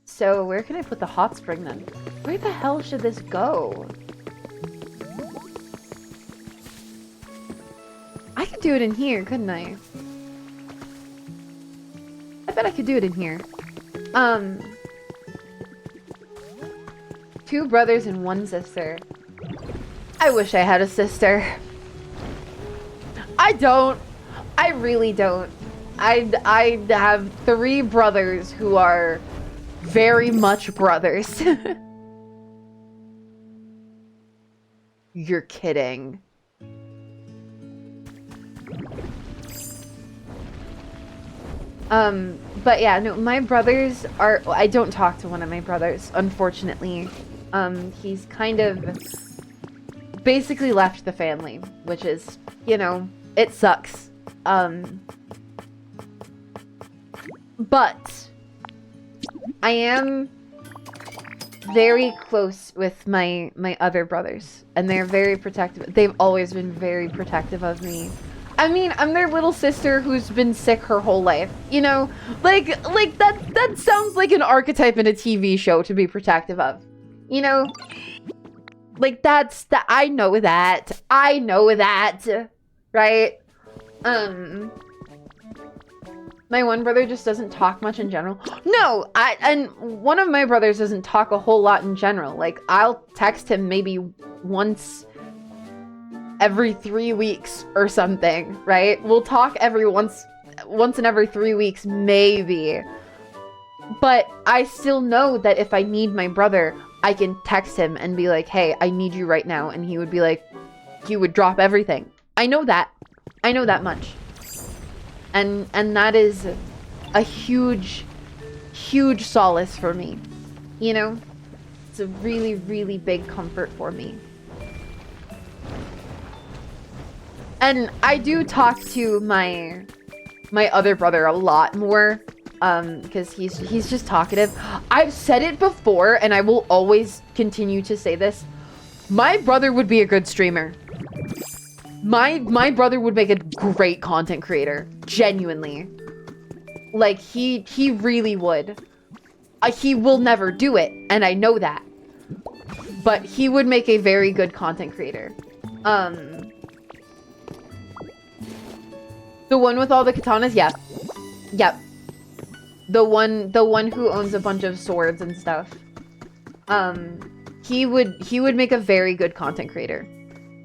So where can I put the hot spring then? Where the hell should this go? I could do it in here, couldn't I? I bet I could do it in here. 2 brothers and 1 sister. I wish I had a sister. I don't. I really don't. I have 3 brothers who are very much brothers. You're kidding. But yeah, no, my brothers are... I don't talk to one of my brothers, unfortunately. He's kind of basically left the family, which is, you know, it sucks. But I am very close with my other brothers, and they're very protective. They've always been very protective of me. I mean, I'm their little sister who's been sick her whole life. You know, like that sounds like an archetype in a TV show to be protective of. You know? Like I know that. I know that. Right? My one brother just doesn't talk much in general. No, and one of my brothers doesn't talk a whole lot in general. Like, I'll text him maybe once every 3 weeks or something, right? We'll talk every once in every 3 weeks, maybe. But I still know that if I need my brother, I can text him and be like, hey, I need you right now. And he would be like, he would drop everything. I know that. I know that much. And that is a huge, huge solace for me. You know? It's a really, really big comfort for me. And I do talk to my other brother a lot more, because he's just talkative. I've said it before, and I will always continue to say this. My brother would be a good streamer. My brother would make a great content creator, genuinely. Like, he really would. He will never do it, and I know that. But he would make a very good content creator. The one with all the katanas? Yeah. Yep. The one who owns a bunch of swords and stuff. He would make a very good content creator.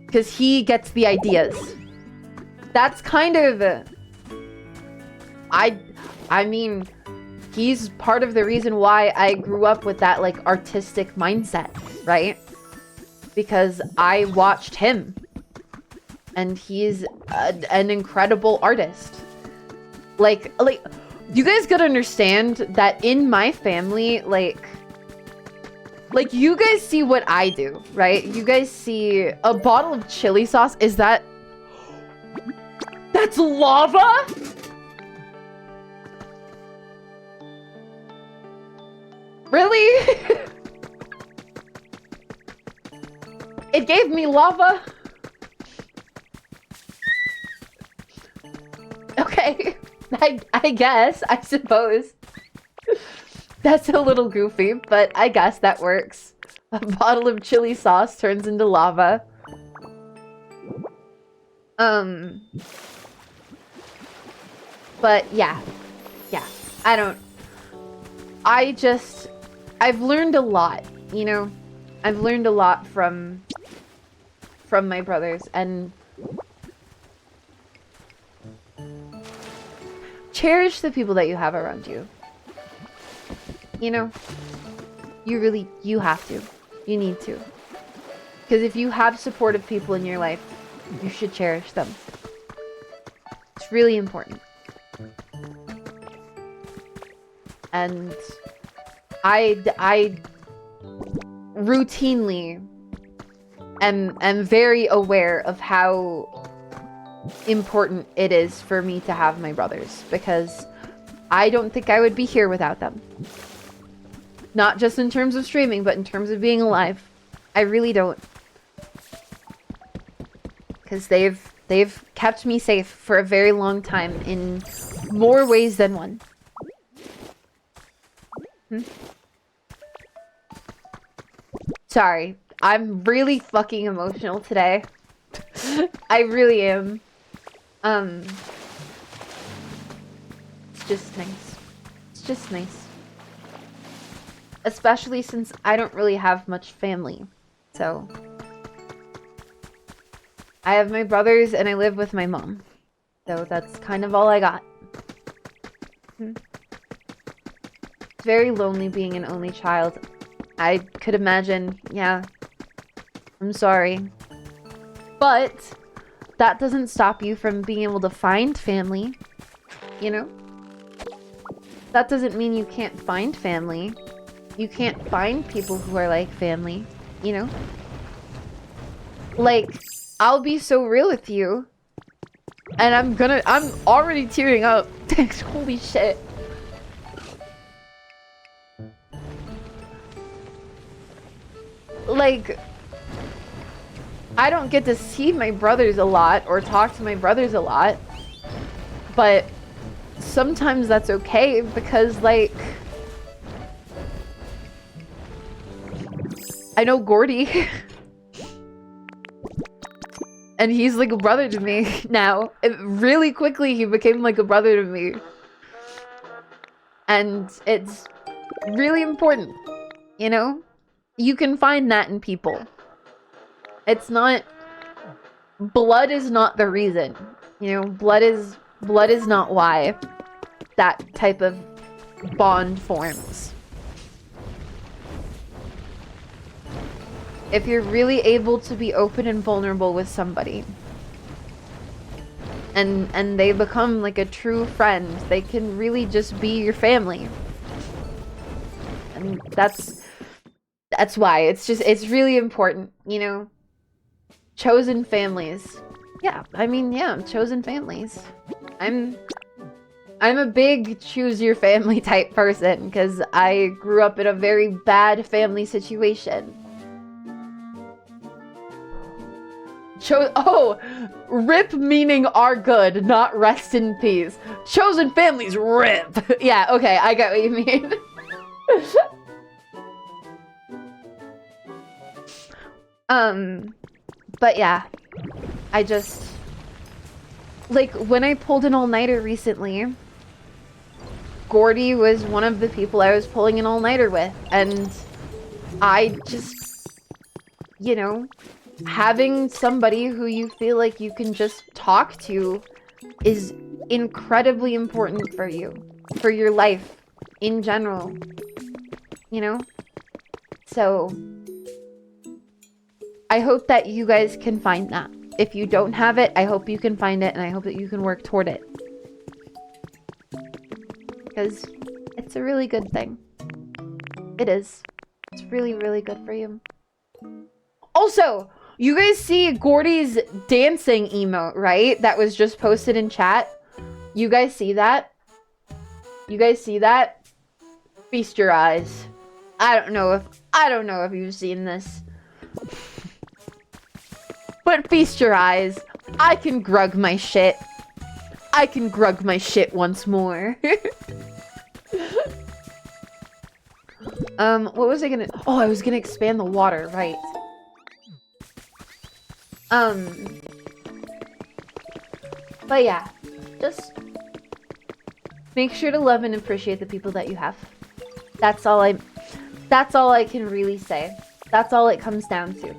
Because he gets the ideas. That's kind of... I mean, he's part of the reason why I grew up with that, like, artistic mindset, right? Because I watched him. And he's an incredible artist. Like, you guys gotta understand that in my family, like, you guys see what I do, right? You guys see a bottle of chili sauce. Is that... That's lava? Really? It gave me lava? Okay. I guess, I suppose. That's a little goofy, but I guess that works. A bottle of chili sauce turns into lava. But yeah. Yeah. I've learned a lot, you know? I've learned a lot from my brothers, and cherish the people that you have around you. You know? You have to. You need to. Because if you have supportive people in your life, you should cherish them. It's really important. And I routinely am very aware of how important it is for me to have my brothers, because I don't think I would be here without them. Not just in terms of streaming, but in terms of being alive. I really don't. Because they've kept me safe for a very long time in more ways than one. Sorry, I'm really fucking emotional today. I really am. It's just nice. It's just nice. Especially since I don't really have much family. So I have my brothers and I live with my mom. So that's kind of all I got. It's very lonely being an only child. I could imagine, yeah. I'm sorry. But that doesn't stop you from being able to find family, you know? That doesn't mean you can't find family. You can't find people who are like family, you know? Like, I'll be so real with you. And I'm already tearing up. Holy shit. Like, I don't get to see my brothers a lot or talk to my brothers a lot, but sometimes that's okay because, like, I know Gordy and he's like a brother to me now. Really quickly he became like a brother to me, and it's really important, you know? You can find that in people. It's not... Blood is not the reason. You know, blood is not why that type of bond forms. If you're really able to be open and vulnerable with somebody, and they become like a true friend, they can really just be your family. And that's why it's really important, you know? Chosen families. Yeah, I mean, yeah, chosen families. I'm a big choose your family type person because I grew up in a very bad family situation. Oh, rip meaning are good, not rest in peace. Chosen families rip. Yeah, okay, I get what you mean. But yeah, like, when I pulled an all-nighter recently, Gordy was one of the people I was pulling an all-nighter with, and I just, you know, having somebody who you feel like you can just talk to is incredibly important for you, for your life in general, you know? So, I hope that you guys can find that. If you don't have it, I hope you can find it, and I hope that you can work toward it. Because it's a really good thing. It is. It's really, really good for you. Also, you guys see Gordy's dancing emote, right? That was just posted in chat. You guys see that? You guys see that? Feast your eyes. I don't know if you've seen this. But feast your eyes. I can grug my shit. I can grug my shit once more. What was I gonna... Oh, I was gonna expand the water, right. But yeah, just make sure to love and appreciate the people that you have. That's all I can really say. That's all it comes down to.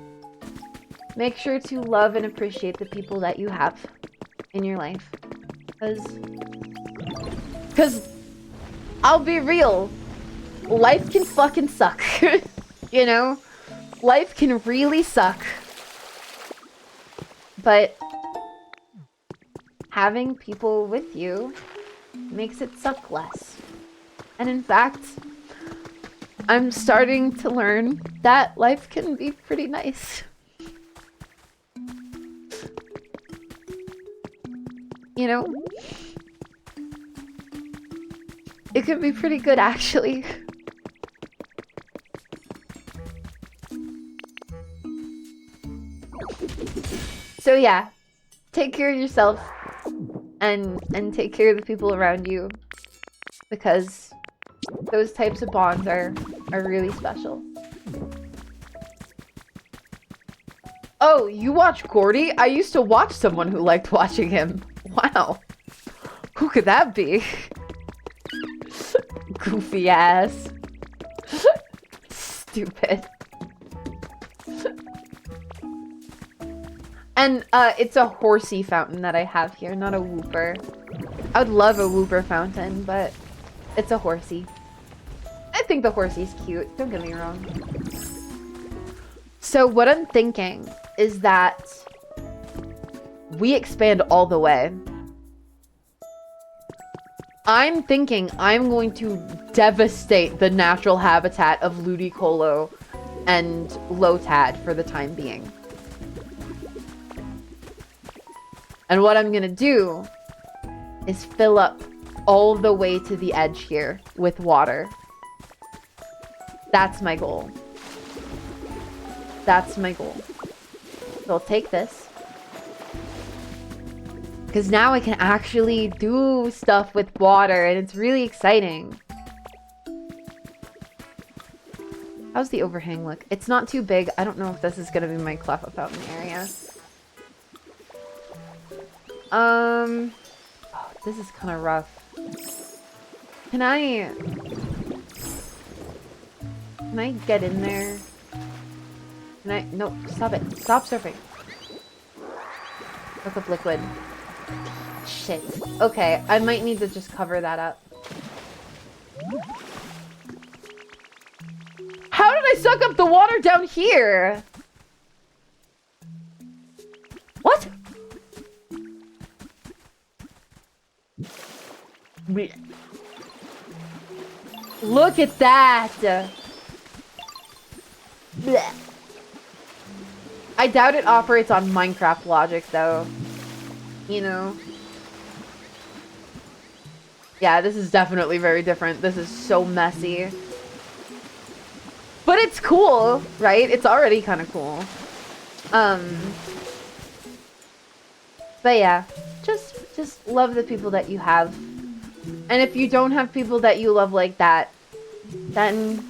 Make sure to love and appreciate the people that you have in your life. Because I'll be real, life can fucking suck. You know? Life can really suck. But having people with you makes it suck less. And in fact, I'm starting to learn that life can be pretty nice. You know? It can be pretty good, actually. So yeah, take care of yourself and take care of the people around you, because those types of bonds are really special. Oh, you watch Gordy? I used to watch someone who liked watching him. Wow. Who could that be? Goofy ass. Stupid. And it's a horsey fountain that I have here, not a whooper. I would love a whooper fountain, but it's a horsey. I think the horsey's cute, don't get me wrong. So what I'm thinking is that we expand all the way. I'm thinking I'm going to devastate the natural habitat of Ludicolo and Lotad for the time being. And what I'm gonna do is fill up all the way to the edge here with water. That's my goal. That's my goal. So I'll take this. Because now I can actually do stuff with water, and it's really exciting. How's the overhang look? It's not too big. I don't know if this is going to be my Cleffa fountain area. Oh, this is kind of rough. Can I get in there? No, stop it. Stop surfing. Look up liquid. Shit. Okay, I might need to just cover that up. How did I suck up the water down here? What? Look at that! Blech. I doubt it operates on Minecraft logic, though. You know? Yeah, this is definitely very different. This is so messy. But it's cool, right? It's already kind of cool. But yeah, just love the people that you have. And if you don't have people that you love like that, then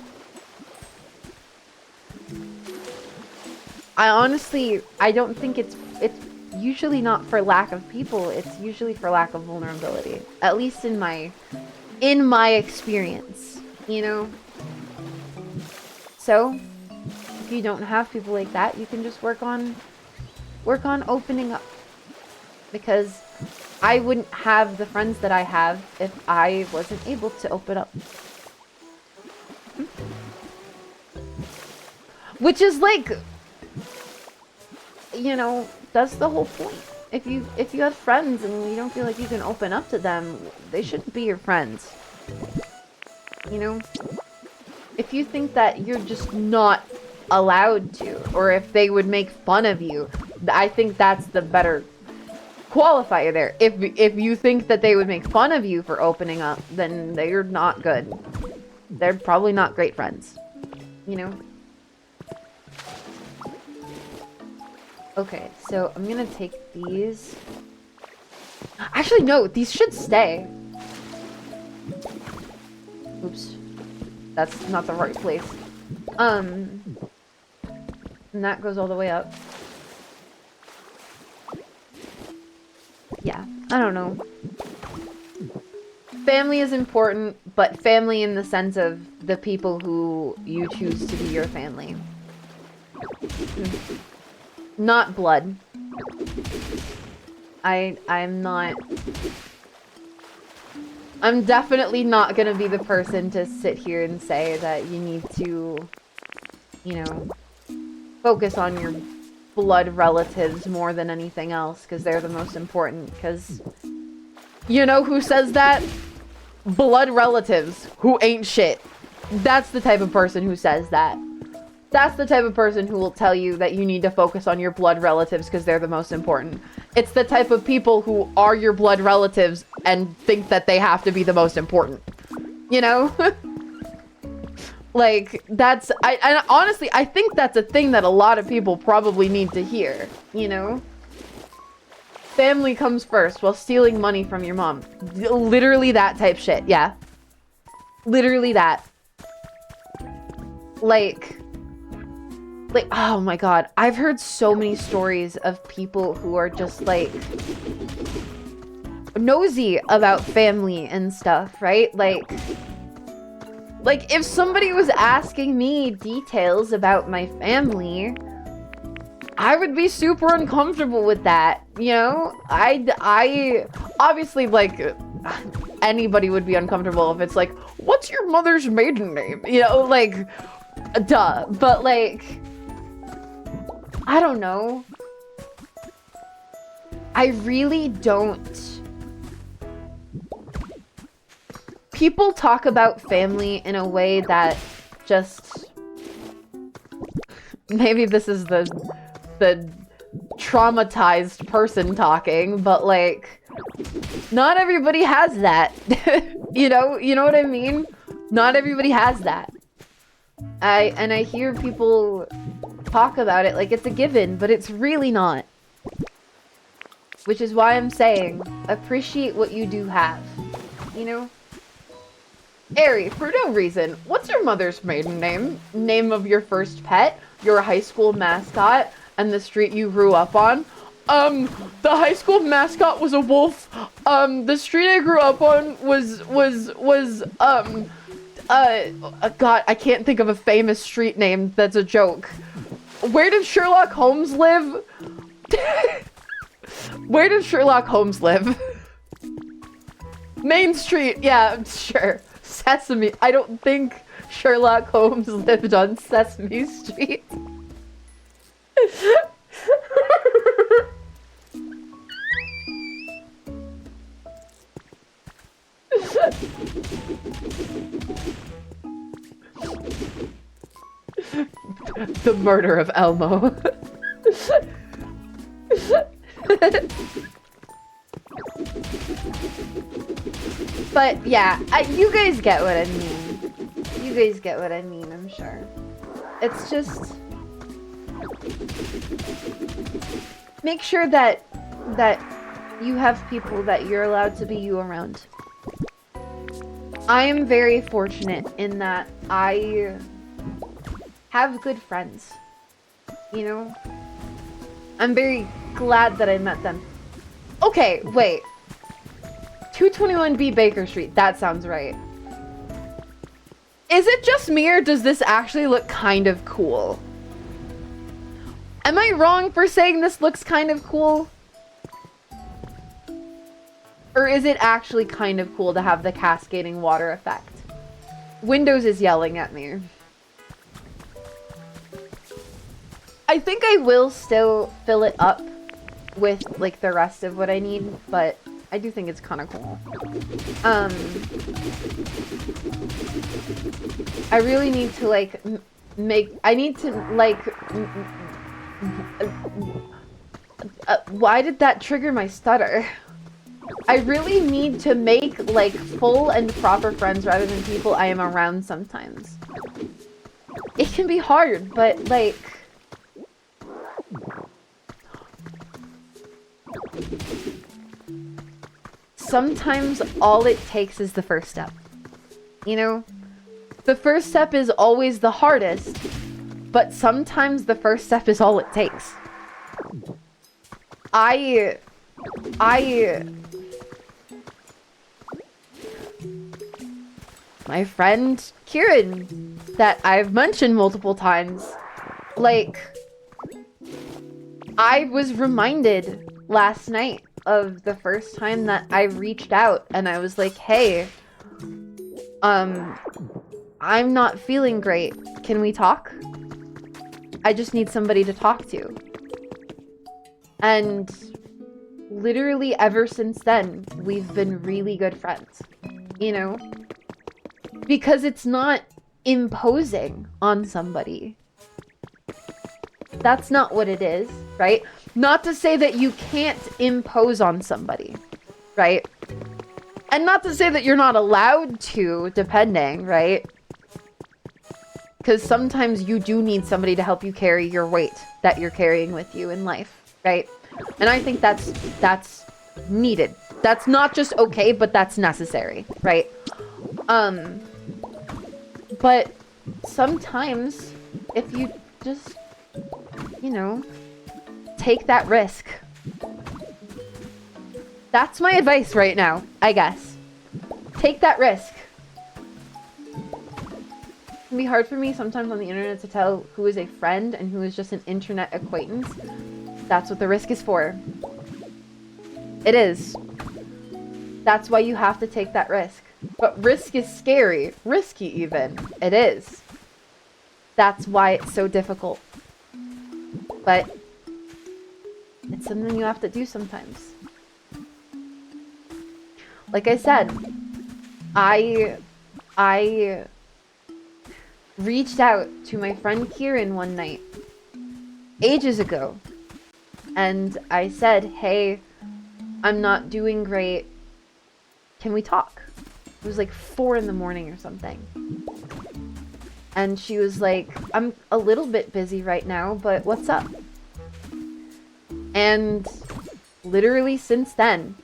I honestly, I don't think it's usually not for lack of people, it's usually for lack of vulnerability. At least in my experience, you know? So, if you don't have people like that, you can just work on opening up. Because I wouldn't have the friends that I have if I wasn't able to open up. Which is like, you know, that's the whole point. If you have friends and you don't feel like you can open up to them, they shouldn't be your friends. You know? If you think that you're just not allowed to, or if they would make fun of you, I think that's the better qualifier there. If you think that they would make fun of you for opening up, then they're not good. They're probably not great friends. You know? Okay, so I'm gonna take these. Actually, no, these should stay. Oops. That's not the right place. And that goes all the way up. Yeah, I don't know. Family is important, but family in the sense of the people who you choose to be your family. Not blood. I'm definitely not gonna be the person to sit here and say that you need to, you know, focus on your blood relatives more than anything else, because they're the most important, because you know who says that? Blood relatives who ain't shit. That's the type of person who says that. That's the type of person who will tell you that you need to focus on your blood relatives because they're the most important. It's the type of people who are your blood relatives and think that they have to be the most important. You know? Like, that's... and honestly, I think that's a thing that a lot of people probably need to hear. You know? Family comes first while stealing money from your mom. Literally that type shit, yeah. Literally that. Like, oh my god, I've heard so many stories of people who are just, like, nosy about family and stuff, right? Like, if somebody was asking me details about my family, I would be super uncomfortable with that, you know? I obviously, like, anybody would be uncomfortable if it's like, what's your mother's maiden name? You know, like, duh. But, like, I don't know. I really don't. People talk about family in a way that just... Maybe this is the traumatized person talking, but, like, not everybody has that. You know what I mean? Not everybody has that. I hear people talk about it like it's a given, but it's really not. Which is why I'm saying, appreciate what you do have. You know? Aeri, for no reason, what's your mother's maiden name? Name of your first pet? Your high school mascot? And the street you grew up on? The high school mascot was a wolf. The street I grew up on was God, I can't think of a famous street name that's a joke. Where did Sherlock Holmes live? Where did Sherlock Holmes live? Main Street, yeah, sure. Sesame. I don't think Sherlock Holmes lived on Sesame Street. The murder of Elmo. But yeah, you guys get what I mean. You guys get what I mean, I'm sure. It's just... Make sure that you have people that you're allowed to be you around. I am very fortunate in that I have good friends. You know? I'm very glad that I met them. Okay, wait. 221B Baker Street. That sounds right. Is it just me, or does this actually look kind of cool? Am I wrong for saying this looks kind of cool? Or is it actually kind of cool to have the cascading water effect? Windows is yelling at me. I think I will still fill it up with, like, the rest of what I need, but I do think it's kind of cool. I really need to, like, why did that trigger my stutter? I really need to make, like, full and proper friends rather than people I am around sometimes. It can be hard, but, like... sometimes all it takes is the first step. You know? The first step is always the hardest, but sometimes the first step is all it takes. My friend Kieran, that I've mentioned multiple times, like, I was reminded last night of the first time that I reached out and I was like, hey, I'm not feeling great. Can we talk? I just need somebody to talk to. And literally ever since then, we've been really good friends, you know? Because it's not imposing on somebody. That's not what it is, right? Not to say that you can't impose on somebody, right? And not to say that you're not allowed to, depending, right? Because sometimes you do need somebody to help you carry your weight that you're carrying with you in life, right? And I think that's needed. That's not just okay, but that's necessary, right? But sometimes if you just, you know, take that risk. That's my advice right now, I guess. Take that risk. It can be hard for me sometimes on the internet to tell who is a friend and who is just an internet acquaintance. That's what the risk is for. It is. That's why you have to take that risk. But risk is scary. Risky, even. It is. That's why it's so difficult. But it's something you have to do sometimes. Like I said, I reached out to my friend Kieran one night, ages ago, and I said, hey, I'm not doing great. Can we talk? It was like 4 in the morning or something. And she was like, I'm a little bit busy right now, but what's up? And literally since then,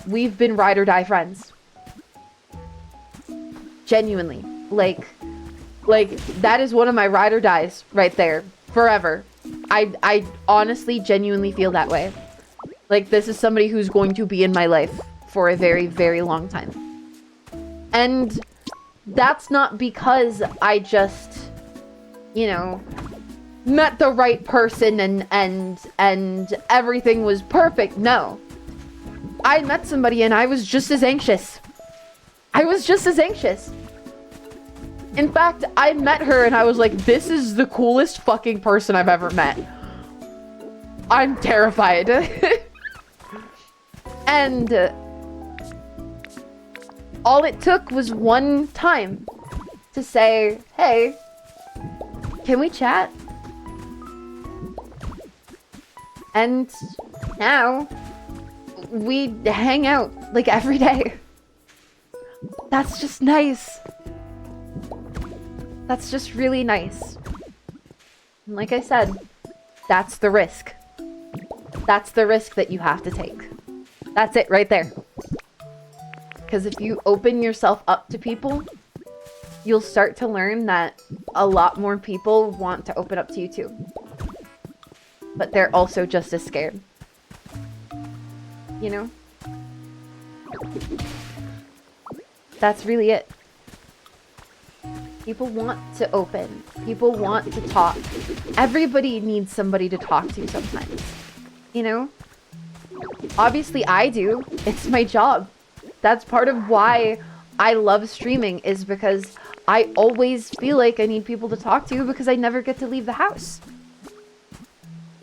we've been ride or die friends. Genuinely. Like that is one of my ride or dies right there. Forever. I honestly, genuinely feel that way. Like, this is somebody who's going to be in my life for a very, very long time. And that's not because I just, you know, met the right person and everything was perfect. No. I met somebody and I was just as anxious. In fact, I met her and I was like, this is the coolest fucking person I've ever met. I'm terrified. And all it took was one time to say, hey, can we chat? And now we hang out like every day. That's just nice. That's just really nice. And like I said, that's the risk. That's the risk that you have to take. That's it right there. Because if you open yourself up to people, you'll start to learn that a lot more people want to open up to you too. But they're also just as scared. You know? That's really it. People want to open. People want to talk. Everybody needs somebody to talk to sometimes. You know? Obviously I do. It's my job. That's part of why I love streaming, is because I always feel like I need people to talk to because I never get to leave the house.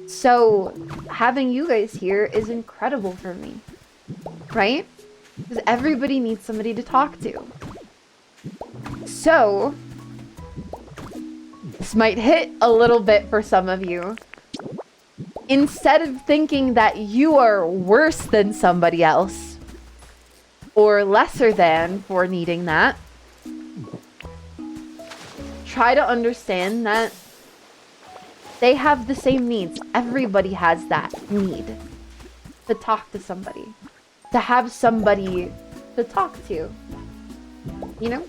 So having you guys here is incredible for me. Right? Because everybody needs somebody to talk to. So this might hit a little bit for some of you. Instead of thinking that you are worse than somebody else or lesser than for needing that, try to understand that they have the same needs. Everybody has that need to talk to somebody, to have somebody to talk to. You know?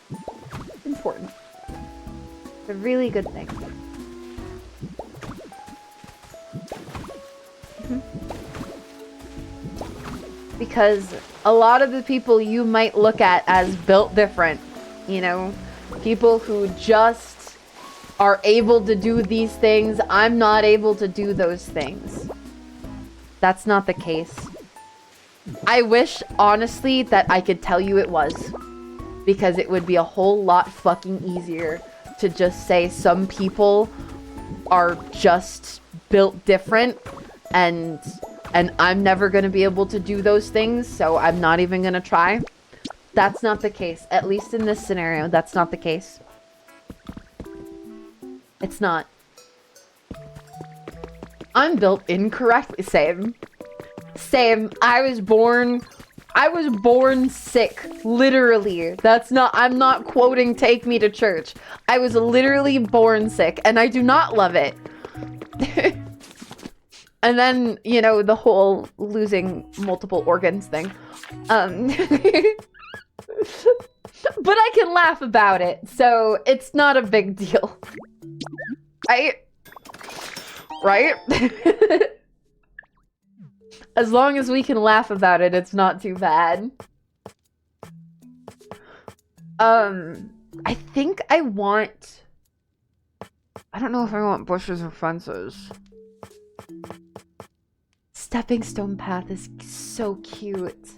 It's important. It's a really good thing. Because a lot of the people you might look at as built different, you know, people who just are able to do these things, I'm not able to do those things. That's not the case. I wish, honestly, that I could tell you it was. Because it would be a whole lot fucking easier to just say some people are just built different and I'm never going to be able to do those things, so I'm not even going to try. That's not the case. At least in this scenario, that's not the case. It's not. I'm built incorrectly. Same. Same. I was born sick. Literally. That's not, I'm not quoting Take Me to Church. I was literally born sick, and I do not love it. And then, you know, the whole losing multiple organs thing. But I can laugh about it, so it's not a big deal. Right? Right? As long as we can laugh about it, it's not too bad. I think I want... I don't know if I want bushes or fences. Stepping stone path is so cute.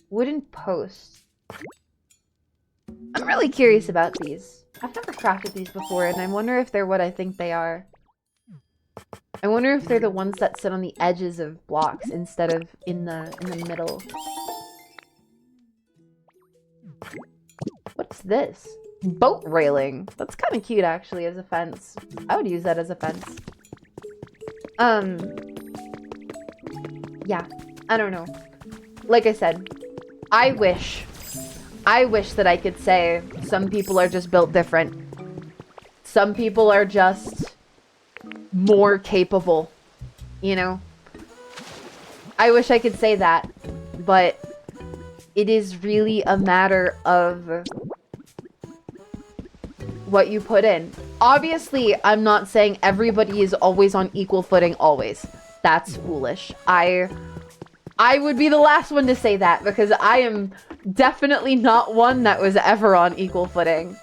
Wooden post. I'm really curious about these. I've never crafted these before, and I wonder if they're what I think they are. I wonder if they're the ones that sit on the edges of blocks instead of in the middle. What's this? Boat railing. That's kind of cute, actually, as a fence. I would use that as a fence. Yeah, I don't know. Like I said, I wish that I could say some people are just built different. Some people are just more capable, you know? I wish I could say that, but it is really a matter of what you put in. Obviously, I'm not saying everybody is always on equal footing always. That's foolish. I would be the last one to say that, because I am definitely not one that was ever on equal footing.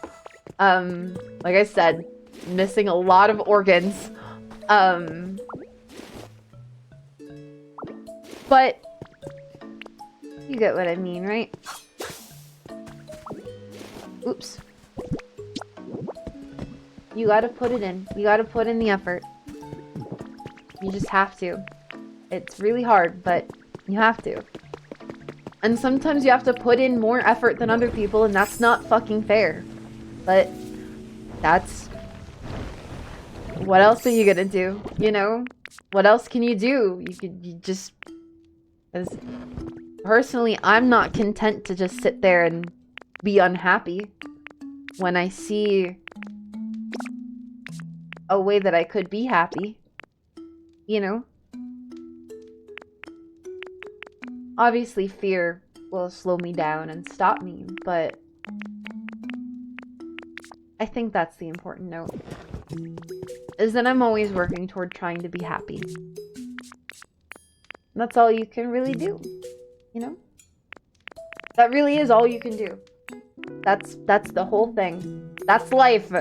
Like I said, missing a lot of organs. But you get what I mean, right? Oops. You gotta put it in. You gotta put in the effort. You just have to. It's really hard, but you have to. And sometimes you have to put in more effort than other people, and that's not fucking fair. But that's... what else are you gonna do? You know? What else can you do? You just... As personally, I'm not content to just sit there and be unhappy when I see a way that I could be happy. You know? Obviously, fear will slow me down and stop me, but I think that's the important note. Is that I'm always working toward trying to be happy. That's all you can really do, you know? That really is all you can do. That's the whole thing. That's life.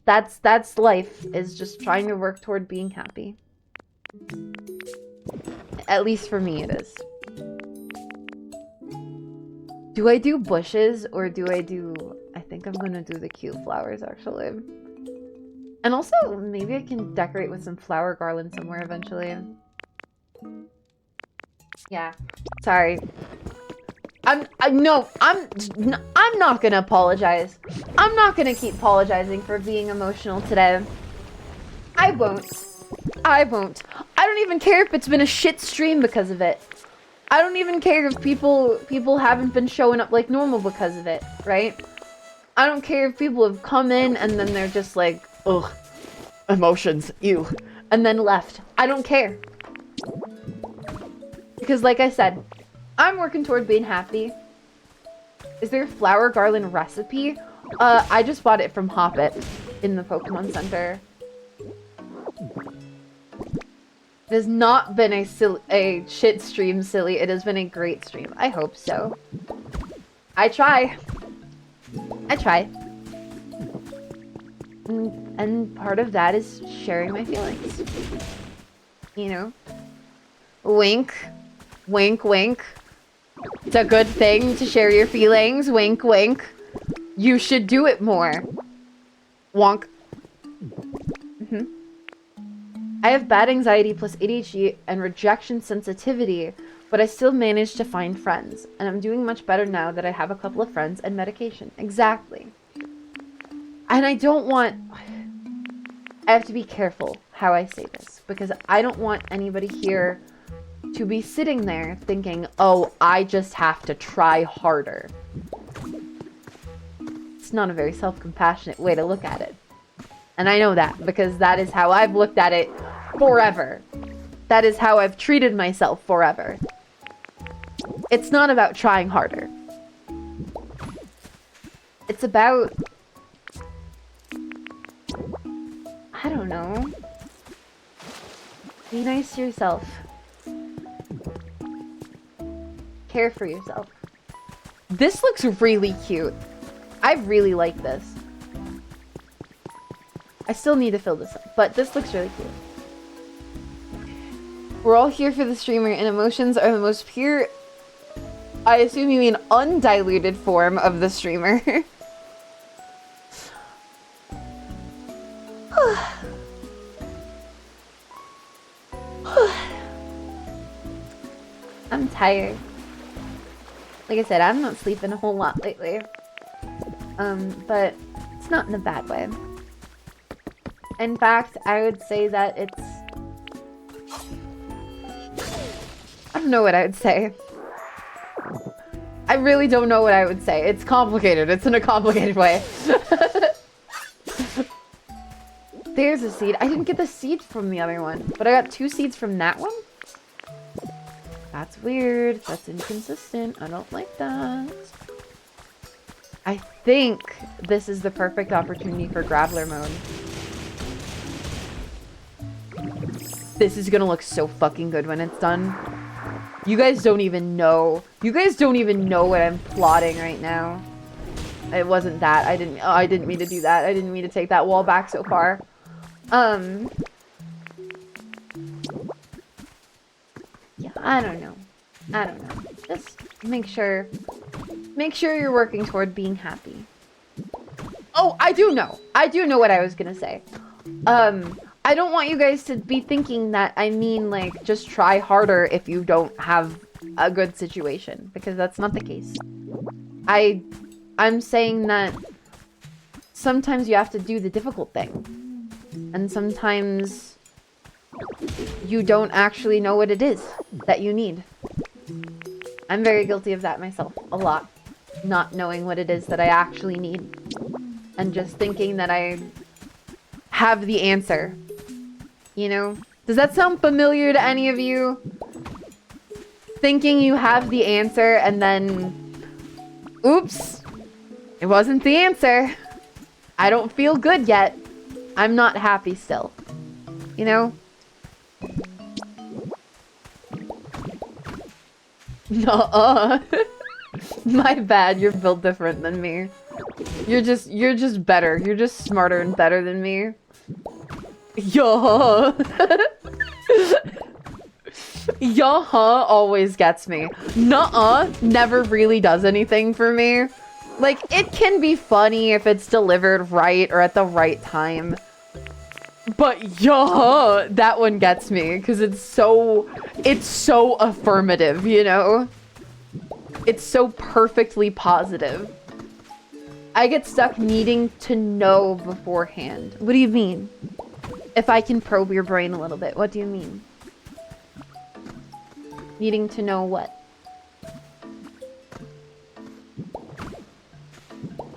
That's life, is just trying to work toward being happy. At least for me it is. Do I do bushes or do I do... I think I'm gonna do the cute flowers actually. And also, maybe I can decorate with some flower garland somewhere eventually. Yeah. Sorry. I'm not gonna apologize. I'm not gonna keep apologizing for being emotional today. I won't. I won't. I don't even care if it's been a shit stream because of it. I don't even care if people haven't been showing up like normal because of it, right? I don't care if people have come in and then they're just like, ugh, emotions, ew, and then left. I don't care. Because like I said, I'm working toward being happy. Is there a flower garland recipe? I just bought it from Hoppit in the Pokemon Center. It has not been a shit stream, silly. It has been a great stream. I hope so. I try. I try. And part of that is sharing my feelings. You know? Wink. Wink, wink. It's a good thing to share your feelings. Wink, wink. You should do it more. Wonk. I have bad anxiety plus ADHD and rejection sensitivity, but I still manage to find friends. And I'm doing much better now that I have a couple of friends and medication. Exactly. And I don't want... I have to be careful how I say this, because I don't want anybody here to be sitting there thinking, oh, I just have to try harder. It's not a very self-compassionate way to look at it. And I know that, because that is how I've looked at it forever. That is how I've treated myself forever. It's not about trying harder. It's about... I don't know. Be nice to yourself. Care for yourself. This looks really cute. I really like this. I still need to fill this up, but this looks really cute. We're all here for the streamer, and emotions are the most pure... I assume you mean undiluted form of the streamer. I'm tired. Like I said, I'm not sleeping a whole lot lately. But it's not in a bad way. In fact, I would say that it's... I don't know what I would say. I really don't know what I would say. It's complicated. It's in a complicated way. There's a seed. I didn't get the seed from the other one, but I got 2 seeds from that one? That's weird. That's inconsistent. I don't like that. I think this is the perfect opportunity for Graveler mode. This is gonna look so fucking good when it's done. You guys don't even know. You guys don't even know what I'm plotting right now. It wasn't that. I didn't mean to do that. I didn't mean to take that wall back so far. Yeah, I don't know. I don't know. Just make sure you're working toward being happy. Oh, I do know. I do know what I was gonna say. I don't want you guys to be thinking that I mean, like, just try harder if you don't have a good situation, because that's not the case. I'm saying that sometimes you have to do the difficult thing. And sometimes you don't actually know what it is that you need. I'm very guilty of that myself, a lot. Not knowing what it is that I actually need. And just thinking that I have the answer. You know? Does that sound familiar to any of you? Thinking you have the answer and then... Oops! It wasn't the answer. I don't feel good yet. I'm not happy still. You know? Nuh-uh. My bad, you're built different than me. You're just better. You're just smarter and better than me. Yo. Yuh-huh always gets me. Nuh-uh never really does anything for me. Like, it can be funny if it's delivered right or at the right time. But yuh-huh, that one gets me because it's so affirmative, you know? It's so perfectly positive. I get stuck needing to know beforehand. What do you mean? If I can probe your brain a little bit, what do you mean? Needing to know what?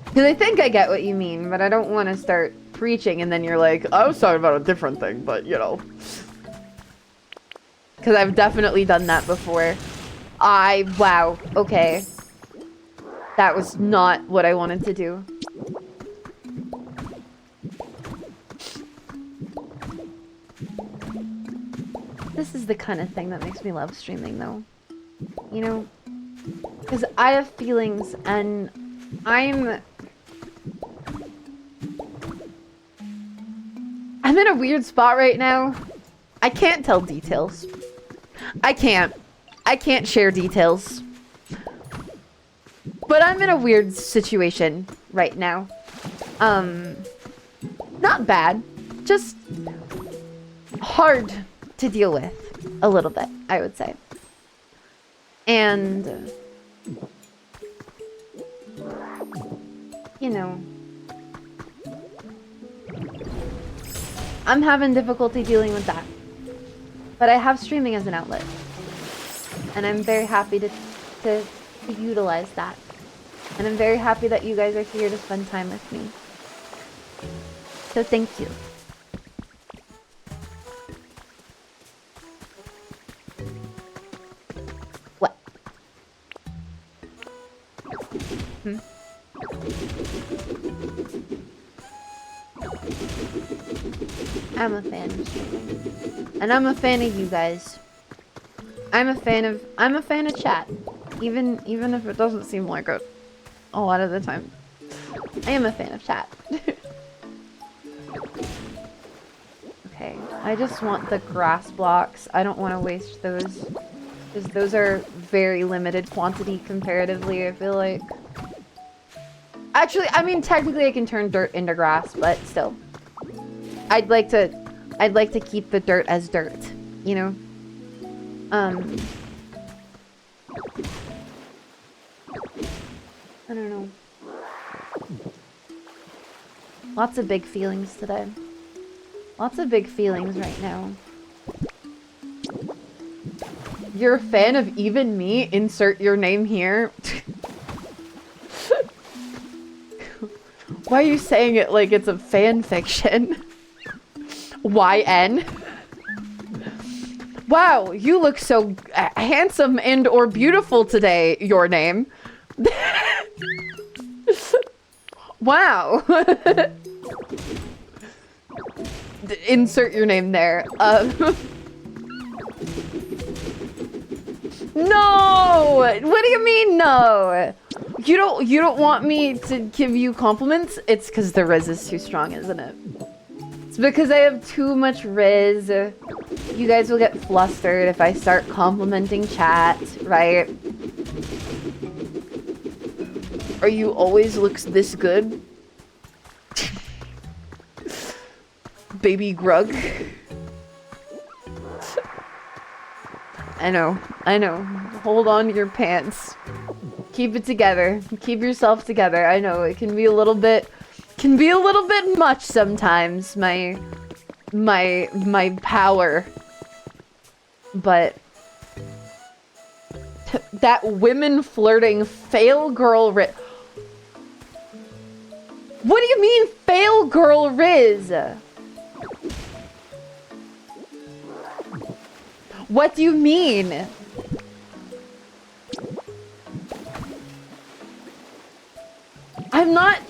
Because I think I get what you mean, but I don't want to start preaching and then you're like, I was talking about a different thing, but you know. Because I've definitely done that before. Wow, okay. That was not what I wanted to do. This is the kind of thing that makes me love streaming, though. You know? Because I have feelings, and I'm in a weird spot right now. I can't tell details. I can't share details. But I'm in a weird situation right now. Not bad. Just hard to deal with a little bit, I would say. And you know, I'm having difficulty dealing with that. But I have streaming as an outlet. And I'm very happy to utilize that. And I'm very happy that you guys are here to spend time with me. So thank you. What? I'm a fan of streaming. And I'm a fan of you guys. I'm a fan of chat. Even if it doesn't seem like it a lot of the time. I am a fan of chat. Okay, I just want the grass blocks. I don't want to waste those. Because those are very limited quantity comparatively, I feel like. Actually, I mean, technically I can turn dirt into grass, but still. I'd like to keep the dirt as dirt, you know? I don't know. Lots of big feelings today. Lots of big feelings right now. You're a fan of even me? Insert your name here. Why are you saying it like it's a fan fiction? YN? Wow, you look so handsome and or beautiful today, your name. Wow. Insert your name there. No! What do you mean no? You don't want me to give you compliments? It's because the Riz is too strong, isn't it? It's because I have too much Riz. You guys will get flustered if I start complimenting chat, right? Or you always looks this good? Baby Grug. I know. Hold on to your pants. Keep it together. Keep yourself together. I know it can be a little bit much sometimes, my power. But that women flirting fail girl Riz. What do you mean fail girl Riz? What do you mean? I'm not...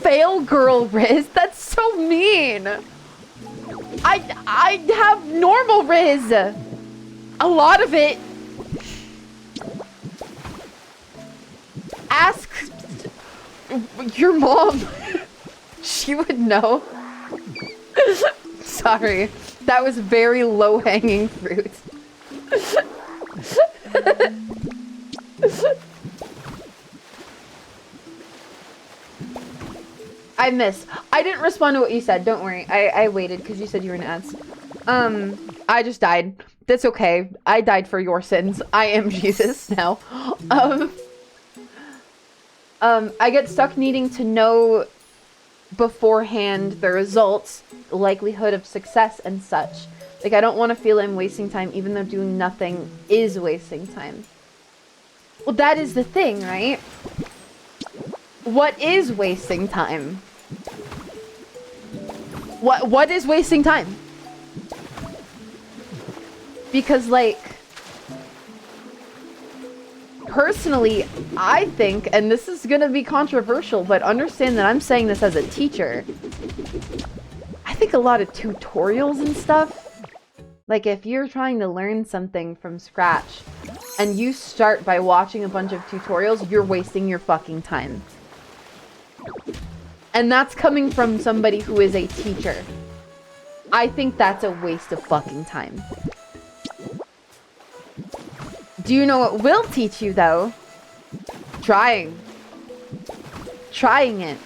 fail girl, Riz. That's so mean. I have normal Riz. A lot of it. Ask your mom. She would know. Sorry. That was very low-hanging fruit. I didn't respond to what you said. Don't worry. I waited because you said you were in ads. I just died. That's okay. I died for your sins. I am Jesus now. I get stuck needing to know beforehand the results, likelihood of success and such. Like, I don't want to feel I'm wasting time, even though doing nothing is wasting time. Well, that is the thing, right? What is wasting time? What is wasting time? Because, like, personally, I think, and this is gonna be controversial, but understand that I'm saying this as a teacher. I think a lot of tutorials and stuff, like if you're trying to learn something from scratch and you start by watching a bunch of tutorials, you're wasting your fucking time. And that's coming from somebody who is a teacher. I think that's a waste of fucking time. Do you know what will teach you, though? Trying. Trying it.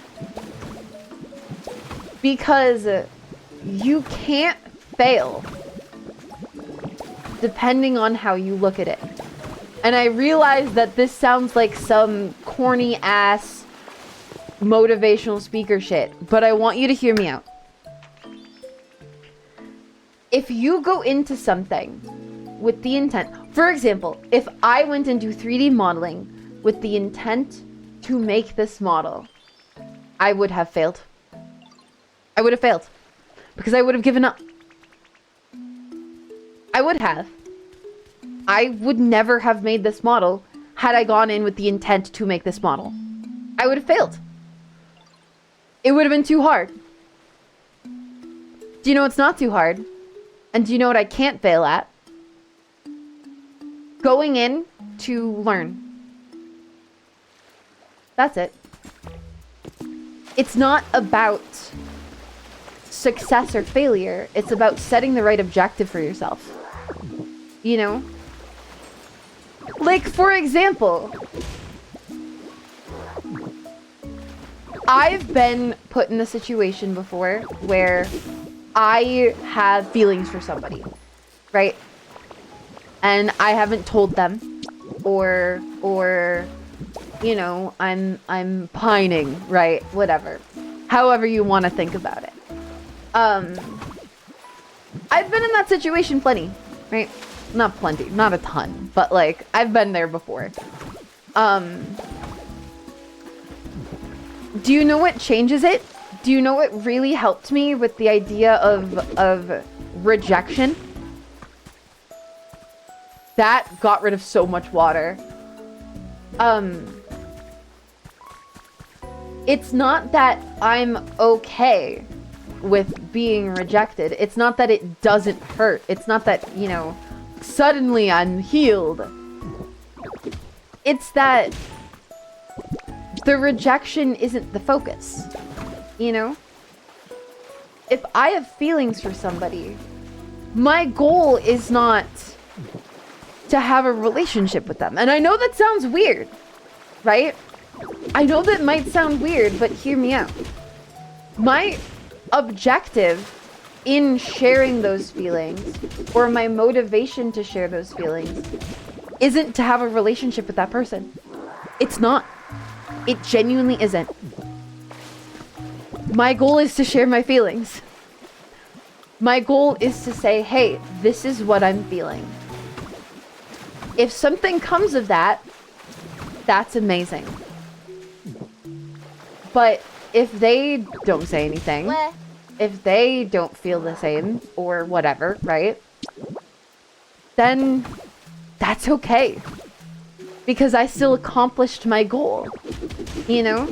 Because you can't fail. Depending on how you look at it. And I realize that this sounds like some corny ass motivational speaker shit, but I want you to hear me out. If you go into something with the intent, for example, if I went into 3D modeling with the intent to make this model, I would have failed. I would have failed. Because I would have given up. I would have. I would never have made this model had I gone in with the intent to make this model. I would have failed. It would have been too hard. Do you know what's not too hard? And do you know what I can't fail at? Going in to learn. That's it. It's not about success or failure. It's about setting the right objective for yourself. You know? Like, for example, I've been put in a situation before where I have feelings for somebody, right? And I haven't told them, or you know, I'm pining, right? Whatever. However you want to think about it. I've been in that situation plenty, right? Not plenty, not a ton, but like I've been there before. Do you know what changes it? Do you know what really helped me with the idea of rejection? That got rid of so much water. It's not that I'm okay with being rejected. It's not that it doesn't hurt. It's not that, you know, suddenly I'm healed. It's that the rejection isn't the focus, you know? If I have feelings for somebody, my goal is not to have a relationship with them. And I know that sounds weird, right? I know that might sound weird, but hear me out. My objective in sharing those feelings, or my motivation to share those feelings, isn't to have a relationship with that person. It's not. It genuinely isn't. My goal is to share my feelings. My goal is to say, hey, this is what I'm feeling. If something comes of that, that's amazing. But if they don't say anything, if they don't feel the same, or whatever, right? Then that's okay. Because I still accomplished my goal, you know?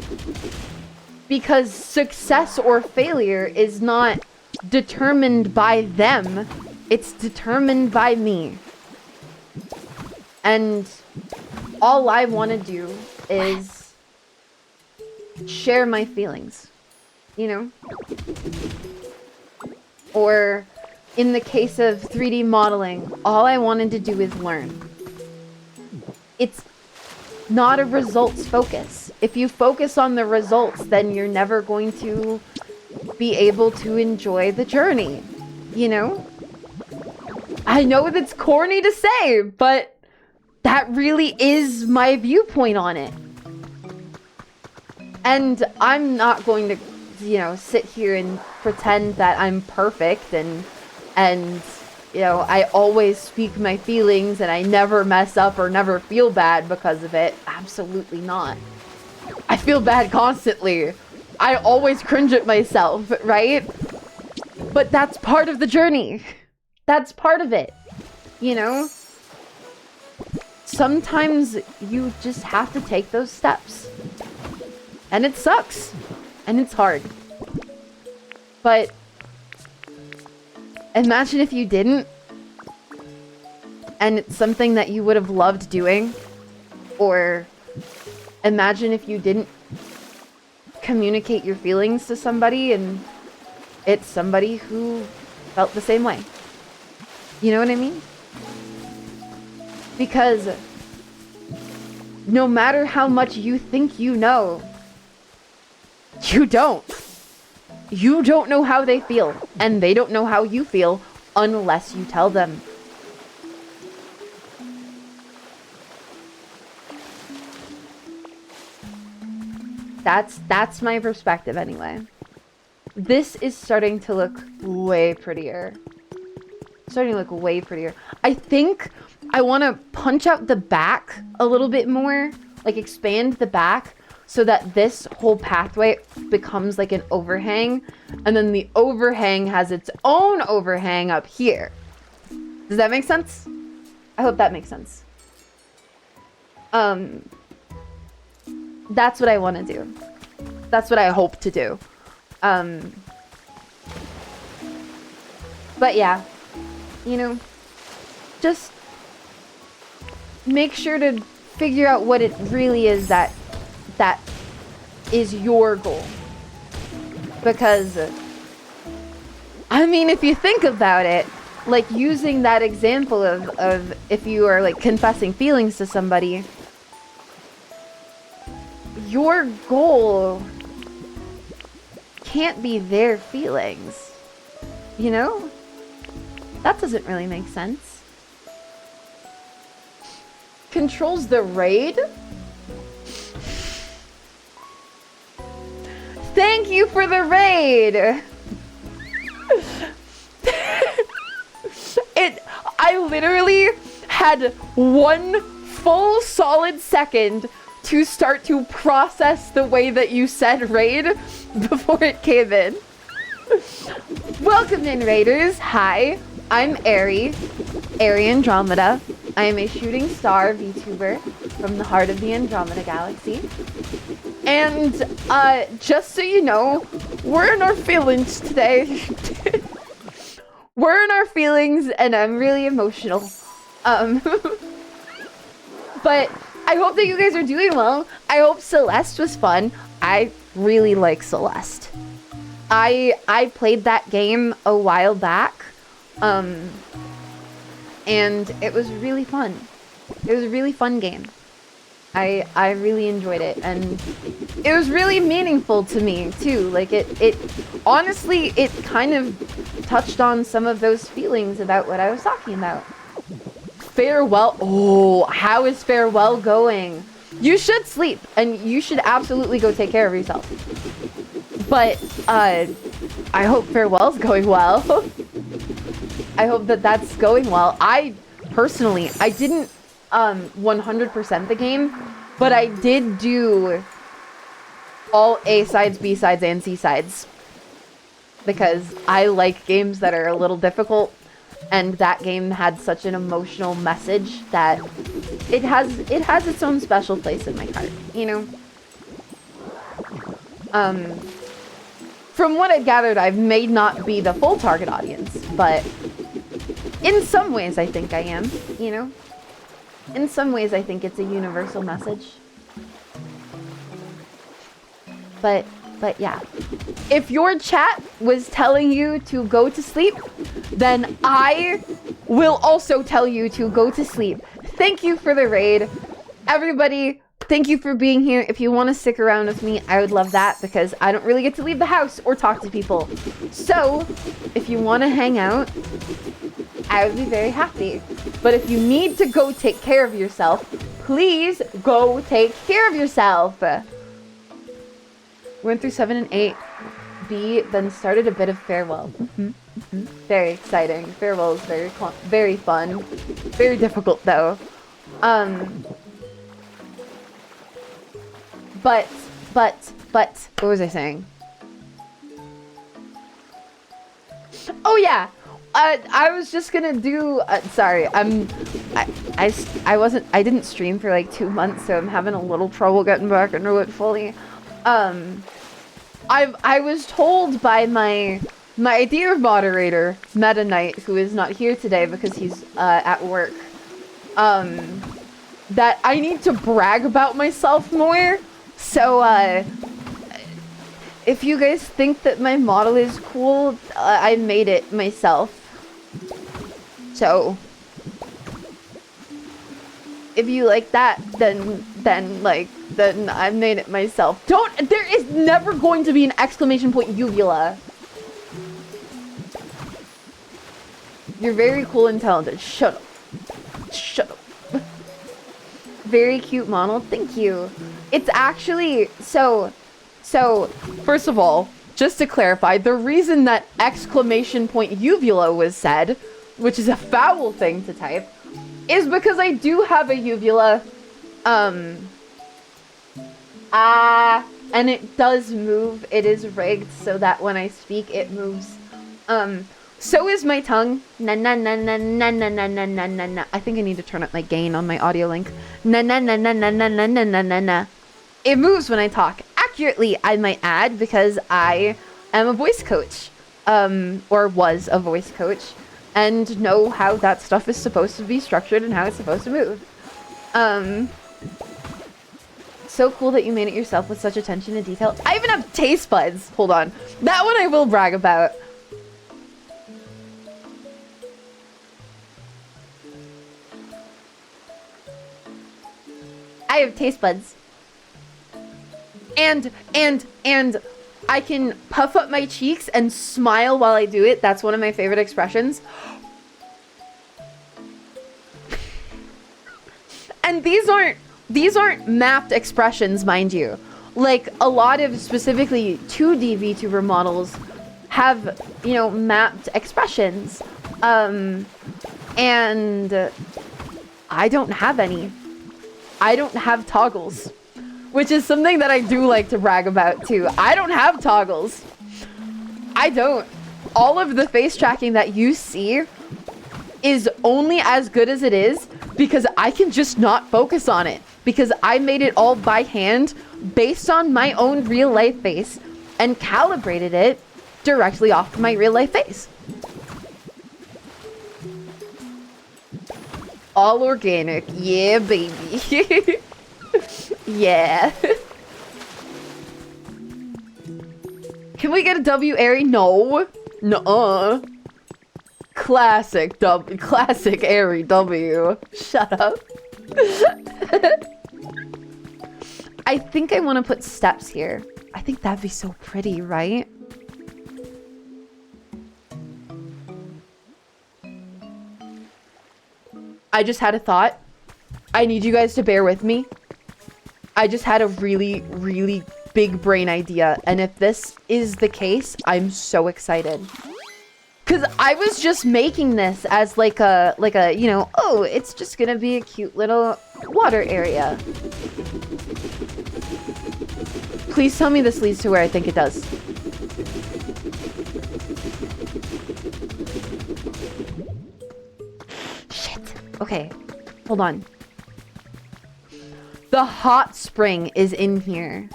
Because success or failure is not determined by them, it's determined by me. And all I want to do is share my feelings, you know? Or in the case of 3D modeling, all I wanted to do is learn. It's not a results focus. If you focus on the results, then you're never going to be able to enjoy the journey, you know? I know that's corny to say, but that really is my viewpoint on it. And I'm not going to, you know, sit here and pretend that I'm perfect and you know, I always speak my feelings and I never mess up or never feel bad because of it. Absolutely not. I feel bad constantly. I always cringe at myself, right? But that's part of the journey. That's part of it, you know? Sometimes you just have to take those steps. And it sucks. And it's hard. But imagine if you didn't, and it's something that you would have loved doing. Or imagine if you didn't communicate your feelings to somebody and it's somebody who felt the same way. You know what I mean? Because no matter how much you think you know, you don't. You don't know how they feel, and they don't know how you feel unless you tell them. That's my perspective anyway. This is starting to look way prettier. Starting to look way prettier. I think I want to punch out the back a little bit more, like expand the back so that this whole pathway becomes like an overhang, and then the overhang has its own overhang up here. Does that make sense? I hope that makes sense. That's what I want to do. That's what I hope to do. But yeah, you know, just make sure to figure out what it really is that is your goal. Because, I mean, if you think about it, like using that example of if you are like confessing feelings to somebody, your goal can't be their feelings, you know? That doesn't really make sense. Controls the raid? Thank you for the raid! I literally had one full solid second to start to process the way that you said raid before it came in. Welcome in, raiders. Hi, I'm Aeri, Aeri Andromeda. I am a shooting star VTuber from the heart of the Andromeda galaxy. And just so you know, we're in our feelings today. We're in our feelings and I'm really emotional. But I hope that you guys are doing well. I hope Celeste was fun. I really like Celeste. I played that game a while back. And it was really fun. It was a really fun game. I really enjoyed it, and it was really meaningful to me too. Like it honestly, it kind of touched on some of those feelings about what I was talking about. Farewell. Oh, how is Farewell going? You should sleep, and you should absolutely go take care of yourself. But I hope Farewell's going well. I hope that that's going well. I personally, I didn't 100% the game, but I did do all A sides, B sides, and C sides because I like games that are a little difficult, and that game had such an emotional message that it has its own special place in my heart, you know? From what I've gathered, I may not be the full target audience, but in some ways I think I am, you know? In some ways I think it's a universal message. But yeah. If your chat was telling you to go to sleep, then I will also tell you to go to sleep. Thank you for the raid. Everybody, thank you for being here. If you want to stick around with me, I would love that because I don't really get to leave the house or talk to people. So, if you want to hang out, I would be very happy. But if you need to go take care of yourself, please go take care of yourself. Went through 7 and 8. B then started a bit of farewell. Very exciting. Farewell is very fun. Very difficult though. But what was I saying? Oh yeah. I was just gonna do. Sorry, I didn't stream for like 2 months, so I'm having a little trouble getting back into it fully. I was told by my dear moderator, Meta Knight, who is not here today because he's at work, that I need to brag about myself more. So, if you guys think that my model is cool, I made it myself. So, if you like that, then I made it myself. There is never going to be an exclamation point uvula. You're very cool and talented. Shut up. Shut up. Very cute model. Thank you. It's actually, so, first of all, just to clarify, the reason that exclamation point uvula was said, which is a foul thing to type, is because I do have a uvula, and it does move. It is rigged so that when I speak, it moves. So is my tongue. Na na na na na na na na na na na. I think I need to turn up my gain on my audio link. Na na na na na na na na na na na. It moves when I talk. Accurately, I might add, because I am a voice coach, or was a voice coach, and know how that stuff is supposed to be structured and how it's supposed to move. So cool that you made it yourself with such attention to detail. I even have taste buds. Hold on. That one I will brag about. I have taste buds. And I can puff up my cheeks and smile while I do it. That's one of my favorite expressions. And these aren't mapped expressions, mind you. Like, a lot of specifically 2D VTuber models have, you know, mapped expressions. And I don't have any. I don't have toggles, which is something that I do like to brag about too. I don't have toggles. I don't. All of the face tracking that you see is only as good as it is because I can just not focus on it, because I made it all by hand based on my own real life face and calibrated it directly off my real life face. All organic. Yeah, baby. Yeah. Can we get a W, Aeri? No. Nuh-uh. Classic Aeri W. Shut up. I think I want to put steps here. I think that'd be so pretty, right? I just had a thought. I need you guys to bear with me. I just had a really, really big brain idea. And if this is the case, I'm so excited. Because I was just making this as like a, you know, oh, it's just going to be a cute little water area. Please tell me this leads to where I think it does. Shit. Okay, hold on. The hot spring is in here.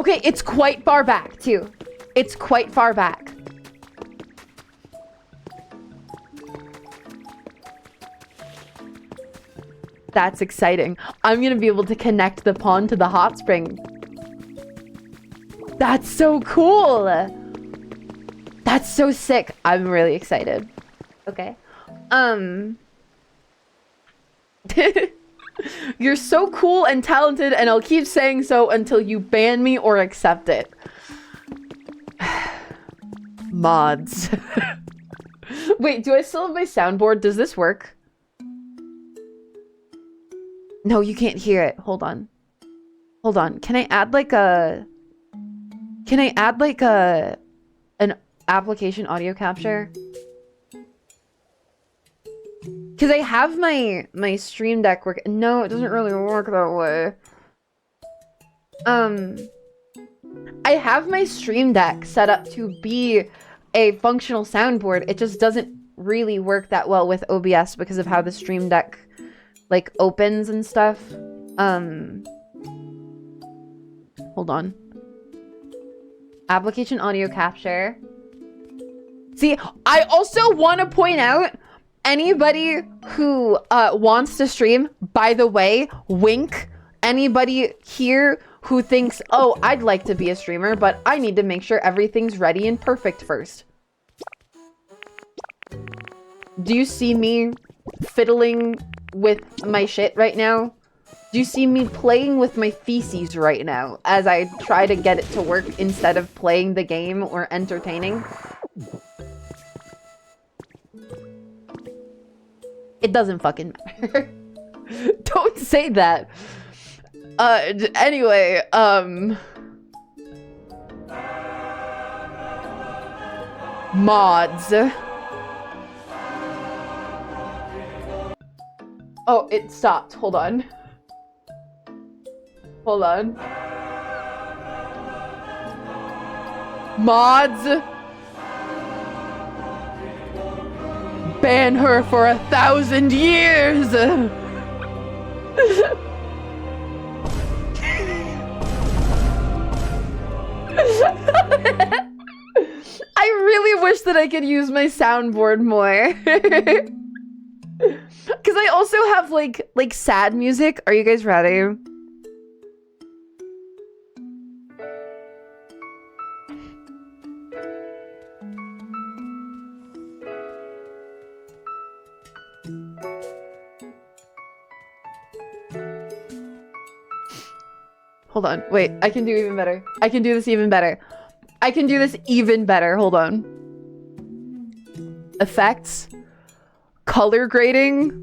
Okay, it's quite far back, too. It's quite far back. That's exciting. I'm gonna be able to connect the pond to the hot spring. That's so cool. That's so sick. I'm really excited. Okay. You're so cool and talented, and I'll keep saying so until you ban me or accept it. Mods. Wait, do I still have my soundboard? Does this work? No, you can't hear it. Hold on. Hold on. Can I add like a... Can I add like an application audio capture? Because I have my Stream Deck work. No, it doesn't really work that way. I have my Stream Deck set up to be a functional soundboard. It just doesn't really work that well with OBS because of how the Stream Deck like opens and stuff. Hold on. Application audio capture. See, I also want to point out anybody who wants to stream, by the way, wink. Anybody here who thinks, oh, I'd like to be a streamer, but I need to make sure everything's ready and perfect first. Do you see me fiddling with my shit right now? Do you see me playing with my feces right now as I try to get it to work instead of playing the game or entertaining? It doesn't fucking matter. Don't say that. Anyway, mods. Oh, it stopped. Hold on. Hold on. Mods. Ban her for 1,000 years. I really wish that I could use my soundboard more. Because I also have like sad music. Are you guys ready? Hold on. Wait, I can do even better. I can do this even better. I can do this even better. Hold on. Effects. Color grading.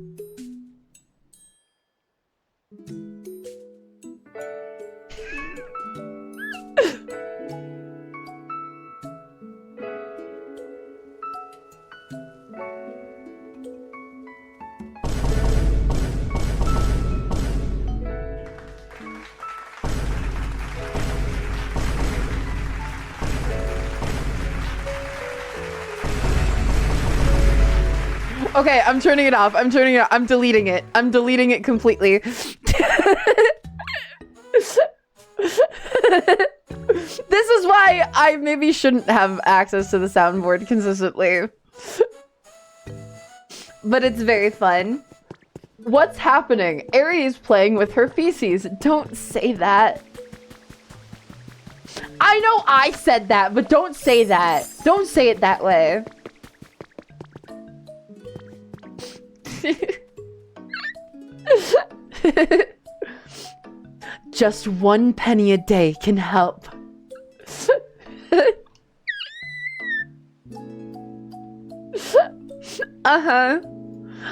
Okay, I'm turning it off. I'm turning it off. I'm deleting it. I'm deleting it completely. This is why I maybe shouldn't have access to the soundboard consistently. But it's very fun. What's happening? Aeri is playing with her feces. Don't say that. I know I said that, but don't say that. Don't say it that way. Just 1 penny a day can help.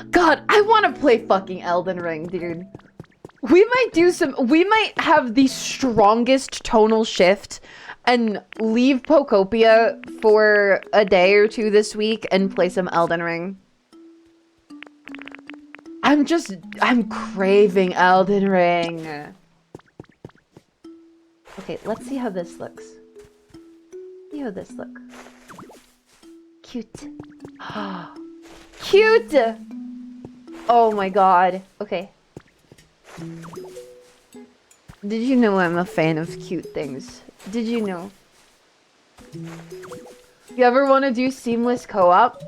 God, I want to play fucking Elden Ring, dude. We might have the strongest tonal shift and leave Pokopia for a day or two this week and play some Elden Ring. I'm craving Elden Ring. Okay, let's see how this looks. See how this looks. Cute. Cute! Oh my god. Okay. Did you know I'm a fan of cute things? Did you know? You ever want to do seamless co-op?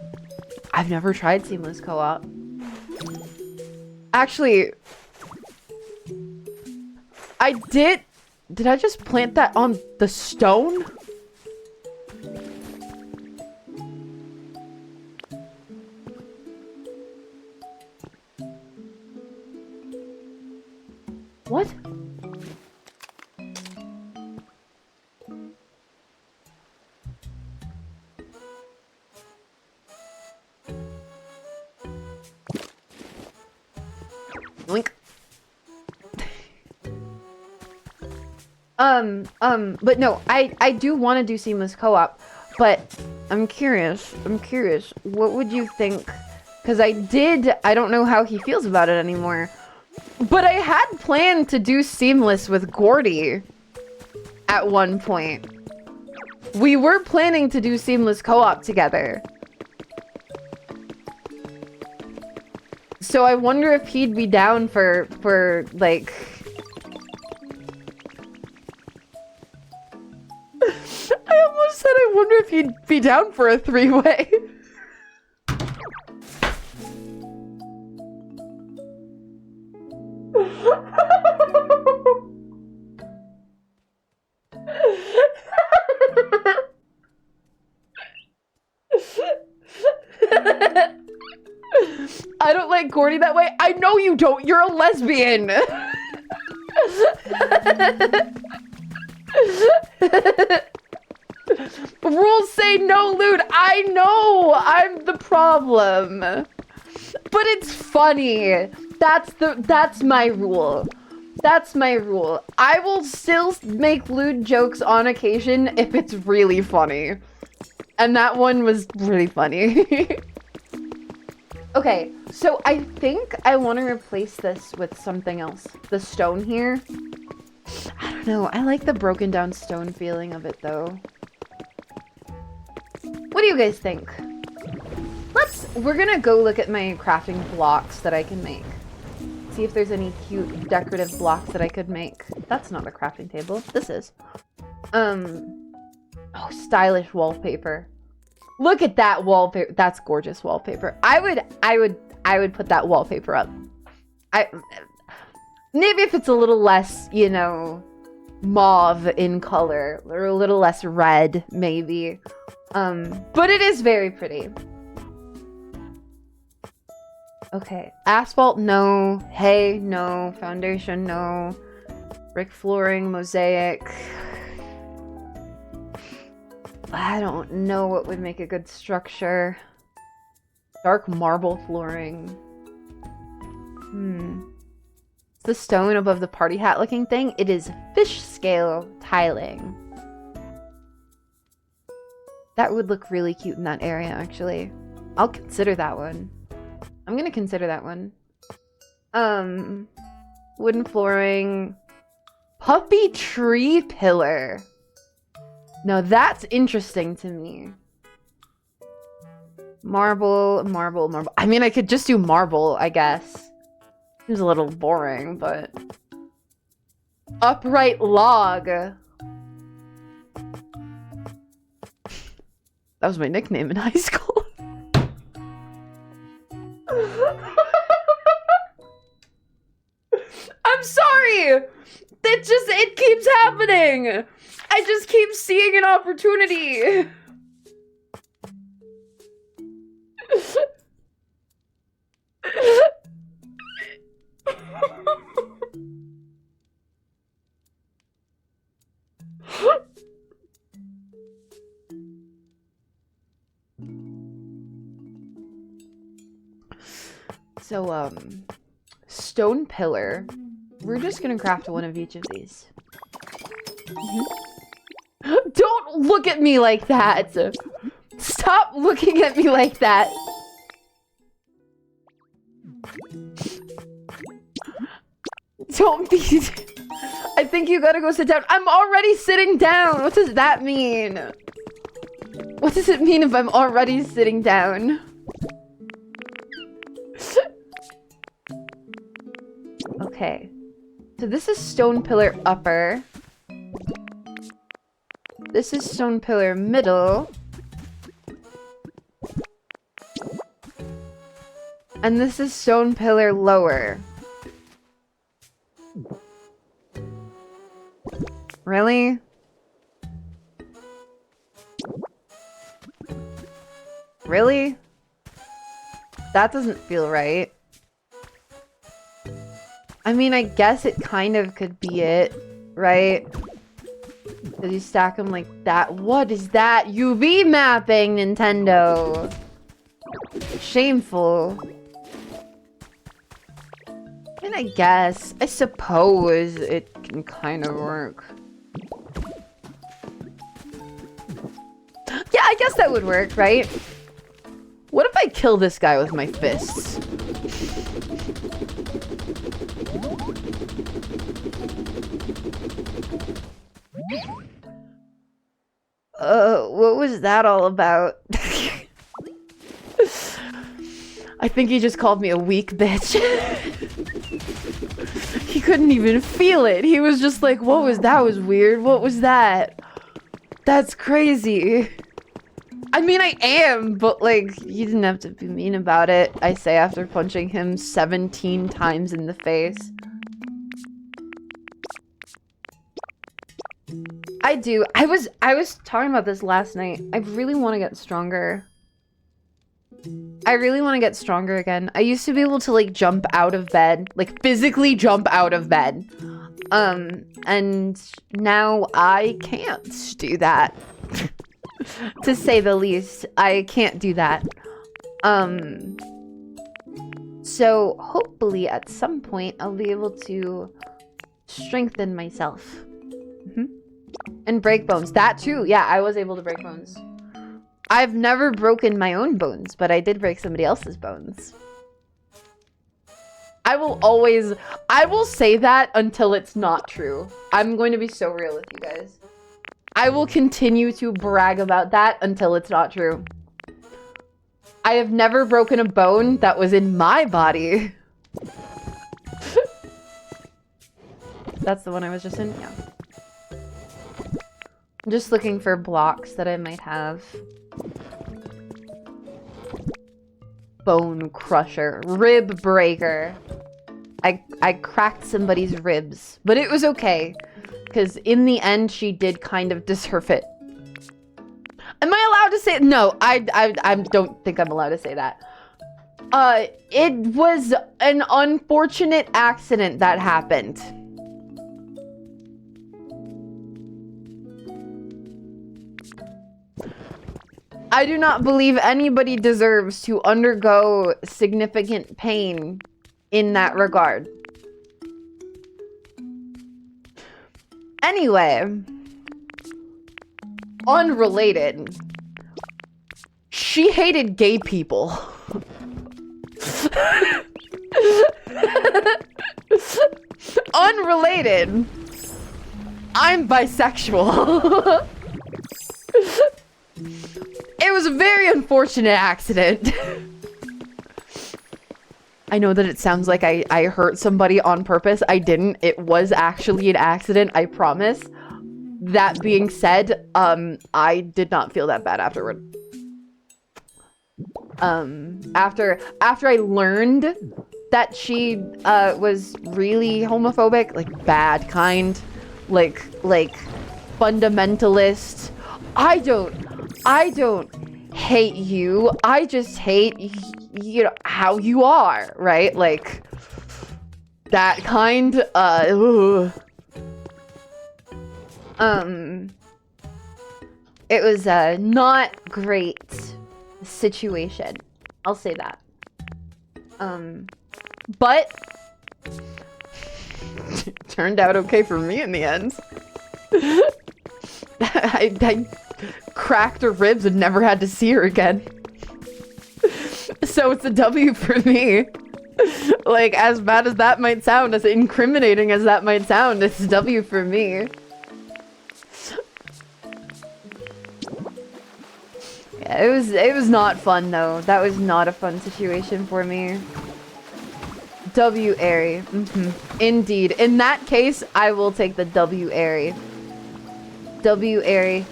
I've never tried seamless co-op. Actually, I did. Did I just plant that on the stone? What? Link. But no, I do want to do seamless co-op, but I'm curious, what would you think? Because I don't know how he feels about it anymore, but I had planned to do seamless with Gordy at one point. We were planning to do seamless co-op together. So I wonder if he'd be down for like... I almost said I wonder if he'd be down for a three-way. I don't like Gordy that way. I know you don't. You're a lesbian. Rules say no lewd. I know. I'm the problem. But it's funny. That's my rule. That's my rule. I will still make lewd jokes on occasion if it's really funny. And that one was really funny. Okay, so I think I want to replace this with something else. The stone here. I don't know. I like the broken down stone feeling of it though. What do you guys think? We're gonna go look at my crafting blocks that I can make. See if there's any cute decorative blocks that I could make. That's not a crafting table. This is. Oh, stylish wallpaper. Look at that wallpaper. That's gorgeous wallpaper. I would put that wallpaper up. Maybe if it's a little less, you know, mauve in color or a little less red, maybe. But it is very pretty. Okay, asphalt, no. Hay, no. Foundation, no. Brick flooring, mosaic. I don't know what would make a good structure. Dark marble flooring. It's the stone above the party hat looking thing. It is fish scale tiling. That would look really cute in that area, actually. I'll consider that one. I'm gonna consider that one. Wooden flooring. Puppy tree pillar. Now that's interesting to me. Marble, marble, marble. I mean, I could just do marble, I guess. Seems a little boring, but... Upright log. That was my nickname in high school. I'm sorry! It keeps happening! I just keep seeing an opportunity. So, stone pillar. We're just gonna craft one of each of these. Don't look at me like that! Stop looking at me like that! Don't be... I think you gotta go sit down. I'm already sitting down! What does that mean? What does it mean if I'm already sitting down? Okay. So this is stone pillar upper. This is stone pillar middle. And this is stone pillar lower. Really? Really? That doesn't feel right. I mean, I guess it kind of could be it, right? Because you stack them like that. What is that? UV mapping, Nintendo! Shameful. And I guess, I suppose it can kind of work. Yeah, I guess that would work, right? What if I kill this guy with my fists? What was that all about? I think he just called me a weak bitch. He couldn't even feel it. He was just like, what was that? Was weird. What was that? That's crazy. I mean, I am, but like, you didn't have to be mean about it, I say after punching him 17 times in the face. I do. I was talking about this last night. I really want to get stronger. I really want to get stronger again. I used to be able to like jump out of bed, like physically jump out of bed. And now I can't do that. To say the least, I can't do that. So hopefully at some point I'll be able to strengthen myself. And break bones. That too. Yeah, I was able to break bones. I've never broken my own bones, but I did break somebody else's bones. I will say that until it's not true. I'm going to be so real with you guys. I will continue to brag about that until it's not true. I have never broken a bone that was in my body. That's the one I was just in? Yeah. I'm just looking for blocks that I might have. Bone crusher. Rib breaker. I cracked somebody's ribs. But it was okay. Because in the end, she did kind of deserve it. Am I allowed to say it? No, I don't think I'm allowed to say that. It was an unfortunate accident that happened. I do not believe anybody deserves to undergo significant pain in that regard. Anyway, unrelated. She hated gay people. Unrelated. I'm bisexual. It was a very unfortunate accident. I know that it sounds like I hurt somebody on purpose. I didn't. It was actually an accident, I promise. That being said, I did not feel that bad afterward. After I learned that she was really homophobic, like bad kind, like fundamentalist. I don't hate you. I just hate, you know, how you are, right? Like, that kind, it was a not great situation. I'll say that. But it turned out okay for me in the end. I cracked her ribs and never had to see her again. So it's a W for me. Like, as bad as that might sound, as incriminating as that might sound, it's a W for me. Yeah, it was not fun though. That was not a fun situation for me. W Aeri. Indeed. In that case, I will take the W Aeri. W Aeri.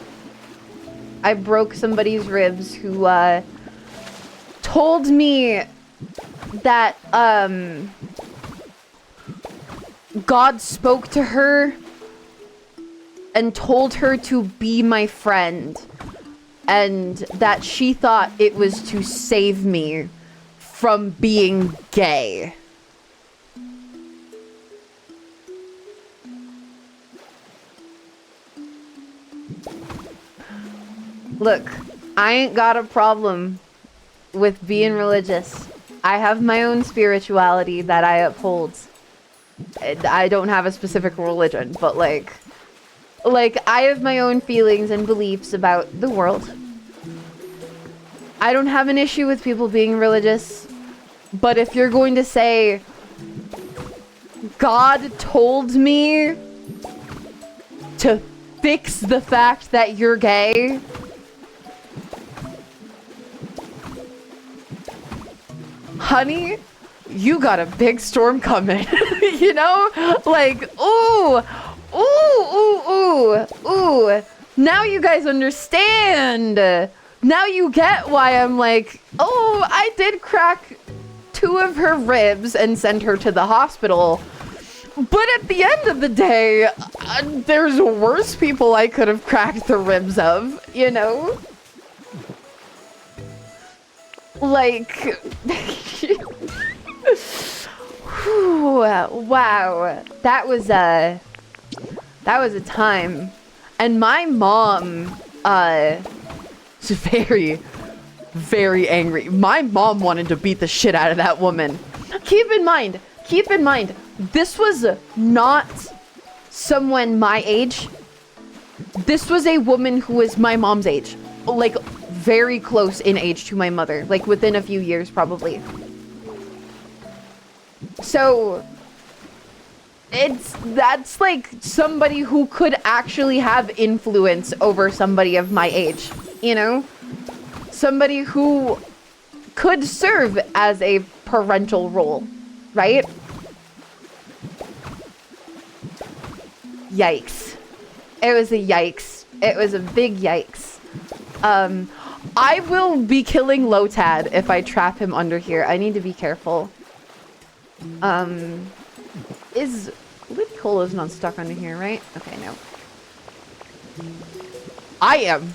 I broke somebody's ribs who told me that God spoke to her and told her to be my friend, and that she thought it was to save me from being gay. Look, I ain't got a problem with being religious. I have my own spirituality that I uphold. I don't have a specific religion, but like I have my own feelings and beliefs about the world. I don't have an issue with people being religious, but if you're going to say, God told me to fix the fact that you're gay, honey, you got a big storm coming. You know? Like, ooh, now you guys understand. Now you get why I'm like, oh, I did crack 2 of her ribs and send her to the hospital. But at the end of the day, there's worse people I could have cracked the ribs of, you know? Like, wow, that was a time. And my mom was very, very angry. My mom wanted to beat the shit out of that woman. Keep in mind, this was not someone my age. This was a woman who was my mom's age. Like, very close in age to my mother. Like, within a few years, probably. So, that's like somebody who could actually have influence over somebody of my age, you know? Somebody who could serve as a parental role, right? Yikes. It was a yikes. It was a big yikes. I will be killing Lotad if I trap him under here. I need to be careful. Is Lidcola's not stuck under here, right? Okay, no. I am.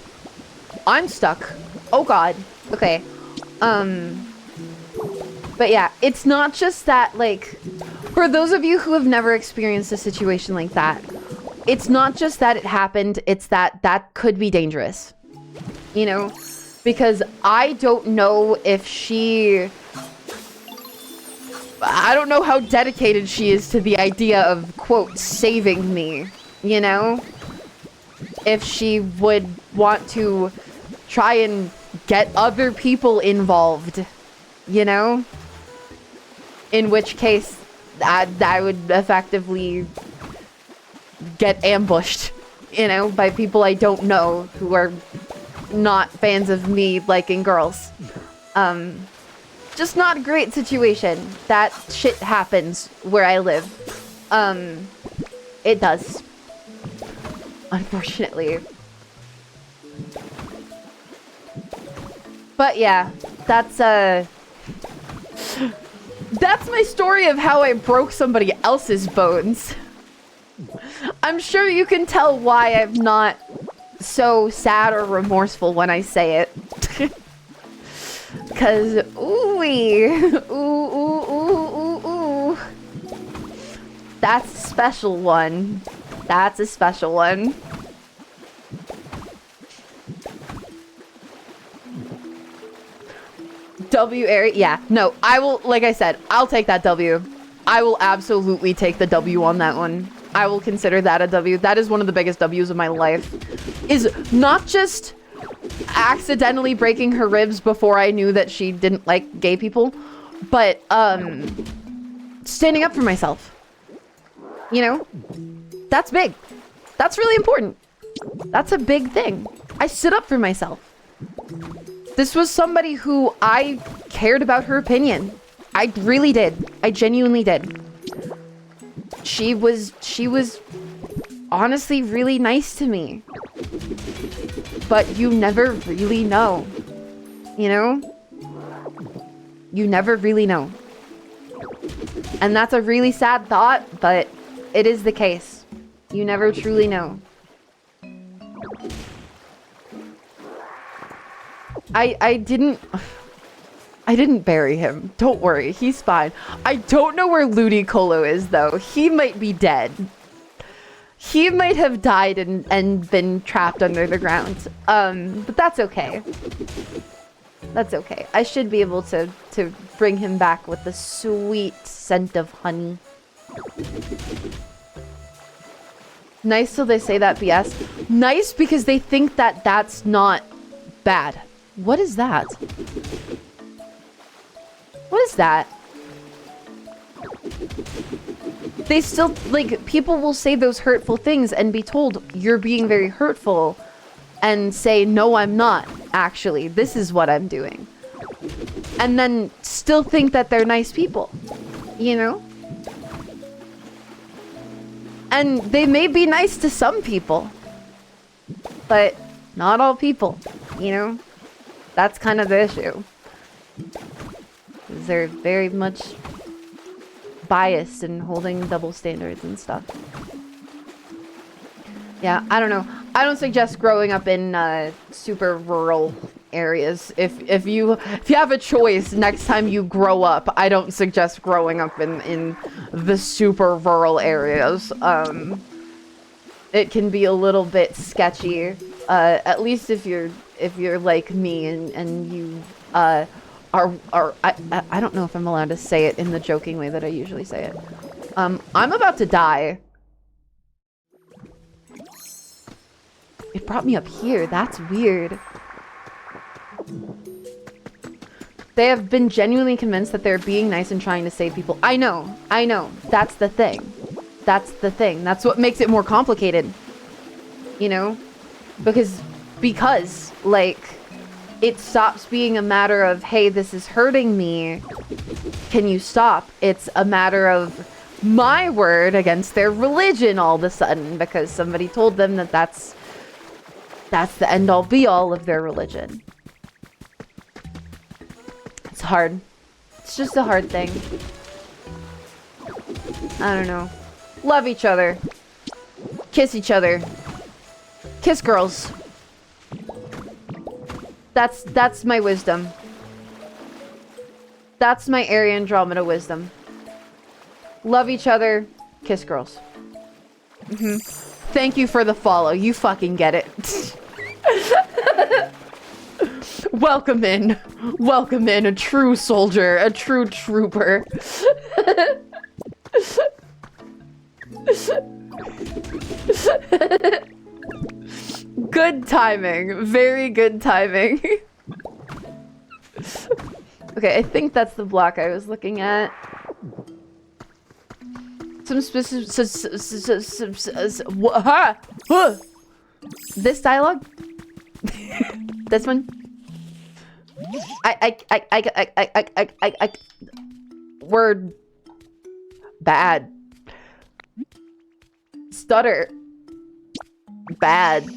I'm stuck. Oh god. Okay. But yeah, it's not just that, like, for those of you who have never experienced a situation like that, it's not just that it happened, it's that that could be dangerous. You know? Because I don't know if she... I don't know how dedicated she is to the idea of, quote, saving me, you know? If she would want to try and get other people involved, you know? In which case, I would effectively get ambushed, you know, by people I don't know who are not fans of me liking girls. Just not a great situation. That shit happens where I live. It does. Unfortunately. But yeah, that's my story of how I broke somebody else's bones. I'm sure you can tell why I'm not so sad or remorseful when I say it. Cause ooh. That's a special one. That's a special one. W Aeri, yeah. No, I will, like I said, I'll take that W. I will absolutely take the W on that one. I will consider that a W. That is one of the biggest W's of my life. Is not just accidentally breaking her ribs before I knew that she didn't like gay people, but standing up for myself. You know? That's big. That's really important. That's a big thing. I stood up for myself. This was somebody who I cared about her opinion. I really did. I genuinely did. She was honestly really nice to me. but you never really know. You know? You never really know. And that's a really sad thought, but it is the case. You never truly know. I didn't bury him. Don't worry, he's fine. I don't know where Ludicolo is though. He might be dead. He might have died and been trapped under the ground. But that's okay. That's okay. I should be able to bring him back with the sweet scent of honey. Nice till they say that BS. Nice because they think that that's not bad. What is that? What is that? They still, like, people will say those hurtful things and be told, you're being very hurtful, and say, no, I'm not, actually. This is what I'm doing. And then still think that they're nice people, you know? And they may be nice to some people, but not all people, you know? That's kind of the issue. They're very much biased and holding double standards and stuff. Yeah, I don't know. I don't suggest growing up in super rural areas. If you have a choice next time you grow up, I don't suggest growing up in the super rural areas. It can be a little bit sketchy. At least if you're like me and you I don't know if I'm allowed to say it in the joking way that I usually say it. I'm about to die. It brought me up here. That's weird. They have been genuinely convinced that they're being nice and trying to save people. I know. That's the thing. That's the thing. That's what makes it more complicated. You know? Because, like, it stops being a matter of, hey, this is hurting me. Can you stop? It's a matter of my word against their religion all of a sudden because somebody told them that that's the end-all be-all of their religion. It's hard. It's just a hard thing. I don't know. Love each other. Kiss each other. Kiss girls. That's my wisdom. That's my Aeri Andromeda wisdom. Love each other. Kiss girls. Thank you for the follow. You fucking get it. Welcome in. Welcome in. A true soldier. A true trooper. Good timing. Very good timing. Okay, I think that's the block I was looking at. Some specific... This dialogue? This one? Word. Bad. Stutter. Bad.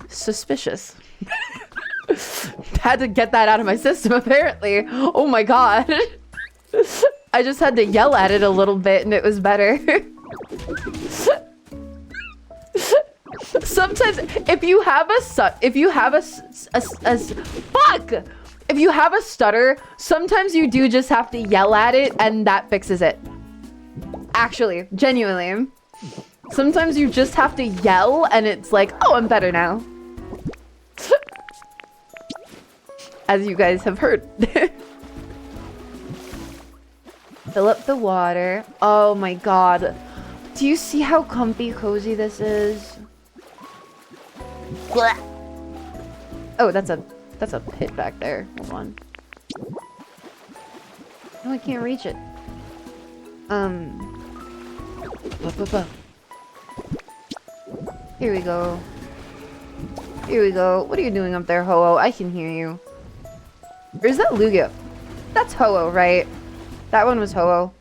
Suspicious. Had to get that out of my system apparently. Oh my god. I just had to yell at it a little bit and it was better. Sometimes if you have a stutter, sometimes you do just have to yell at it and that fixes it. Actually, genuinely. Sometimes you just have to yell and it's like, oh, I'm better now. As you guys have heard. Fill up the water. Oh my god. Do you see how comfy cozy this is? Oh, that's a pit back there. Hold on. No, I can't reach it. Here we go. Here we go. What are you doing up there, Ho-Oh? I can hear you. Or is that Lugia? That's Ho-Oh, right? That one was Ho-Oh.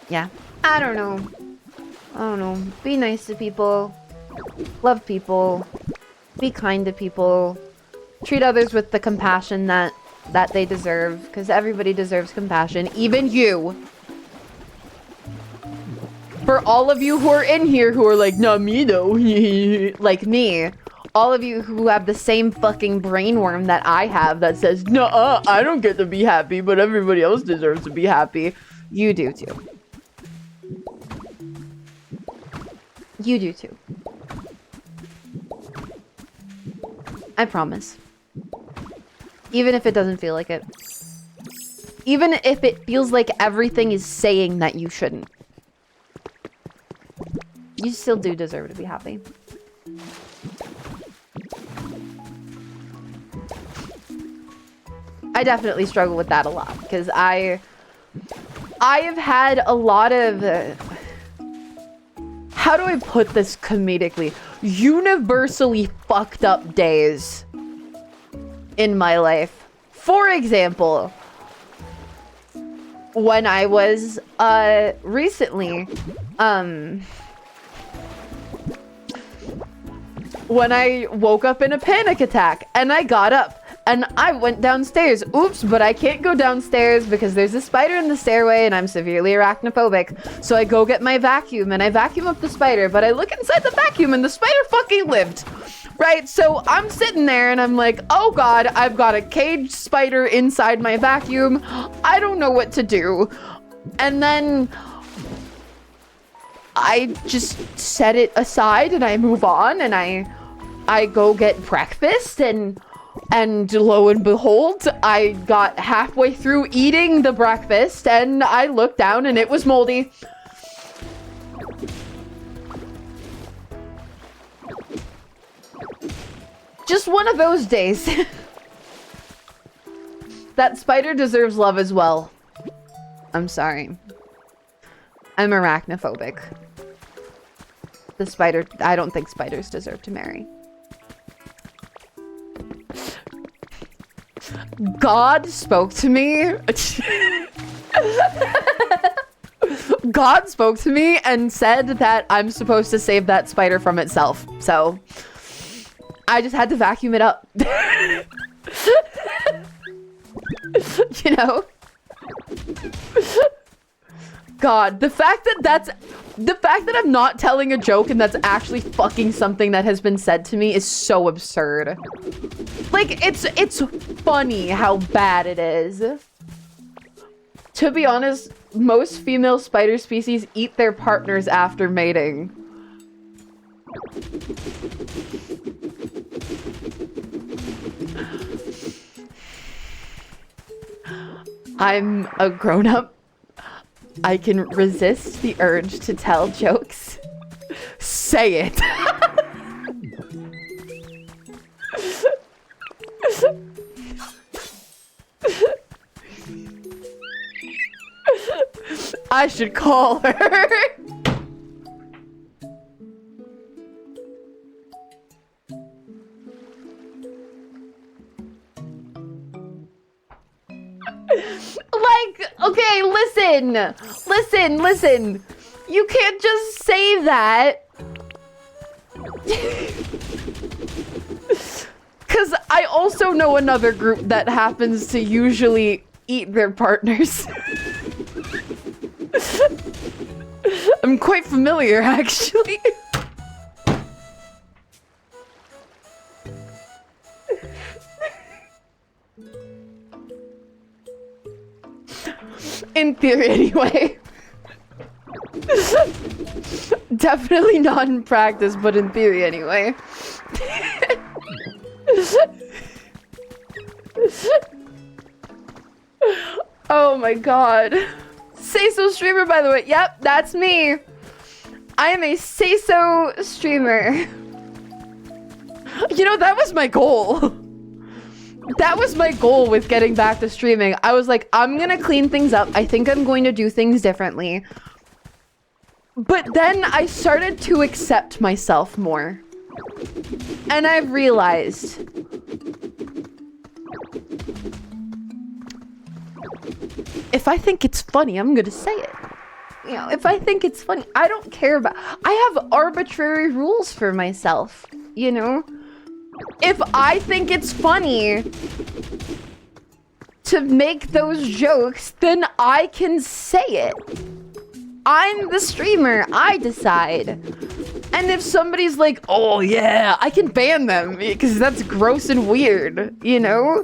Yeah. I don't know. Be nice to people. Love people. Be kind to people. Treat others with the compassion that they deserve. Because everybody deserves compassion. Even you. For all of you who are in here who are like, nah, me though. Like me. All of you who have the same fucking brainworm that I have that says, nuh-uh, I don't get to be happy, but everybody else deserves to be happy. You do too. You do too. I promise. Even if it doesn't feel like it. Even if it feels like everything is saying that you shouldn't. You still do deserve to be happy. I definitely struggle with that a lot because I have had a lot of how do I put this comedically? Universally fucked up days in my life. For example, when I was recently when I woke up in a panic attack and I got up and I went downstairs. Oops, but I can't go downstairs because there's a spider in the stairway and I'm severely arachnophobic. So I go get my vacuum and I vacuum up the spider, but I look inside the vacuum and the spider fucking lived. Right? So I'm sitting there and I'm like, oh God, I've got a caged spider inside my vacuum. I don't know what to do. And then I just set it aside and I move on and I go get breakfast and lo and behold, I got halfway through eating the breakfast and I looked down and it was moldy. Just one of those days. That spider deserves love as well. I'm sorry. I'm arachnophobic. The spider, I don't think spiders deserve to marry. God spoke to me. God spoke to me and said that I'm supposed to save that spider from itself. So I just had to vacuum it up. You know? God, the fact that I'm not telling a joke and that's actually fucking something that has been said to me is so absurd. Like, it's funny how bad it is. To be honest, most female spider species eat their partners after mating. I'm a grown-up. I can resist the urge to tell jokes. Say it. I should call her. Like, okay, listen. You can't just say that. Because I also know another group that happens to usually eat their partners. I'm quite familiar, actually. In theory, anyway. Definitely not in practice, but in theory, anyway. Oh my god. Say So streamer, by the way. Yep, that's me. I am a Say So streamer. You know, that was my goal. That was my goal with getting back to streaming. I was like, I'm gonna clean things up. I think I'm going to do things differently. But then I started to accept myself more. And I've realized if I think it's funny, I'm gonna say it. You know, if I think it's funny, I don't care about... I have arbitrary rules for myself, you know? If I think it's funny to make those jokes, then I can say it. I'm the streamer, I decide. And if somebody's like, oh yeah, I can ban them because that's gross and weird, you know?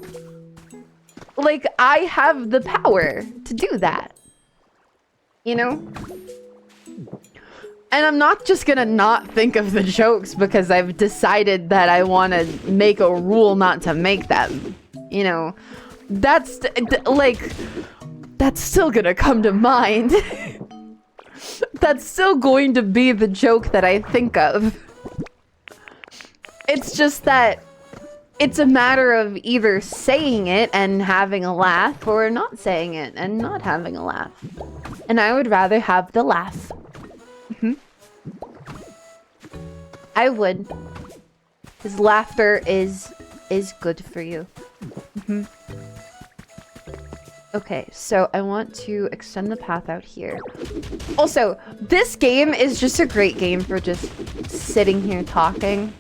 Like, I have the power to do that. You know? And I'm not just gonna not think of the jokes because I've decided that I want to make a rule not to make them. You know? That's, like, that's still gonna come to mind. That's still going to be the joke that I think of. It's just that it's a matter of either saying it and having a laugh or not saying it and not having a laugh. And I would rather have the laugh. I would. Because laughter is good for you. Okay, so I want to extend the path out here. Also, this game is just a great game for just sitting here talking,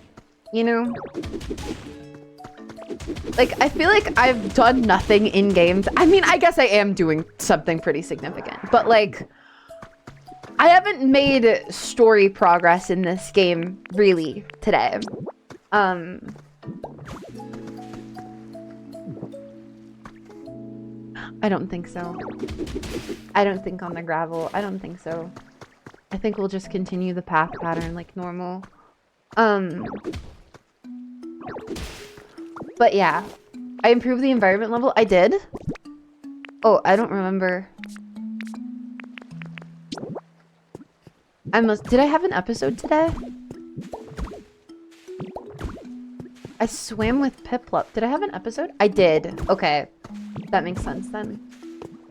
you know? Like, I feel like I've done nothing in games. I mean, I guess I am doing something pretty significant, but like, I haven't made story progress in this game, really, today. I don't think so. I don't think on the gravel. I don't think so. I think we'll just continue the path pattern like normal. But yeah. I improved the environment level. I did? Oh, I don't remember. Did I have an episode today? I swam with Piplup. Did I have an episode? I did. Okay. That makes sense then.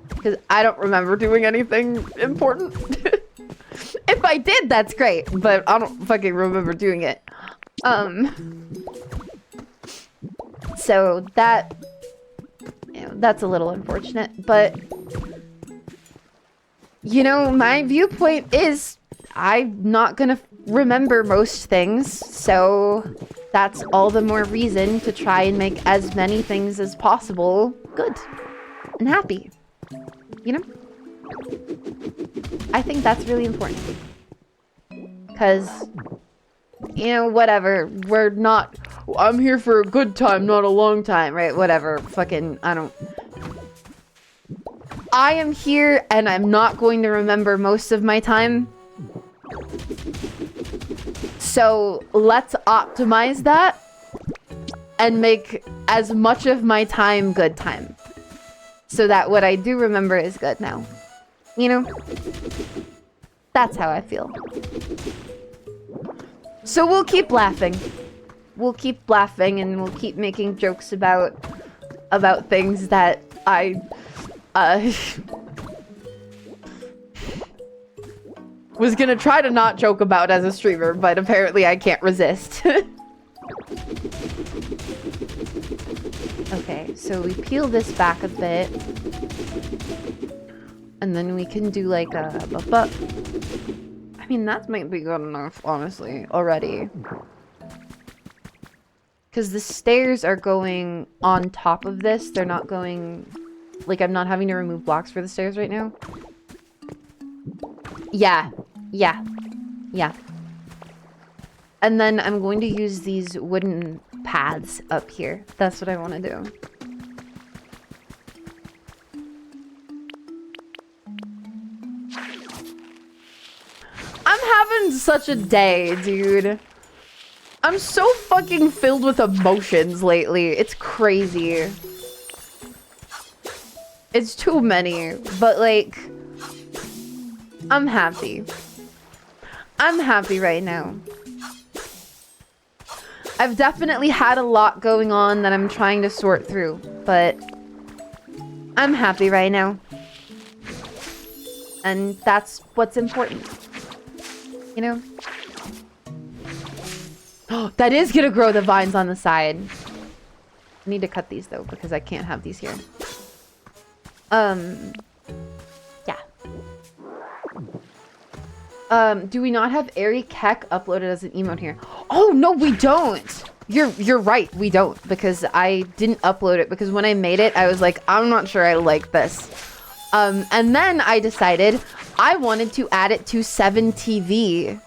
Because I don't remember doing anything important. If I did, that's great. But I don't fucking remember doing it. So that... You know, that's a little unfortunate. But... You know, my viewpoint is... I'm not gonna remember most things. So... That's all the more reason to try and make as many things as possible good and happy. You know? I think that's really important. Because, you know, whatever. We're not... I'm here for a good time, not a long time, right? Whatever. Fucking, I don't... I am here and I'm not going to remember most of my time. So let's optimize that and make as much of my time good time. So that what I do remember is good now. You know? That's how I feel. So we'll keep laughing. We'll keep laughing and we'll keep making jokes about things that I was gonna try to not joke about as a streamer, but apparently I can't resist. Okay, so we peel this back a bit. And then we can do like a... I mean, that might be good enough, honestly, already. Because the stairs are going on top of this. They're not going... Like, I'm not having to remove blocks for the stairs right now. Yeah. Yeah. Yeah. And then I'm going to use these wooden paths up here. That's what I want to do. I'm having such a day, dude. I'm so fucking filled with emotions lately. It's crazy. It's too many, but like... I'm happy. I'm happy right now. I've definitely had a lot going on that I'm trying to sort through, but I'm happy right now. And that's what's important. You know? Oh, that is gonna grow the vines on the side. I need to cut these though because I can't have these here. Yeah. Do we not have Aeri Keck uploaded as an emote here? Oh no, we don't. You're right, we don't, because I didn't upload it because when I made it, I was like, I'm not sure I like this. And then I decided I wanted to add it to 7TV.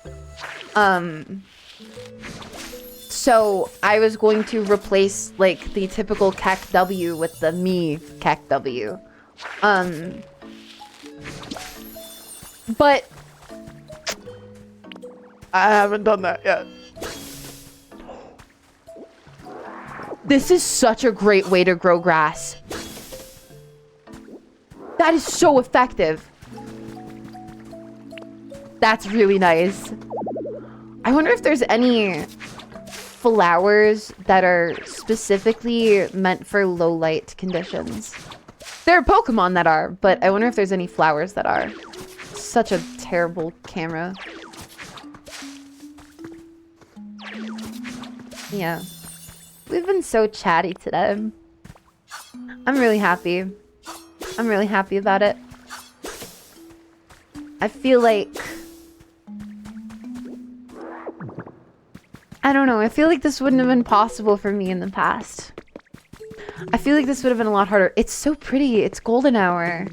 So I was going to replace like the typical Keck W with the me Keck W. But I haven't done that yet. This is such a great way to grow grass. That is so effective. That's really nice. I wonder if there's any flowers that are specifically meant for low light conditions. There are Pokemon that are, but I wonder if there's any flowers that are. Such a terrible camera. Yeah. We've been so chatty today. I'm really happy. I'm really happy about it. I feel like... I don't know. I feel like this wouldn't have been possible for me in the past. I feel like this would have been a lot harder. It's so pretty. It's golden hour.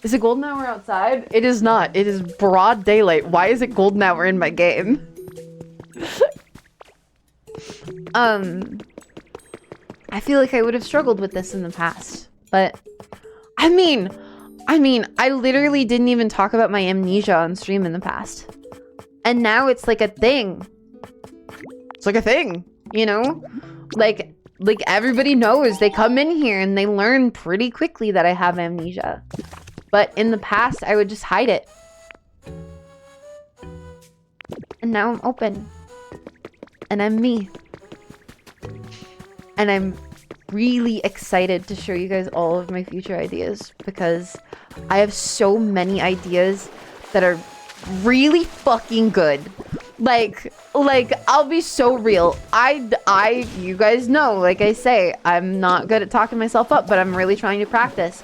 Is it golden hour outside? It is not. It is broad daylight. Why is it golden hour in my game? I feel like I would have struggled with this in the past, but I mean, I literally didn't even talk about my amnesia on stream in the past. And now it's like a thing. It's like a thing, you know? Like everybody knows. They come in here and they learn pretty quickly that I have amnesia. But in the past, I would just hide it. And now I'm open. And I'm me. And I'm really excited to show you guys all of my future ideas because I have so many ideas that are really fucking good. Like I'll be so real. You guys know, like I say, I'm not good at talking myself up, but I'm really trying to practice.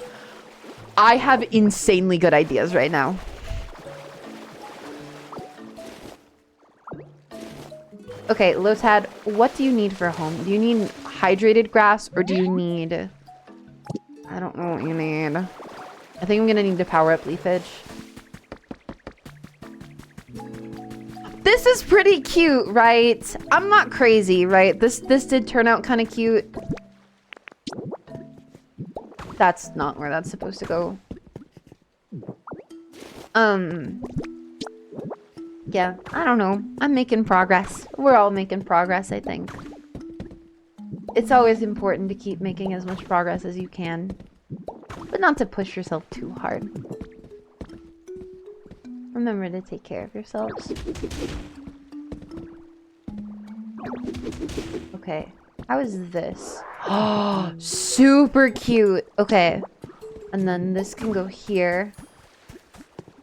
I have insanely good ideas right now. Okay, Lotad, what do you need for a home? Do you need hydrated grass or do you need... I don't know what you need. I think I'm gonna need to power up leafage. This is pretty cute, right? I'm not crazy, right? This did turn out kind of cute. That's not where that's supposed to go. Yeah, I don't know. I'm making progress. We're all making progress, I think. It's always important to keep making as much progress as you can. But not to push yourself too hard. Remember to take care of yourselves. Okay. How is this? Oh, super cute. Okay. And then this can go here.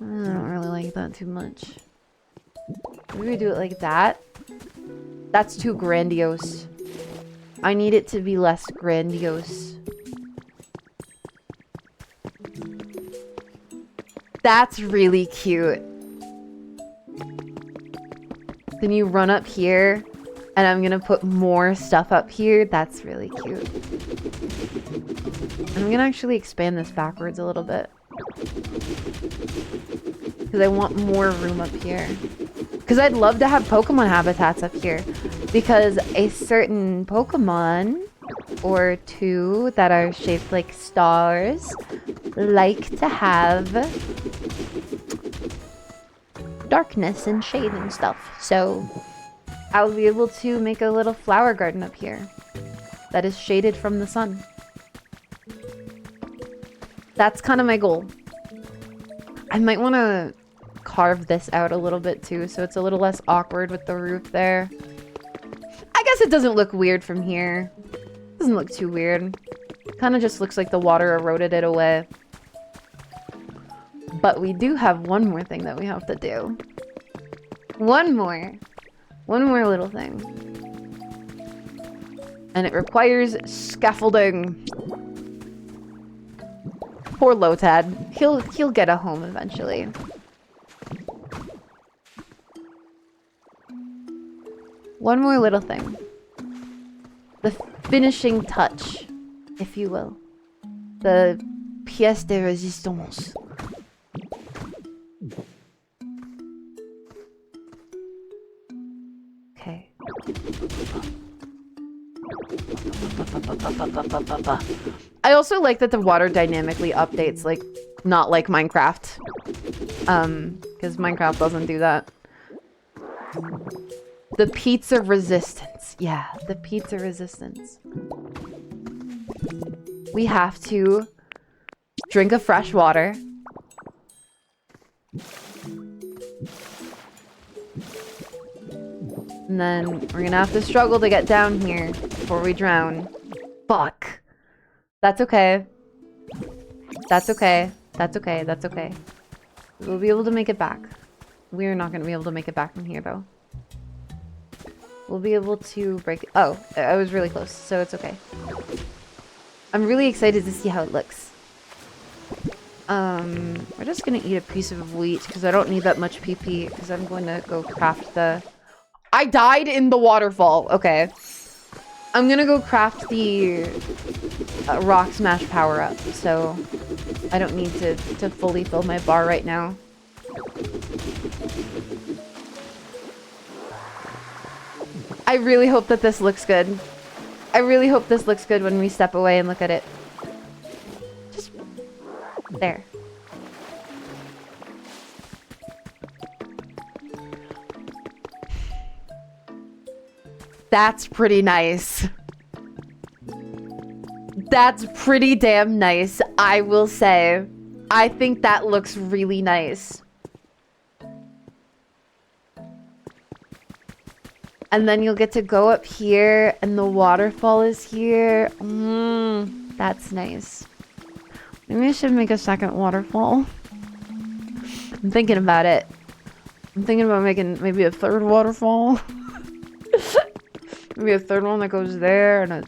I don't really like that too much. Maybe we do it like that. That's too grandiose. I need it to be less grandiose. That's really cute. Then you run up here, and I'm gonna put more stuff up here. That's really cute. I'm gonna actually expand this backwards a little bit. Because I want more room up here. Because I'd love to have Pokemon habitats up here. Because a certain Pokemon or two that are shaped like stars like to have darkness and shade and stuff. So I'll be able to make a little flower garden up here that is shaded from the sun. That's kind of my goal. I might want to carve this out a little bit too, so it's a little less awkward with the roof there. I guess it doesn't look weird from here. It doesn't look too weird. Kind of just looks like the water eroded it away. But we do have one more thing that we have to do. One more. One more little thing. And it requires scaffolding. Poor Lotad. He'll get a home eventually. One more little thing. The finishing touch, if you will. The pièce de résistance. Okay. I also like that the water dynamically updates, like, not like Minecraft. Because Minecraft doesn't do that. The pizza resistance. Yeah, the pizza resistance. We have to drink a fresh water. And then we're gonna have to struggle to get down here before we drown. Fuck. That's okay. That's okay. That's okay. That's okay. We'll be able to make it back. We're not gonna be able to make it back from here, though. We'll be able to break it. Oh, I was really close, so it's okay. I'm really excited to see how it looks. We're just gonna eat a piece of wheat, because I don't need that much PP, because I'm going to go craft the... I died in the waterfall. Okay. I'm gonna go craft the rock smash power up, so I don't need to fully fill my bar right now. I really hope that this looks good. I really hope this looks good when we step away and look at it. Just there. That's pretty nice. That's pretty damn nice, I will say. I think that looks really nice. And then you'll get to go up here, and the waterfall is here. That's nice. Maybe I should make a second waterfall. I'm thinking about it. I'm thinking about making maybe a third waterfall. Maybe a third one that goes there, and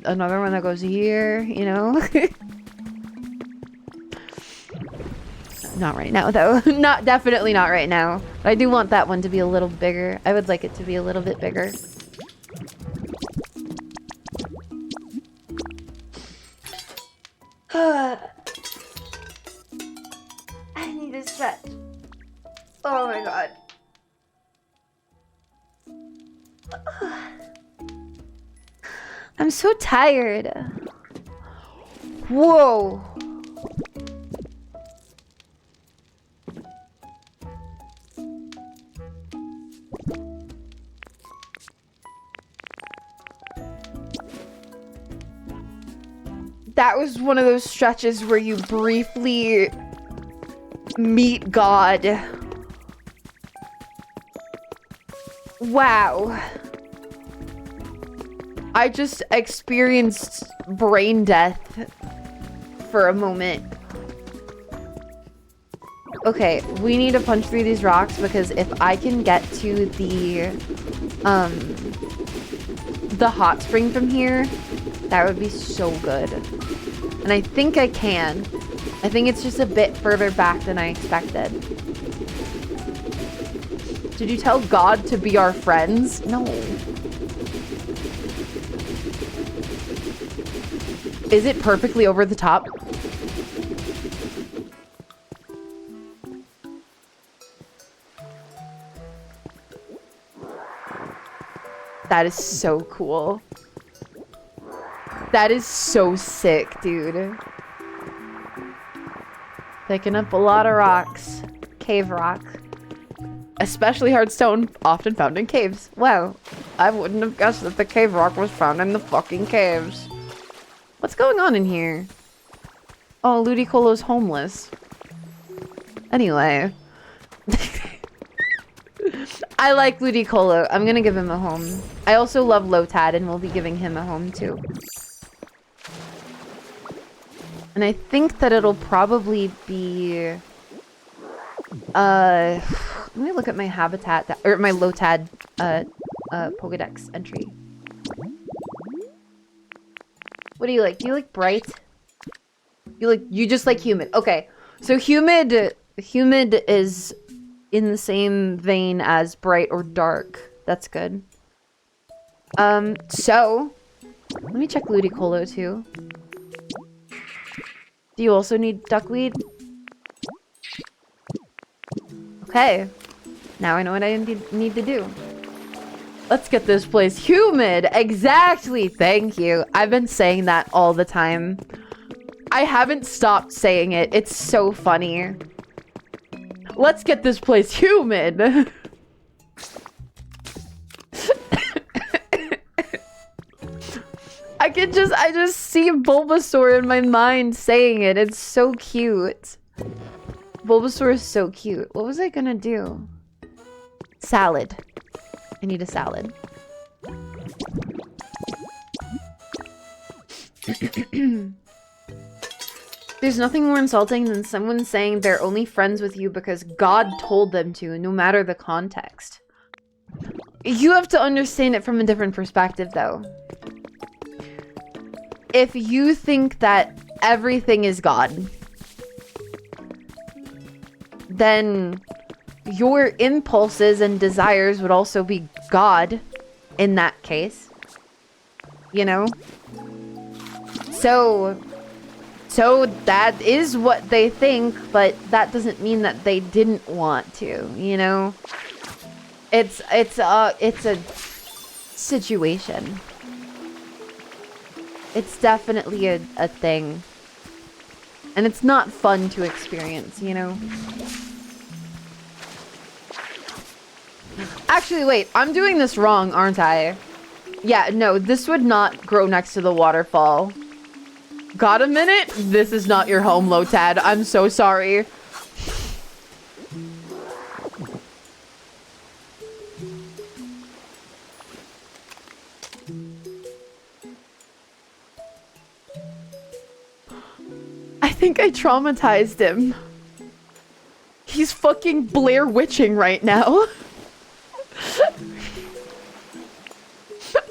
another one that goes here, you know? Not right now, though. Definitely not right now. But I do want that one to be a little bigger. I would like it to be a little bit bigger. I need a stretch. Oh my god. I'm so tired. Whoa. That was one of those stretches where you briefly meet God. Wow. I just experienced brain death for a moment. Okay, we need to punch through these rocks because if I can get to the hot spring from here, that would be so good. And I think I can. I think it's just a bit further back than I expected. Did you tell God to be our friends? No. Is it perfectly over the top? That is so cool. That is so sick, dude. Picking up a lot of rocks. Cave rock. Especially hard stone, often found in caves. Wow, I wouldn't have guessed that the cave rock was found in the fucking caves. What's going on in here? Oh, Ludicolo's homeless. Anyway. I like Ludicolo. I'm gonna give him a home. I also love Lotad, and we'll be giving him a home too. And I think that it'll probably be... Let me look at my habitat, or my Lotad, Pokedex entry. What do you like? Do you like bright? You just like humid. Okay. So humid is in the same vein as bright or dark. That's good. So let me check Ludicolo too. Do you also need duckweed? Okay. Now I know what I need to do. Let's get this place humid. Exactly. Thank you. I've been saying that all the time. I haven't stopped saying it. It's so funny. Let's get this place humid. I just see Bulbasaur in my mind saying it. It's so cute. Bulbasaur is so cute. What was I gonna do? Salad. I need a salad. There's nothing more insulting than someone saying they're only friends with you because God told them to, no matter the context. You have to understand it from a different perspective, though. If you think that everything is God, then your impulses and desires would also be God in that case. You know? So that is what they think, but that doesn't mean that they didn't want to, you know? It's a situation. It's definitely a thing. And it's not fun to experience, you know? Actually, wait, I'm doing this wrong, aren't I? Yeah, no, this would not grow next to the waterfall. Got a minute? This is not your home, Lotad. I'm so sorry. I think I traumatized him. He's fucking Blair Witching right now.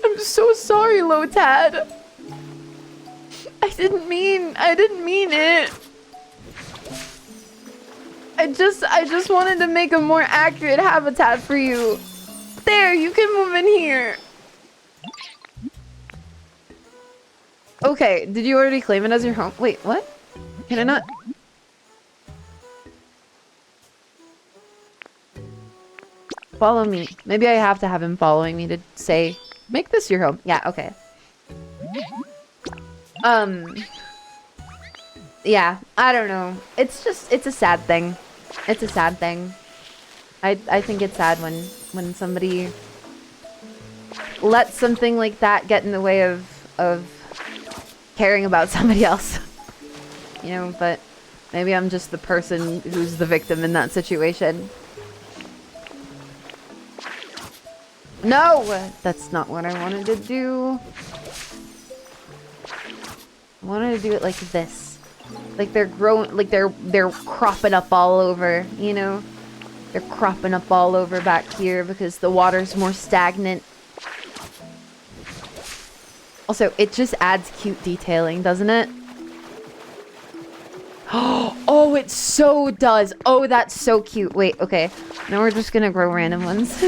I'm so sorry, Lotad. I didn't mean it. I just wanted to make a more accurate habitat for you. There, you can move in here. Okay, did you already claim it as your home? Wait, what? Can I not? Follow me. Maybe I have to have him following me to say, make this your home. Yeah, okay. Yeah, I don't know. It's a sad thing. It's a sad thing. I think it's sad when somebody lets something like that get in the way of caring about somebody else. You know, but maybe I'm just the person who's the victim in that situation. No! That's not what I wanted to do. I wanted to do it like this. Like they're growing, like they're cropping up all over, you know? They're cropping up all over back here because the water's more stagnant. Also, it just adds cute detailing, doesn't it? Oh, it so does. Oh, that's so cute. Wait, okay. Now we're just gonna grow random ones.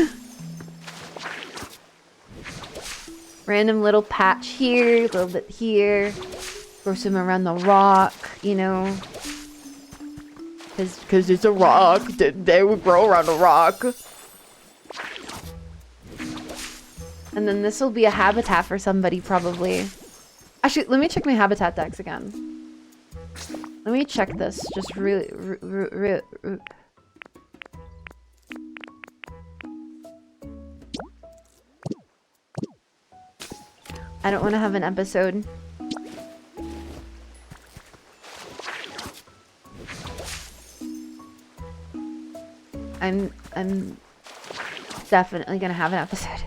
Random little patch here, a little bit here. Grow some around the rock, you know. Cause it's a rock. They would grow around a rock. And then this will be a habitat for somebody, probably. Actually, let me check my habitat decks again. Let me check this. Just really... I don't want to have an episode. I'm definitely gonna have an episode.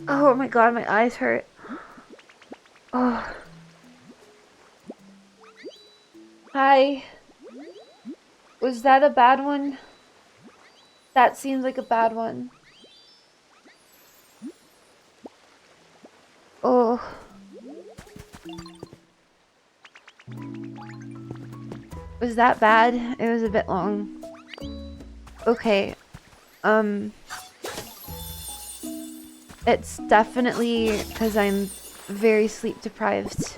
Oh my god, my eyes hurt. Oh. Hi. Was that a bad one? That seems like a bad one. Oh. Was that bad? It was a bit long. Okay. It's definitely because I'm very sleep deprived.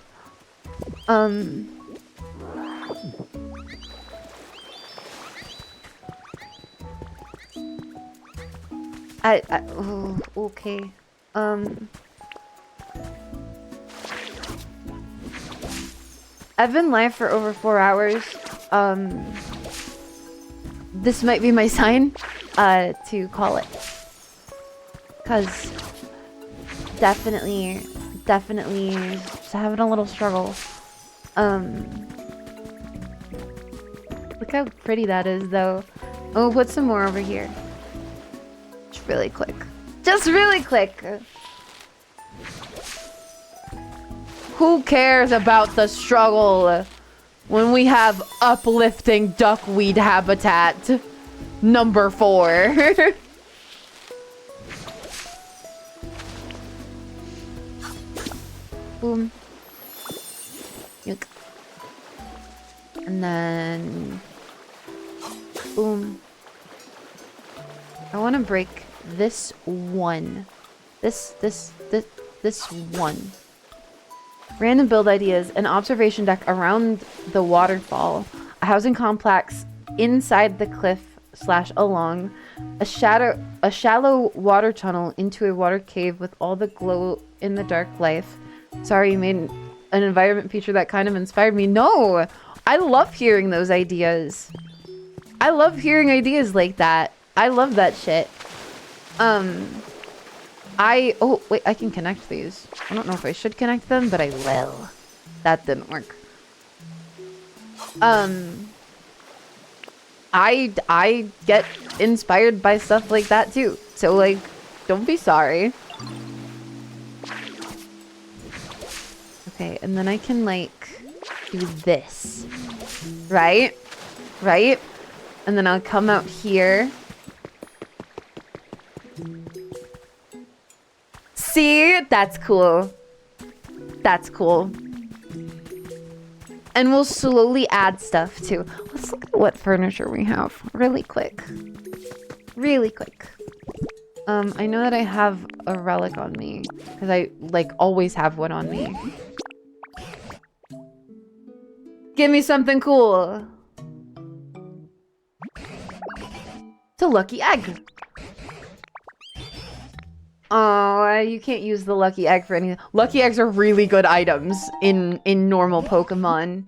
Oh, okay. I've been live for over 4 hours. This might be my sign, to call it. 'Cause definitely just having a little struggle. Look how pretty that is, though. Oh, put some more over here. Just really quick. Just really quick! Who cares about the struggle when we have uplifting duckweed habitat? Number 4. Boom. Yuck. And then... boom. I want to break this one. This one. Random build ideas. An observation deck around the waterfall. A housing complex inside the cliff / along. A shallow water tunnel into a water cave with all the glow in the dark life. Sorry, you made an environment feature that kind of inspired me. No! I love hearing those ideas. I love hearing ideas like that. I love that shit. Oh, wait, I can connect these. I don't know if I should connect them, but I will. That didn't work. I get inspired by stuff like that too. So, like, don't be sorry. Okay, and then I can, like, do this. Right? Right? And then I'll come out here. See? That's cool. That's cool. And we'll slowly add stuff too. Let's look at what furniture we have really quick. Really quick. I know that I have a relic on me because I like always have one on me. Give me something cool. It's a lucky egg. Oh, you can't use the lucky egg for anything. Lucky eggs are really good items in normal Pokemon.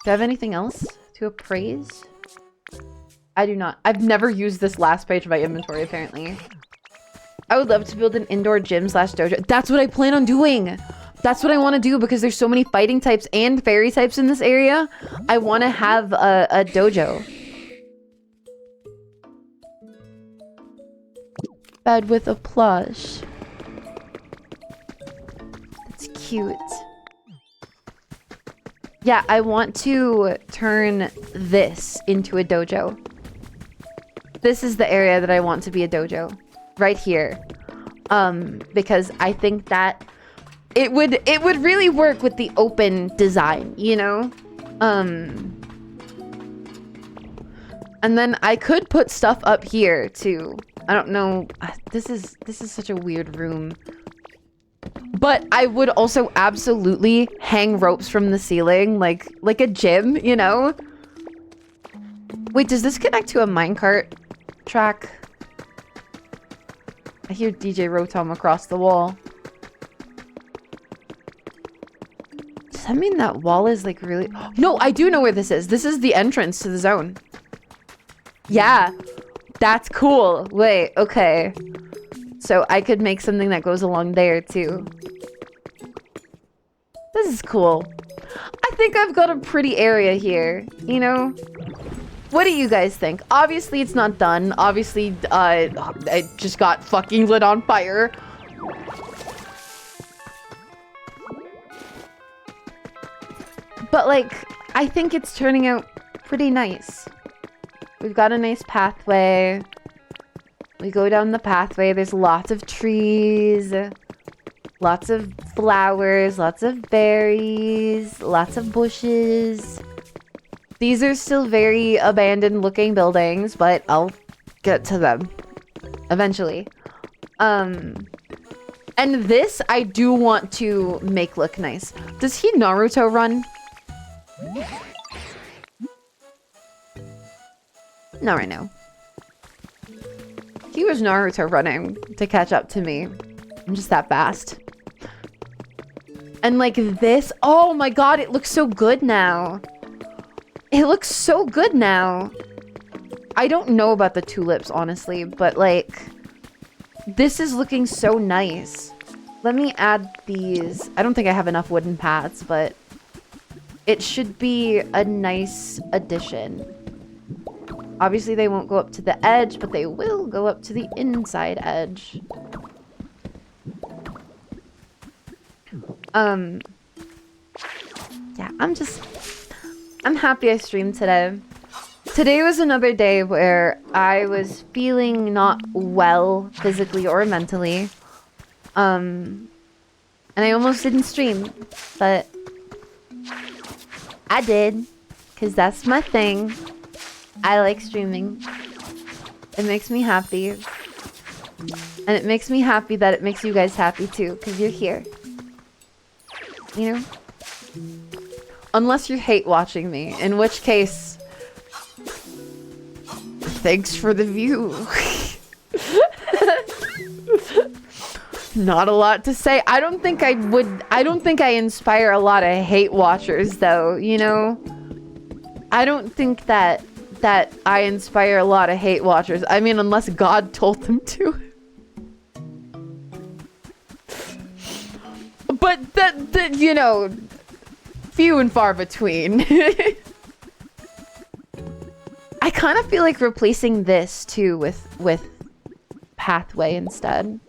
Do I have anything else to appraise? I do not. I've never used this last page of my inventory, apparently. I would love to build an indoor gym / dojo. That's what I plan on doing. That's what I want to do because there's so many fighting types and fairy types in this area. I want to have a dojo. Bed with a plush. That's cute. Yeah, I want to turn this into a dojo. This is the area that I want to be a dojo. Right here. Because I think that it would really work with the open design, you know? And then I could put stuff up here too. I don't know. This is such a weird room. But I would also absolutely hang ropes from the ceiling like a gym, you know? Wait, does this connect to a minecart track? I hear DJ Rotom across the wall. Does that mean that wall is like really... No, I do know where this is. This is the entrance to the zone. Yeah. That's cool. Wait, okay. So I could make something that goes along there too. This is cool. I think I've got a pretty area here, you know? What do you guys think? Obviously it's not done. Obviously, it just got fucking lit on fire. But like, I think it's turning out pretty nice. We've got a nice pathway. We go down the pathway. There's lots of trees, lots of flowers, lots of berries, lots of bushes. These are still very abandoned looking buildings, but I'll get to them eventually. And this I do want to make look nice. Does he Naruto run? Not right now. He was Naruto running to catch up to me. I'm just that fast. And like this, oh my god, it looks so good now. It looks so good now. I don't know about the tulips, honestly, but like, this is looking so nice. Let me add these. I don't think I have enough wooden paths, but it should be a nice addition. Obviously, they won't go up to the edge, but they will go up to the inside edge. Yeah, I'm happy I streamed today. Today was another day where I was feeling not well physically or mentally. And I almost didn't stream, but I did, because that's my thing. I like streaming. It makes me happy. And it makes me happy that it makes you guys happy too, because you're here. You know? Unless you hate watching me, in which case, thanks for the view. Not a lot to say. I don't think I inspire a lot of hate watchers though, you know? I don't think that I inspire a lot of hate watchers. I mean, unless God told them to. But that you know, few and far between. I kind of feel like replacing this too with pathway instead.